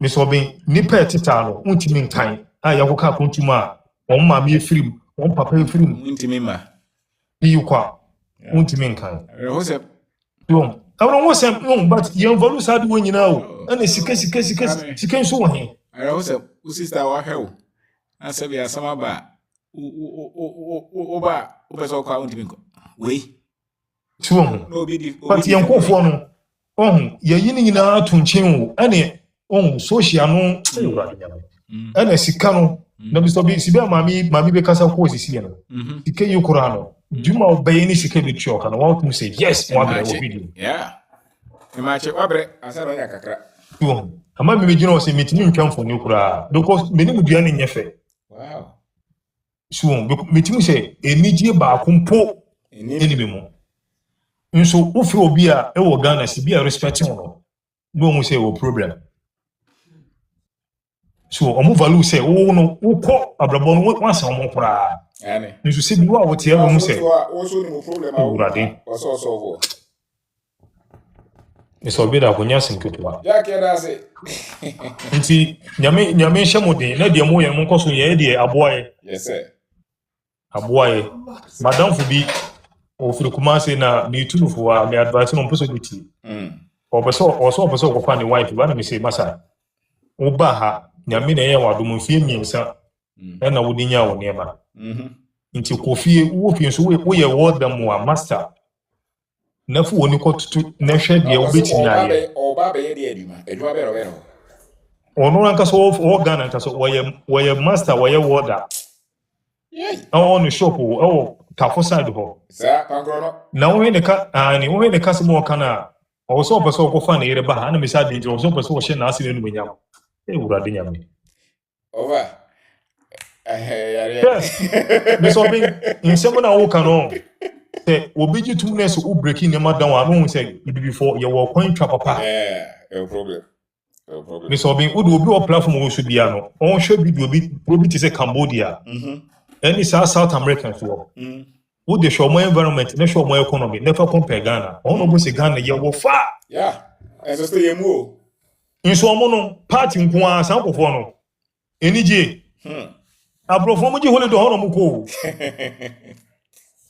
Me so be ni pa teta no untimi nkan yakoka kontuma on maami free on papa free untimi ma. Kwa untimi nkan. Rehosep. Dom. Awon wo sem no but ye value sad wo nyina o. Ana sika nso wo he. Rehosep u sister wa hwe o. Asabi asama ba. Oba obeso kwa untimi nko. We. Tuom. But ye nkofo no. Ye yini nyina atunchen o. Ane social no. Ana sika no. Na biso bi sibe mami be kasa ko sisi no. Sika yukura no. Juma obey ni sika bi choka no. Want to say yes, one video. Yeah. Imache wabre asaro ya kakra. Tuom. Ama me gina o se metini ntwamfo ni kura because me ni mudua ni nyefe. Wow. So metimi se enije ba akompo eni be mo. Nso ufi obi a e wo Ghana si bi a respecting no. No mu say wo problem. So omo value say wo no ukọ abrabọ no wansa omo kura. Ane. Nso se bi wa wo tie wo mu say. Wo so ni mo problem a wo. Wo so. Eso bi da konya sinketwa. Ya ke da se. Nti nyame hyemoden na de mo ye mo koso ye de aboaye. Yes sir. Aboaye. Madam fu bi ofiri Kumasi na me tunufo a me advice no mposo biti. Obeso ko fa ne wife ba na me say masa. Wo ba ha nyame na ye wadom fie miensa. Na wo dinya wo nema. Nti ko fie wo fie so wo ye wodam wa master. Na fu woni ko tutu na hwe de wo beti na ye. Oba be ye de adwuma be ro. Ono anka so wo Ghana anka so wo ye master wo ye warder. On shop o kafo side ho. Sa pankro. Na wo ne ka ani wo ne ka se mo kana o so person ko fa na yere ba na me sa de o so person wo hye na ase no nyam. E wura de nyam. Over. Me so be nsem na wo kana say obi ji two nurse who breaking them down and say before you were coin trap papa. No problem. Me so be wo do obi o platform wo so bia no. On show video bi ti say Cambodia. Any South American for. Wo de show more environment, na show more economy, never compare Ghana. On no go say Ghana ye wo fa. Yeah. Eso stay ye mu. Nso omo no party nko an san kofo no. Enije. Abrofo mo ji holiday ho no mo ko.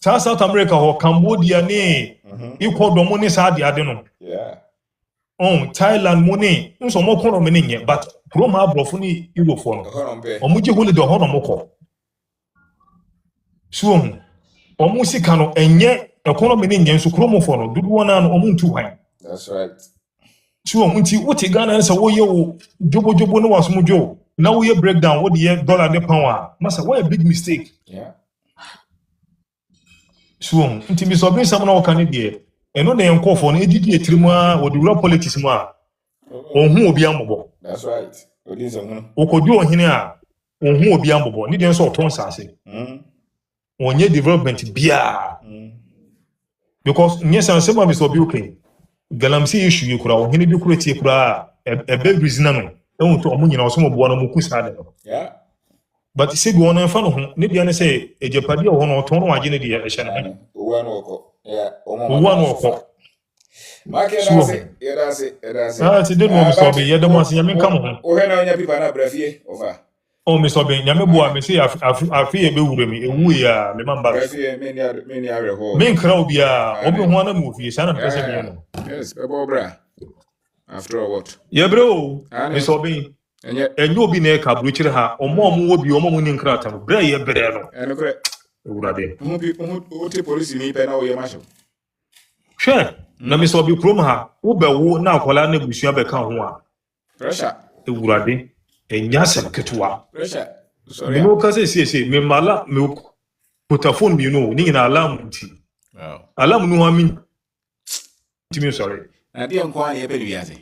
South America or Cambodia ne equal do money sa de ade no. Yeah. Thailand money nso mo kono me nye but from abrofo ni Europe for no. Omo ji holiday ho no mo ko. So omo sika no enye economy ni nye nso kromo for no dudu na no omo ntu hwan. That's right. So nti wote Ghana nsa wo ye wo jobo no waso jo na wo ye breakdown wo de ye dollar ne pound masa what a big mistake. Yeah. So nti mi so bin sam na wo kan de eno na yankofo no edidi etirimu a wo de wura politics mu a ohun obi ambo. That's right. Odi nsomu. Okodu ohene a ohun obi ambo ni de so oton sase. Onye development bia. Because nyesa nsema mi so bi okay. galamsey issue yi kura ohene bi kura tie kura ebe brizina no ehun to omo nyina oso mo bo no mo kusa de no Yeah. but se bi wona fa no ho ne dia ne se ejepade o ho no to no waje ne dia ehye ne Owa no oko. Yeah. owa no oko Market so that's it. ah ti de no so be yedam ase nyame nka mo ho O he na onya pipa na brafie over. o me so be nyame bo a me se afi e be wure mi ewu ya me mamba Brafie many are ho. me nkra obi a obi ho na mo fie sana me se bi no Yes, ebo bra. After all what? ye bro me so be enye obi na e ka bro kire ha omo wo bi omo ni nkra tam bra ye bre no Eno kre. ewurade Who te police ni pe na o ye masho. hwe na me so bi krom ha wo be wo na akola na busua be ka ho a Pressure. ewurade enya sem ketwa Pressure. me Sorry. no ka se me mala me puta phone bi no ni na alarm nti Wow. alarm no ami nti me sorry Na dia nko an ye pe wiase.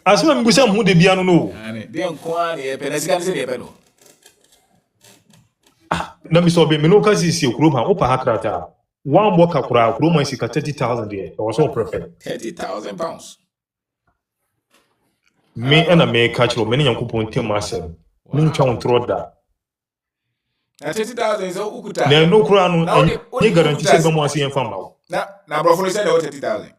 asema me busa mu de bia no Ani dia nko an ye pe na sika se de pe no. na me so be me no ka se krom ha wo pa hakrata one boka kura krom sika 30,000 there it was all perfect 30,000 pounds. me and a me catch me ne yankopon tem asem me ntwa ontro da Na 30,000 so ukuta. na no kura no Na ni guarantee se be mo ase yemfa ma wo na brofo no say de 30,000.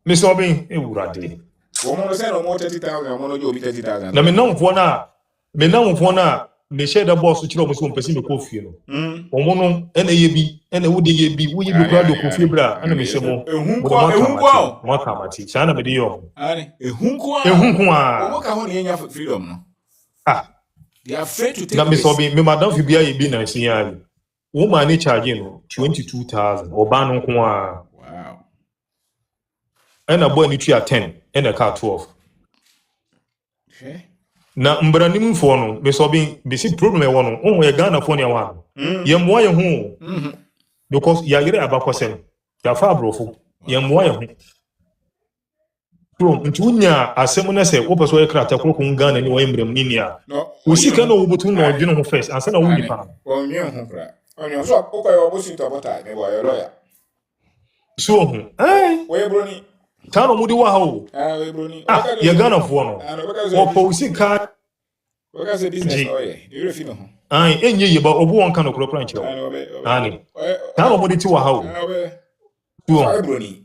me so be ewurade Wo mo say no mo 30,000, wo no jo bi 30,000. na me namfo na me share da boss kire o mo so mpesi me kofie no omo no ena ye bi ena wo de ye bi wo ye bi kura do kofie bra ena me se mo mo ka mati sana me de yo Ani ehunko a Omo ka ho ne nya freedom no. They are afraid to take na me so risk. be me madam fi bia ye bi na sin ya wo ma ni charge no 22,000 oba no ko a Wow. ena boy ni tua 10 ena ka 12 Okay. na mbranim fo no me so be si problem e wo no o ye Ghana fo ne wa ye mo ye ho because ya yere abakosem ya fa abrofo ye mo ye ho so ntunya asem na se wo peso ye krata kro kun Ghana ni wo embrem ni nia No. o sika na wo botu na odwene ho first ansa na wo nipa Onye ho kra. Onye so akoko yo bo sit abota me wa yo lawyer. so ho We broni. ta no mudi wa ha o We broni. ye Ghana fo no o po sika We ka say business oye. You refi no ho. enye ye ba obu won ka no kro kra nchiro ani ta no mudi ti wa ha o We broni.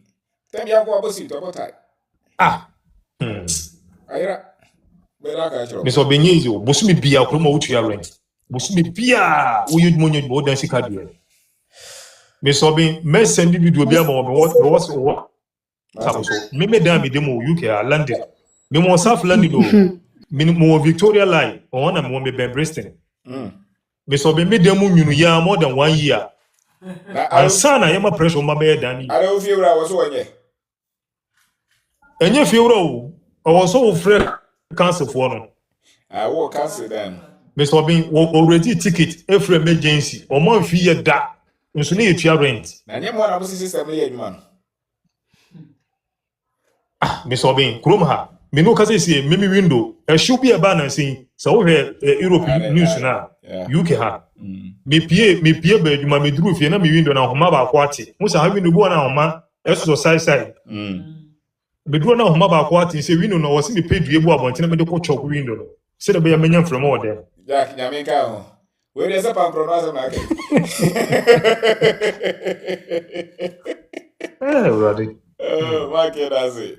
Tem ya ko bo sit abota. Ayira. Bera ka chiro. me so be nyi o bosumi bia kro ma wutu ya rent bosumi bia wo yud monyo bo dan sika de me so be me send video bia ma wo was so me dan me demo UK a London me mo South London o me mo Victoria line o na me be Bristol me so be me demo nyunu ya more than 1 year ansa na yema pressure ma be dan ni Ara o fi wura wo so onye. enye fiewro o wo so wo frɛ cancel for no Wo cancel them. me so be already ticket every emergency o man fi ye da nso ne yetua rent Na nye mo na bo system ye adwuma no. me so be krom ha me no ka say me window e should be aba na sin so wo hwe Europe news na UK ha me pie ba adwuma me duru fie na me window na homa ba ko ate mo sa ha window bo na homa eso side me duru na homa ba ko ate say window no wo se me pedue bu abonte na me de ko chok window no se de be ya menya from o de Jack nyame ka ho. We dey say pan pronounce na ke. Already. Market that's it.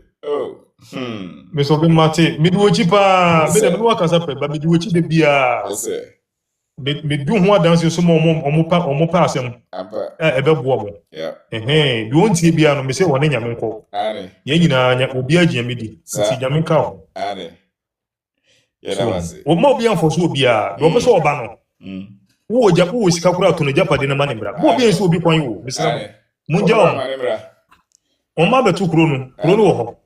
Me so be mate me du ochi pa me de me waka sa pe ba me du ochi de bia me du ho adanse so mo pa asem e be bo mo bi won tie bia no me se wona nyame nko ye nyina nya obi agye me di ti nyame ka ho o mo bia fo so bia do be so oba no wo ja wo sika kura to no japade na mane bra mo bia so obi kwan wo me se mo nja o ma betu kuro no wo ho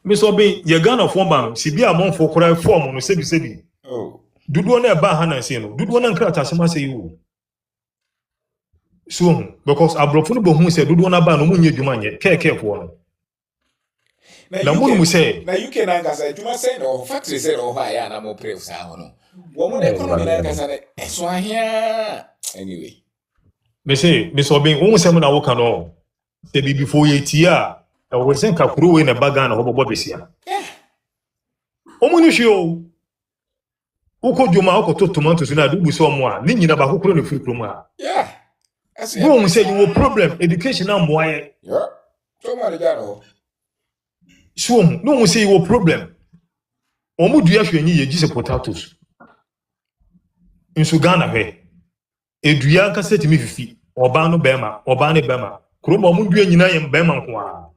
me so be ye Ghana fo ban si bia mo fo kura form no sebi dudu na ba ha na se no dudu na nkra ta sema se yi so because abrofo no bo hu se dudu na ba no munye dwuma nye keke fo no na mo mu se na UK na ngasa dwuma se no factory se no ha ya na mo pref sa ho no Woman economy na kasa so ahia. Anyway. Me say Mr. Obin, won say na wo kan no. Say be before ye tia. E wo sen ka kuro we na baga na ho bobo besia. Omuni hwe Uko joma uko to tomatoes na do buso mo a ni nyina ba kokoro na firi krom a. Yeah. That's it. Won say you problem education na mo aye. Yeah. So many jaro. So no won say you problem. Omu dua hwe nyi ye gise potatoes. Nso Ghana hwe. Edua ka setimi fifi. Oba no bema, oba ne bema. Krom omu dua nyina ye bema nko a.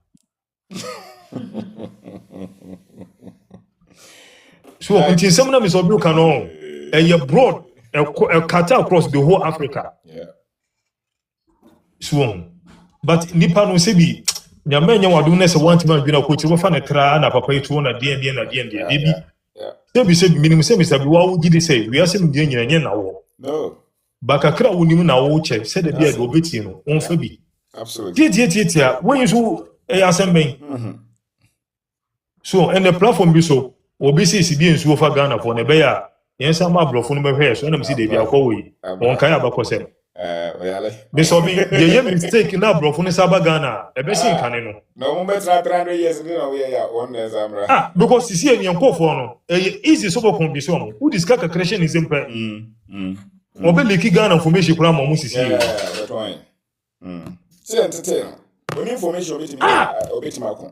So until some na Mr. Obi can know a broad a cut across the whole Africa. Yeah. So but nipa no se bi nyame nya wado na se want man bi na ko ti wo fa na tra na papa itu na de bi. Se bi minimum se Mr. Bi wa wo gidi say we asem de nyina nya na wo. No. Baka kra wo nim na wo che se de bi a do beti no on fa bi. Absolutely. Tie when you so asem ben. So and the platform bi so obi si bi nsuo fa Ghana for na be ya yensa ma blofo no behwe so na msi de bi akọwe won kan abakọsem oyale be so bi ye mistake na blofo no saba Ghana e be sin kan no mo betra 300 years ni na we ya one examra because si eni enkofo no easy so bo condition mo who discuss creation is simple obi leki Ghana information kura mo sisi that's right say entertain when information obeti ma kon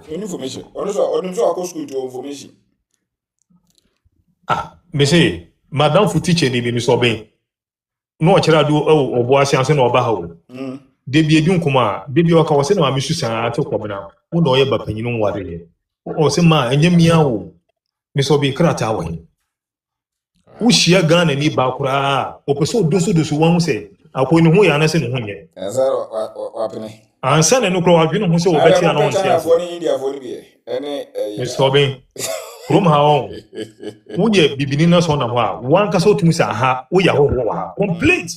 information. On go school to information. Me say, Madam for teacher ni Mr. Obin. No chira do obo asianse na oba hawo. De bi edun kuma, de bi o ka wo se na ma susan ate kwobna. Wo na oye ba panyinu nware. O se ma enye mia wo. Mr. Obin krata wo. Wo shia Ghana ni ba kura. O peso doso wan se. Apo ni ho ya na se no ho nye. Ezaro wapene. Ansa na no kro wadwene ho se wo beti ana won sia. India for bi. Ene Mr. Obin. Krom ha on. Wuje bibini na so na ho a, wan ka so tumi sa ha, wo ya ho wa. Complete.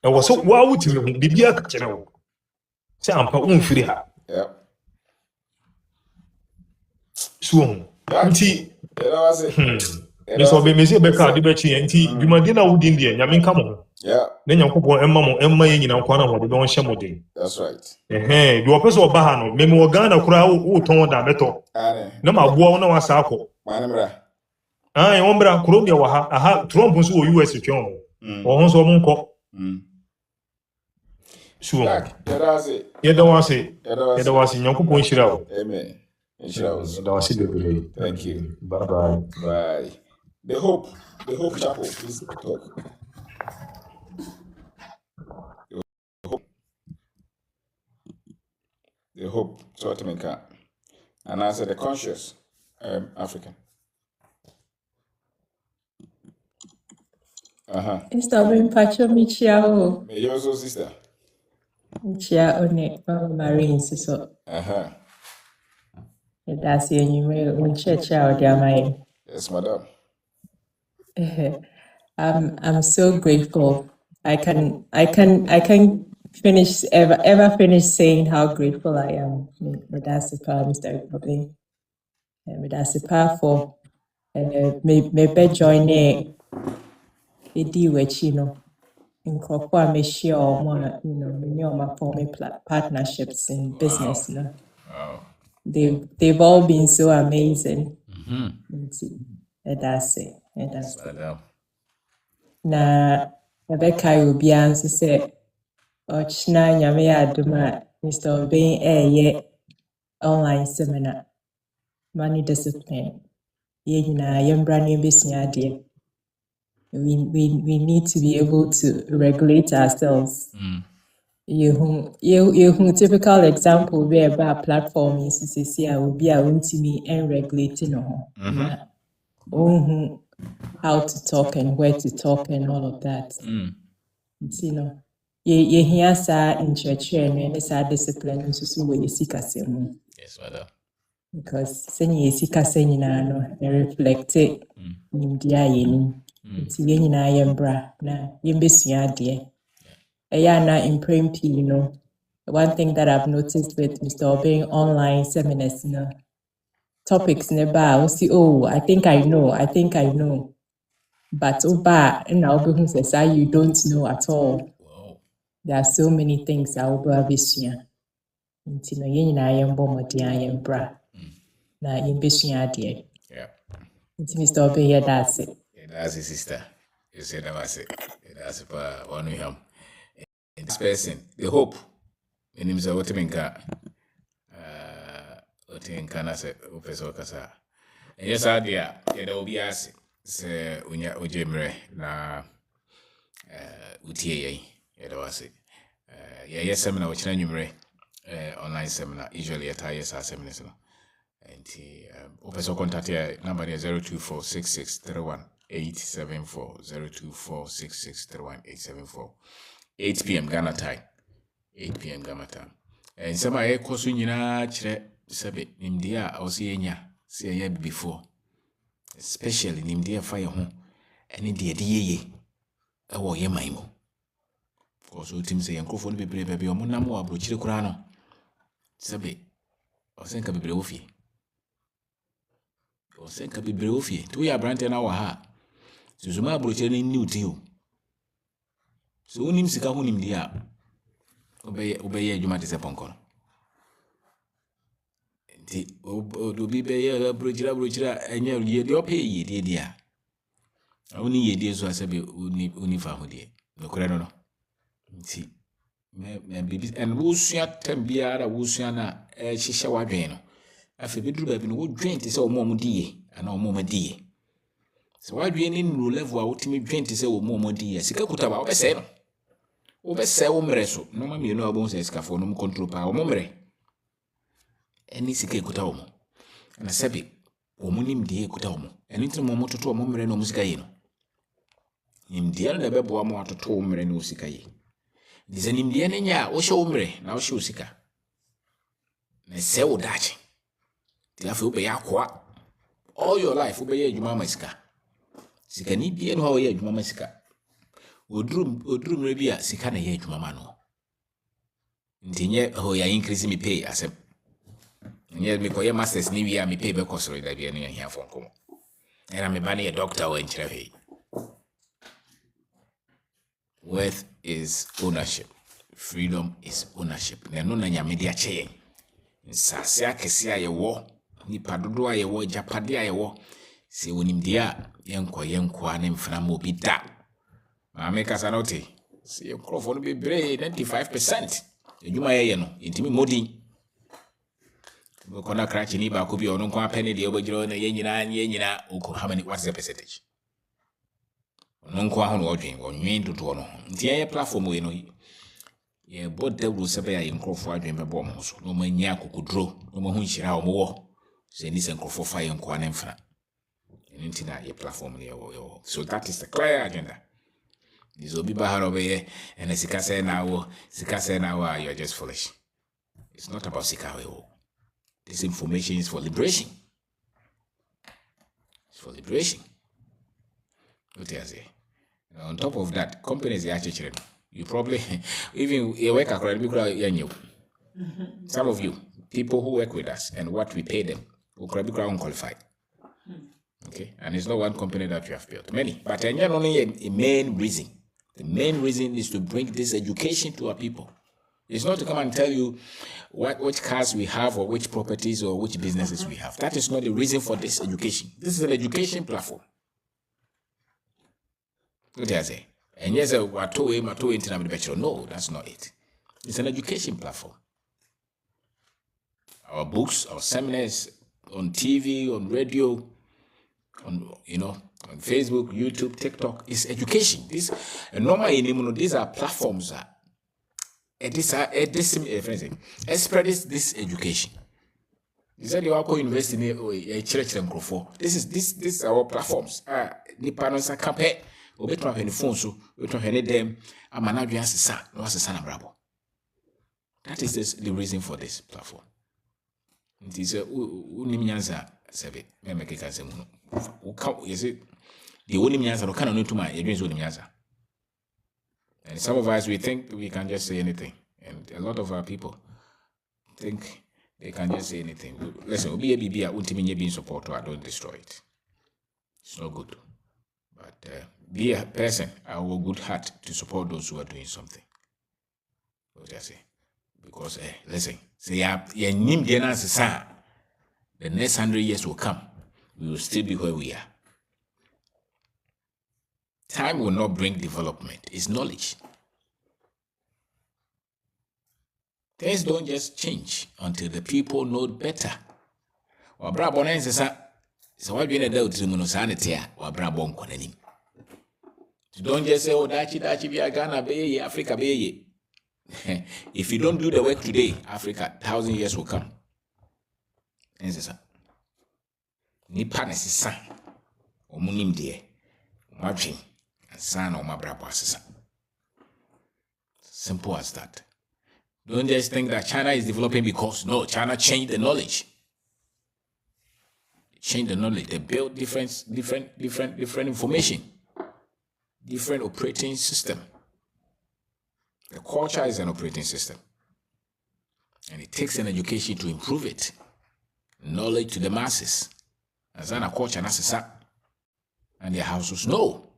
E wo so wa wutimi ho bibia ka kire wo. Se ampa unfiri ha. Yeah. So, nti Mr. Obin me se be ka de be chi nti dwumadi na wudi ndie nyame nka mo. Yeah. Na nyankopon emma ye nyina nkwa na ho de don hye mo de. That's right. Do opeso oba ha no, me mo Ghana kura wo ton da beto. Na ma boa na wasa akọ. Manimra. Wombra kuro mi wa ha. Aha Trump nso wo US twon. Wo ho so mo nko. Sure. Yeda wase nyankopon hira wo. Amen. Hira wo. Yeda wase bebe. Thank you. Bye. Bye. The Hope Chapel, please talk. The Hope Tottenham and answer the conscious African. Mr. Obin Pacho Michiao. Me your sister. Michia one Marines so. That's your new church out there, Yes, madam. I'm so grateful. I can ever finish saying how grateful I am. That's the power, Mr. Obin. That's the power for maybe joining a deal with in Kropwa, me share more, many of my former partnerships in business. Wow. They've all been so amazing. That's it. Na Rebecca will be answer say, Ochna Nyame Aduma, Mr. Obin online seminar. Money discipline. Yena Yembra new business idea. We need to be able to regulate ourselves. You typical example where about platform is to say I will be able to me and regulating how to talk and where to talk and all of that. You hear sa in church and it's a discipline so where you seek us. Yes, madam. Because saying you seek us no reflect it in the it's na yembra na yembesua de na imprint one thing that I've noticed with Mr. Obin online seminars topics nearby, we see, oh, I think I know. But Oba, and now who says you don't know at all. There are so many things I will be seeing. Until you know, I am born with I am bra. Now, in Bishia, dear. Yeah. Until Mr. Obey, yeah, that's it. Yeah, that's his sister. You said that was it. That's one of him. This person, the hope. In himself, what mean car. What in Canasa, Professor Cassa. And yes, idea, there will be as say, Unya Ujemre, na UTA, it was it. Yes, seminar which I numere online seminar, usually at ISR seminars. And Professor contact here, number 0246631 0246631 8 p.m. Ghana time. 8 p.m. Ghana time. And some I kosu nyina chire sebe nimdia a osi enya se ye before. Especially nimdia fa ye ho ene de yeye e wo ye man mu. Because ultim say enkrofo no bebre be omo nam wo abrochire kura no. Sebe osenka bebre wo fie. Osenka bebre wo fie. Tu ya brante na wa ha. Suzuma abrochire ni uti o. So unim sika ho nimdia obeye adwuma te se ponko. Nti obi beye abrochira enya ye de ope ye de dia. Awuni ye de so asabe uni fa ho de. Nokore no. Nti me bibi en wusua tambiara wusua na hihye wadwen no. Afi biduru ba bi no wodwen te se omo diye ana omo diye. Se wadwen ni no level a wotimi dwen te se omo diye. Sika kutaba obese no. Obese wo mre so no ma mienu abon se skafo no control pa wo mre eni sika ekuta wo na sebe wo nim de ekuta wo eni tin mo mototo wo mre no musika yi no nim de na be bo mo atoto wo mre no sika yi dize nim de ne nya wo hye wo mre na wo hye wo sika na se wo dachi ti afi wo be yakwa all your life wo be ye adwuma masika sika ni bie no ho ye adwuma masika odrum rebia sika na ye adwuma ma no ntinye ho ya increase me pay asem nye me koye masters ni wi me pay be kosoro da bia no ya hia fonko era me ba na ye doctor wa nchira he. Worth is ownership, freedom is ownership. Na no na nyame dia che nsase akese ayewo nipa dodo ayewo japade ayewo se wonim dia yenko ane mfna mo bi da. Maame kasa note se yenkrofo no bebre 95%. Ejuma ye no intimi modin. Kona crash ni ba ko bi ono kwa penny de obagiro na ye nyina uko how many what's the percentage? Ono kwa ho no odwen onwen dodo no. Nti ye platform we no ye bode ru sebe ya yenkrofo adwen be bom so no manya kokudro no mo hu nhira o mo wo se ni se yenkrofo fa yenko ane mfra. Nti na ye platform ni yo. So that is the clear agenda. Dizobi baharobe and sika say na you're just foolish. It's not about sika. This information is for liberation. It's for liberation. What I say? On top of that, companies are actually you probably even you work across some of you people who work with us and what we pay them will probably be unqualified. Okay, and it's not one company that you have built, many, but only a main reason. The main reason is to bring this education to our people. It's not to come and tell you which cars we have or which properties or which businesses we have. That is not the reason for this education. This is an education platform. What do I say? And yes, no, that's not it. It's an education platform. Our books, our seminars on TV, on radio, on on Facebook, YouTube, TikTok is education. This normally these are platforms that spread this education. This is the Wako University This is our platforms. Nipa no sa campaign. Obetwa hene phone so, obetwa hene dem amanadwe asesa no asesa na brabo. That is the reason for this platform. It is unim nyanza sebe me make kanse mu. You see, the only nyanza no kana no tuma yedwen so nyanza. And some of us we think we can just say anything, and a lot of our people think They can just say anything. Listen, be a BB, ultimately being support or don't destroy it. It's not good. But be a person, our good heart to support those who are doing something. What I say? Because, listen, say, the next 100 years will come. We will still be where we are. Time will not bring development. It's knowledge. Things don't just change until the people know better. Wabra bonen sesa so what you know to no sanity wabra bon konanim. Don't just say oh dachi bi Ghana be Africa be. If you don't do the work today, Africa 1,000 years will come. Ensesa. Nipa na sesa. Omunim de. Matching and san o mabra sesa. Simple as that. Don't just think that China is developing because, no, China changed the knowledge. Changed the knowledge. They built different information, different operating system. The culture is an operating system. And it takes an education to improve it. Knowledge to the masses. As an culture, and their houses know.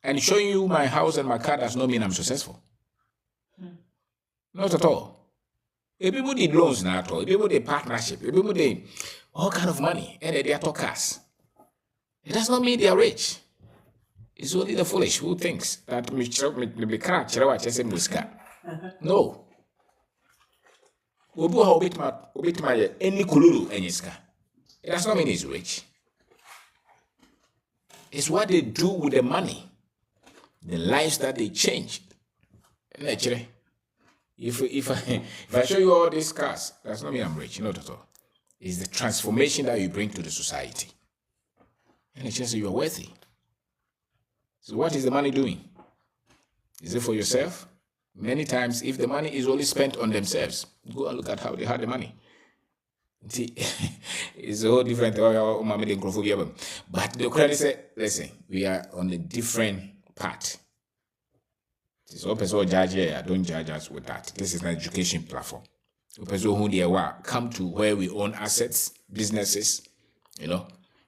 And showing you my house and my car does not mean I'm successful. Not at all. If people did loans now at all, if people did partnership, if people did all kind of money, and they are talkers, it does not mean they are rich. It's only the foolish who thinks that no. Any kululu enyiska. It does not mean he's rich. It's what they do with the money, the lives that they change. If I show you all these cars, that's not mean I'm rich, not at all. It's the transformation that you bring to the society. And it's just you are worthy. So what is the money doing? Is it for yourself? Many times, if the money is only spent on themselves, go and look at how they had the money. See, it's a whole different. But the credit said, listen, we are on a different path. So don't judge us with that. This is an education platform. Come to where we own assets, businesses,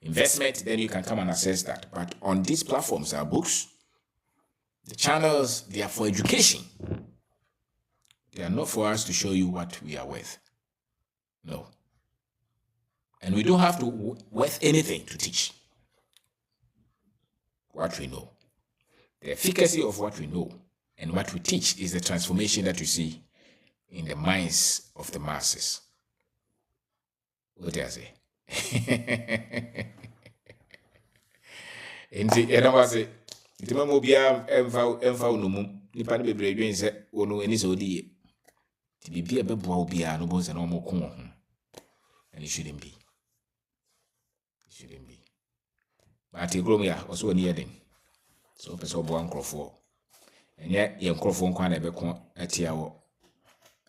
investment, then you can come and assess that. But on these platforms, our books, the channels, they are for education. They are not for us to show you what we are worth. No. And we don't have to worth anything to teach what we know. The efficacy of what we know and what we teach is the transformation that you see in the minds of the masses. What do I say? And it shouldn't be. It shouldn't be. But I grow also near them. So person one crofo. And yet young crofo kwana be kon atiawo.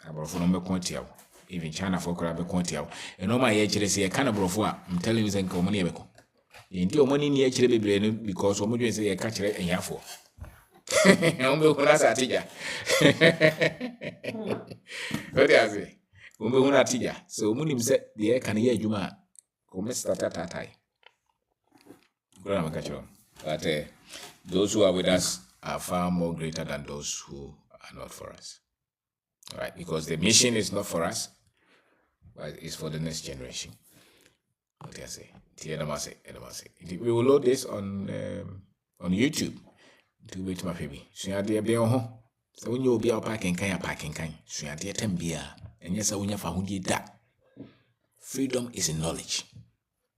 Abrofo no be kon tiawo. Even China for kra be kon tiawo. And no my ye kire say kind of brofo I'm telling you say nka money be kon. Enti o money ni e kire bebre no because o mo dwen say ye ka kire enyafo. Ombe kuna sa tija. What do I say? Umbe una tija. So munim say the can hear juma. Come start tatai. But those who are with us are far more greater than those who are not for us. All right, because the mission is not for us, but it's for the next generation. What do I say? We will load this on YouTube. To wait my baby. So you be on. So when you be out parking kind. So you are tembia. And yes, I will never that. Freedom is in knowledge.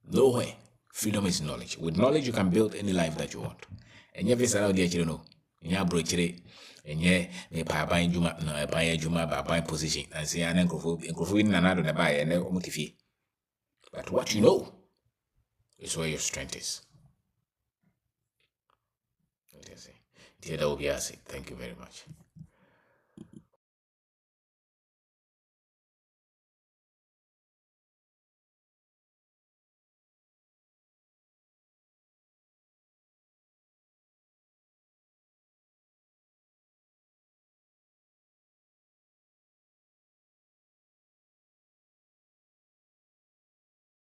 Nowhere. Freedom is knowledge. With knowledge, you can build any life that you want. And you have this around there, you know. And you have broached and yeah, may buy Juma, no, buy Juma, buy position. And say, and then another buy and then motivate. But what you know is where your strength is. What do you say? Dear Obiasi, thank you very much.